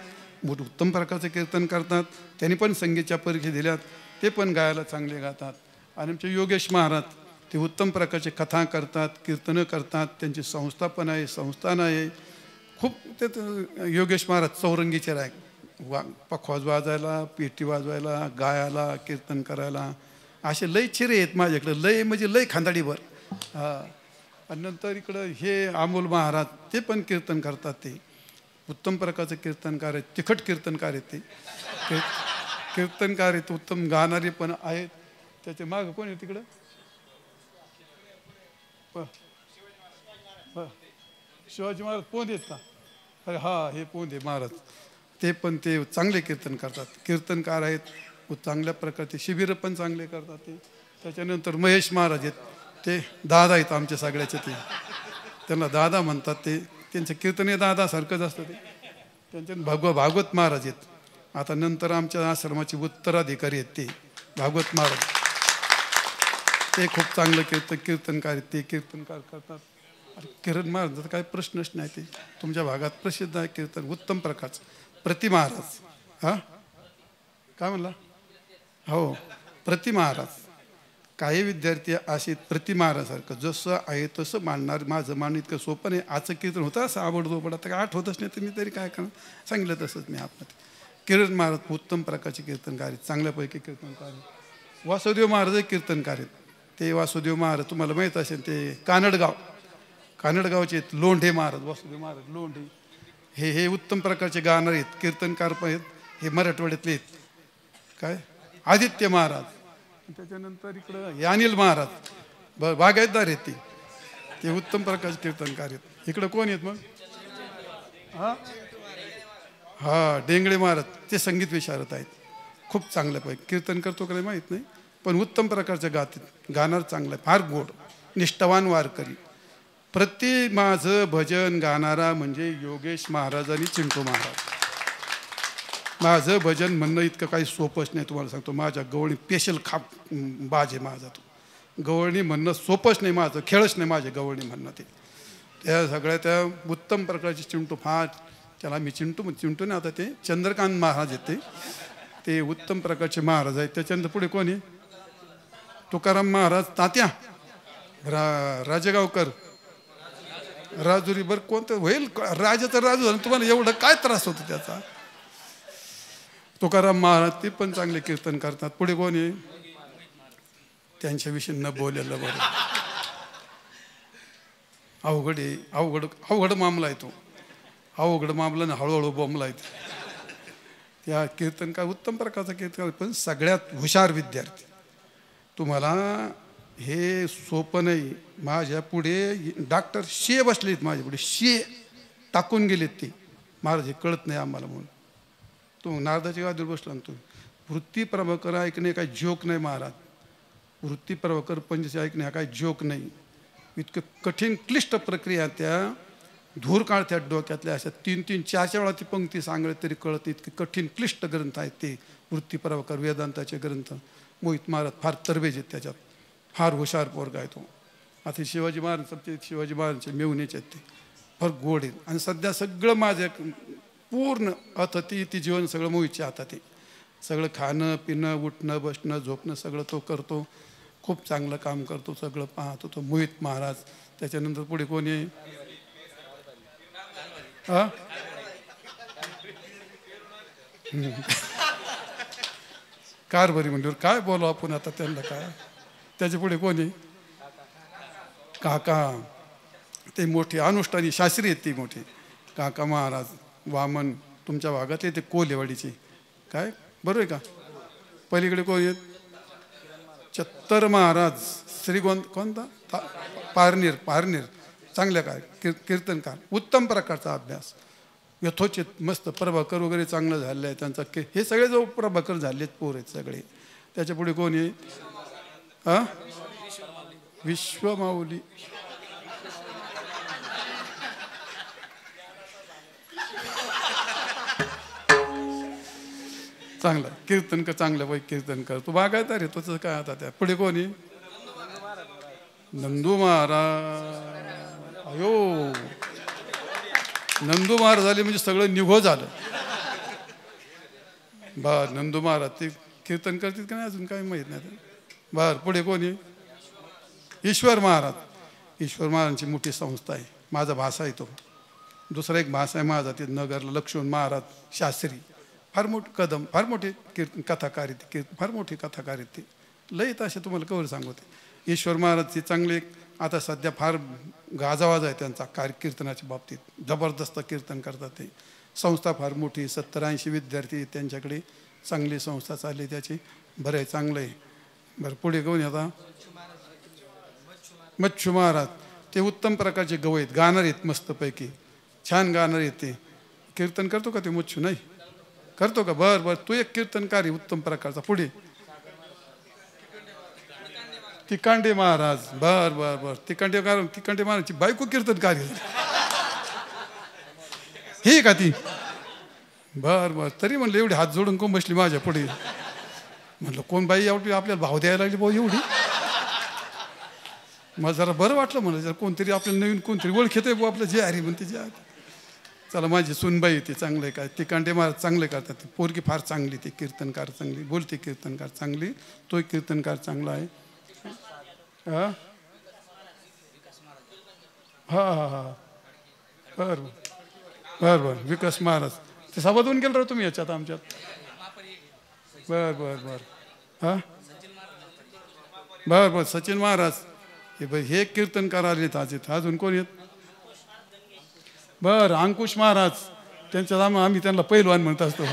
Speaker 1: उत्तम प्रकारचे कीर्तन करतात. त्यांनी पण संगीतच्या परीक्षा दिल्यात, ते पण गायला चांगले गातात. आणि आमचे योगेश महाराज, ते उत्तम प्रकारचे कथा करतात, कीर्तनं करतात. त्यांची संस्था पण आहे, संस्थान आहे. खूप ते योगेश महाराज चौरंगीचे राय, पखवाज वाजवायला, पेटी वाजवायला, गायला, कीर्तन करायला. असे लय चिरे आहेत माझ्याकडे, लय म्हणजे लय खांदाडीवर. आणि नंतर इकडं हे अमोल महाराज, ते पण कीर्तन करतात. ते उत्तम प्रकारचे कीर्तनकार आहेत, तिखट कीर्तनकार आहेत. ते कीर्तनकार आहेत, उत्तम गाणारे पण आहेत. त्याच्या मागं कोण आहे तिकडं? शिवाजी महाराज पोंद आहेत का? अरे हा, हे पोंद आहे महाराज. ते पण ते चांगले कीर्तन करतात, कीर्तनकार आहेत. चांगल्या प्रकारचे शिबिरं पण चांगले करतात ते. त्याच्यानंतर महेश महाराज आहेत, ते दादा आहेत आमच्या सगळ्याचे. ते त्यांना दादा म्हणतात. ते त्यांचं कीर्तन हे दादासारखंच असतं. ते त्यांच्या भागवत महाराज आहेत. आता नंतर आमच्या आश्रमाचे उत्तराधिकारी आहेत ते भागवत महाराज. ते खूप चांगलं कीर्तनकार आहेत. ते कीर्तनकार करतात. किरण महाराजांचा काही प्रश्नच नाही. ते तुमच्या भागात प्रसिद्ध आहे कीर्तन, उत्तम प्रकारचं. प्रति महाराज, हा काय म्हणला? हो, प्रति महाराज काही विद्यार्थी असे प्रतिमारासारखं जसं आहे तसं मांडणार. माझं मान इतकं सोपं नाही. आजचं कीर्तन होतं असं आवडतो आता आठवतच नाही, तर मी तरी काय करणार, सांगितलं तसंच मी आतमध्ये. किरण महाराज उत्तम प्रकारचे कीर्तनकार आहेत, चांगल्यापैकी कीर्तनकार आहेत. वासुदेव महाराज कीर्तनकार आहेत. ते वासुदेव महाराज तुम्हाला माहीत असेल, ते कानडगावचे आहेत. लोंढे महाराज, वासुदेव महाराज लोंढे, हे उत्तम प्रकारचे गाणार आहेत, कीर्तनकार पण आहेत. हे मराठवाड्यातले आहेत. काय आदित्य महाराज, त्याच्यानंतर इकडं हे अनिल महाराज बागायतदार आहेत. ते उत्तम प्रकारचे कीर्तनकार आहेत. इकडं कोण आहेत मग? हा डेंगळे महाराज, ते संगीत विशारद आहेत. खूप चांगल्यापैकी कीर्तन करतो का माहीत नाही, पण उत्तम प्रकारचे गाणार चांगलं आहे, फार गोड, निष्ठावान वारकरी. प्रति माझं भजन गाणारा म्हणजे योगेश महाराज आणि चिंटू महाराज. माझं भजन म्हणणं इतकं काही सोपंच नाही, तुम्हाला सांगतो. माझ्या गवळणी स्पेशल खाप बाज आहे माझा. तो गवळणी म्हणणं सोपंच नाही, माझं खेळच नाही माझे गवळणी म्हणणं. ते त्या सगळ्या त्या उत्तम प्रकारचे चिंटू, फार त्याला मी चिंटू नाही, आता ते चंद्रकांत महाराज आहेत. ते उत्तम प्रकारचे महाराज आहेत. त्याच्यानंतर पुढे कोणी? तुकाराम महाराज तात्या, राजेगावकर, राजुरी. बरं कोणतं होईल राजाचं राजू झालं, तुम्हाला एवढं काय त्रास होतो त्याचा? तुकाराम महाराज ते पण चांगले कीर्तन करतात. पुढे कोणी? त्यांच्याविषयी न बोलायला बरं. अवघड मामला आहे तो. अवघड मामला ना हळूहळू बोंबला आहे. त्या कीर्तनकार उत्तम प्रकारचा कीर्तनकार, पण सगळ्यात हुशार विद्यार्थी. तुम्हाला हे सोपं नाही. माझ्या पुढे डॉक्टर शे बसलेत, माझ्या पुढे शे टाकून गेलेत. ते महाराज हे कळत नाही आम्हाला म्हणून. तो नारदाच्या गादीवर बसला. तो वृत्ती प्रभाकर ऐकणे काही जोक नाही महाराज. वृत्ती प्रभाकर पंचदशी ऐकणे हा काही जोक नाही. इतकं कठीण क्लिष्ट प्रक्रिया, त्या धूर काढत्यात डोक्यातल्या. अशा 3-3, 4 वेळा ती पंक्ती सांगले तरी कळत. इतके कठीण क्लिष्ट ग्रंथ आहेत ते वृत्ती प्रभाकर वेदांताचे ग्रंथ. मोहित महाराज फार तरबेज आहेत त्याच्यात, फार हुशार पोरगा आहे तो. आता शिवाजी महाराजांचे मेवणीचे आहेत, ते फार गोड आहेत. आणि सध्या सगळं माझं पूर्ण ती जीवन सगळं मोहितच्या हातात आहे. सगळं खाणं पिणं उठणं बसणं झोपणं सगळं तो करतो. खूप चांगलं काम करतो, सगळं पाहतो तो मोहित महाराज. त्याच्यानंतर पुढे कोणी आहे? कारभारी म्हणल्यावर काय बोलावं आपण आता त्यांना काय. त्याच्या पुढे कोणी? काका, ते मोठे अनुष्ठानी शास्त्री आहेत. ती मोठी काका महाराज वामन, तुमच्या भागातले ते कोलेवाडीचे. काय बरोबर आहे का? पलीकडे कोण आहेत? चत्तर महाराज, कोणता पारनेर. चांगल्या काय कीर्तनकार, उत्तम प्रकारचा अभ्यास, यथोचित मस्त. प्रभाकर वगैरे चांगलं झालं आहे त्यांचा. हे सगळे जो प्रभाकर झालेत पोर आहेत सगळे. त्याच्या पुढे कोण आहे? विश्वमाऊली. चांगला कीर्तन कर, चांगलं बाई कीर्तन कर. तू बागायता रे तुझं काय. आता त्या पुढे कोणी? नंदू महाराज. अयो, नंदू महाराज झाले म्हणजे सगळं निघो झालं. बर, नंदू महाराज ते कीर्तन करतील का नाही अजून काही माहीत नाही. बर, पुढे कोणी? ईश्वर महाराज. ईश्वर महाराजांची मोठी संस्था आहे. माझा भाषा आहे तो. दुसरा एक भाषा आहे माझा ते नगरला, लक्ष्मण महाराज शास्त्री. फार मोठे कदम, फार मोठे कथाकार आहेत. फार मोठी कथाकार आहेत ते. लयत असे तुम्हाला कवर सांगते. ईश्वर महाराजचे चांगले आता सध्या फार गाजावाज आहे त्यांचा कीर्तनाच्या बाबतीत. जबरदस्त कीर्तन करतात ते. संस्था फार मोठी, 70-80 विद्यार्थी त्यांच्याकडे. चांगली संस्था चालली त्याची. बरं आहे, चांगलं आहे. बरं, पुढे कोण आता? मच्छू महाराज. ते उत्तम प्रकारचे गवळ आहेत, गाणार आहेत मस्तपैकी, छान गाणार आहेत ते. कीर्तन करतो का ते मच्छू? नाही करतो का? बरं, तू एक कीर्तनकार आहे उत्तम प्रकारचा. पुढे तिकांडे महाराज. बर, तिकांडे महाराजची बायको कीर्तनकार हे का ती? बर, तरी म्हणलं एवढी हात जोडून कोण बसली माझ्या पुढे. म्हणलं कोण बाई एवढी आपल्याला भाव द्यायला लागली भाऊ एवढी. मला जरा बरं वाटलं. म्हणलं जरा कोणतरी आपल्याला नवीन कोणतरी ओळखीत आहे भाऊ आपलं. जे अरे म्हणते जे. चला, माझी सुनबाई ते चांगलं आहे. काय तिकांडे महाराज चांगले करतात. ती पोरगी फार चांगली, ती कीर्तनकार चांगली, बोलते कीर्तनकार चांगली, तो कीर्तनकार चांगला आहे. हां हां हां हां बरं बरं बरं विकास महाराज ते सभातून गेलं राव तुम्ही याच्यात आमच्यात बरं बरं बरं हां बरं बरं सचिन महाराज हे कीर्तनकार आलेत आज इथं अजून कोण येत बरं अंकुश महाराज त्यांच्यात आम्ही त्यांना पैलवान म्हणत असतो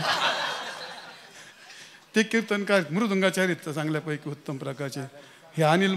Speaker 1: ते कीर्तनकार मृदुंगाचार्य आहेत चांगल्यापैकी उत्तम प्रकारचे हे अनिल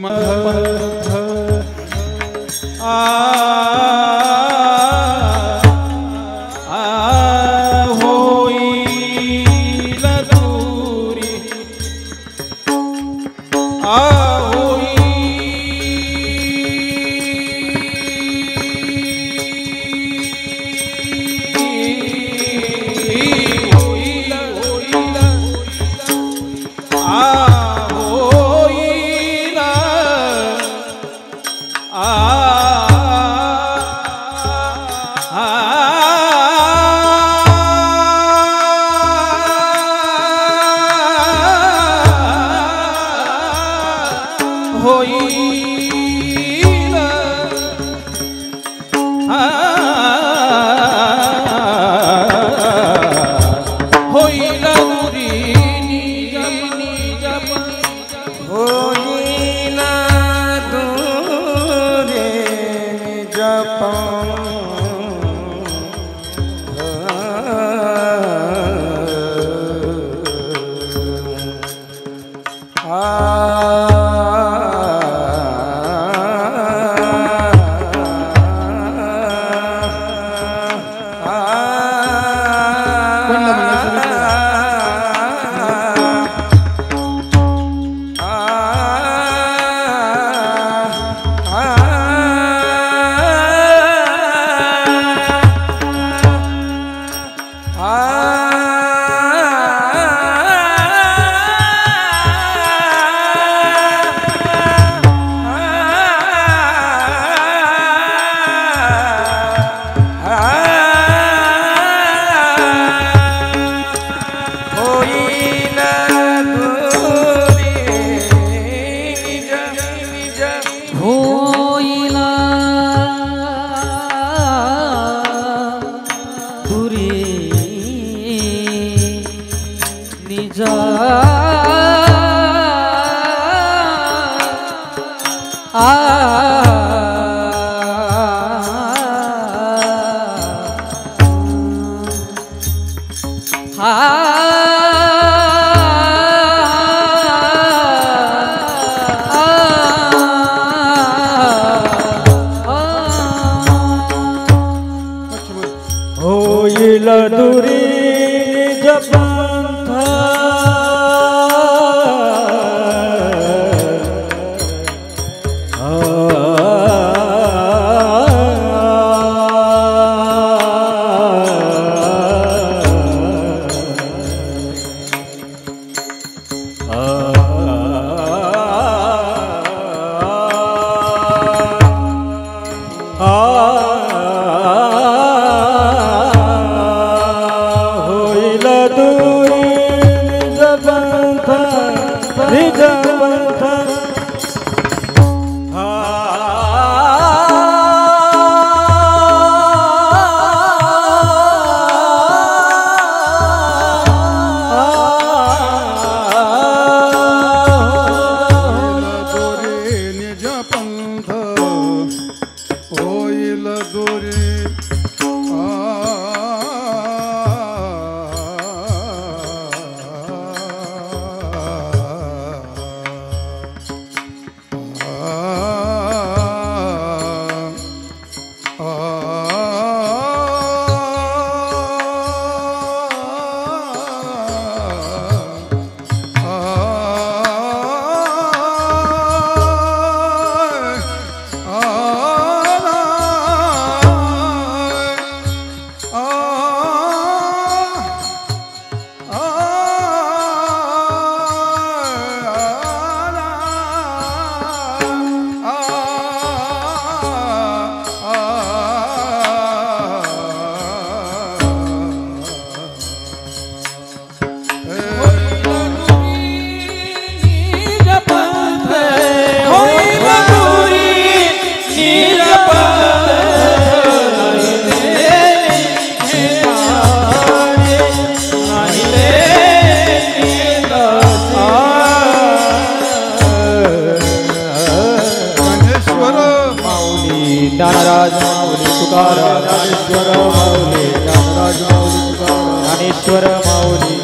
Speaker 2: ज्ञानराज माऊली तुकाराम ज्ञानेश्वर माऊली ज्ञानराज माऊली तुकाराम ज्ञानेश्वर माऊली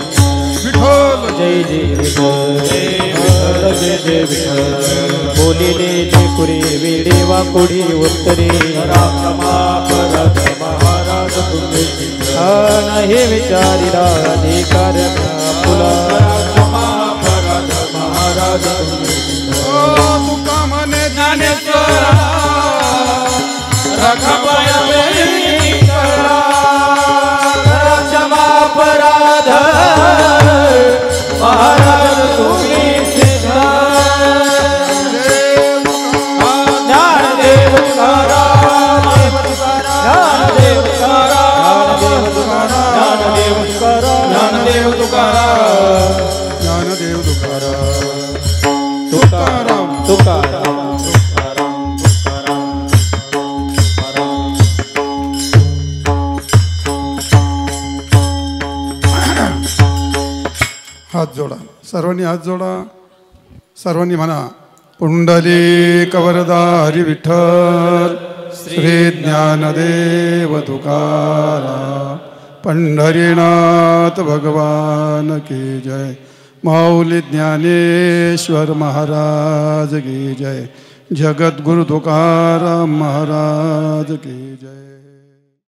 Speaker 1: विठ्ठल
Speaker 2: जय जय विठ्ठल जय जय विठ्ठल बोलिले जे कुरे वेडे वाकोडी उत्तरे राममापरत महाराज तुझे हे विचारिला अधिकार फुला राममापरत महाराज
Speaker 1: तुका म्हणे
Speaker 3: ज्ञानेश्वर रखपाय क्षमापराध महाराज तुम्ही ज्ञानदेव तुकाराम ज्ञानदेव तुकाराम ज्ञानदेव तुकाराम ज्ञानदेव तुकाराम
Speaker 1: ज्ञानदेव तुकाराम
Speaker 2: तुकाराम तुकाराम
Speaker 1: हात जोडा सर्वांनी हात जोडा सर्वांनी म्हणा पुंडलिक वरदा हरी विठ्ठल श्री ज्ञानदेव तुकाराम पंढरीनाथ भगवान की जय माऊली ज्ञानेश्वर महाराज की जय जगद्गुरु तुकाराम महाराज की जय।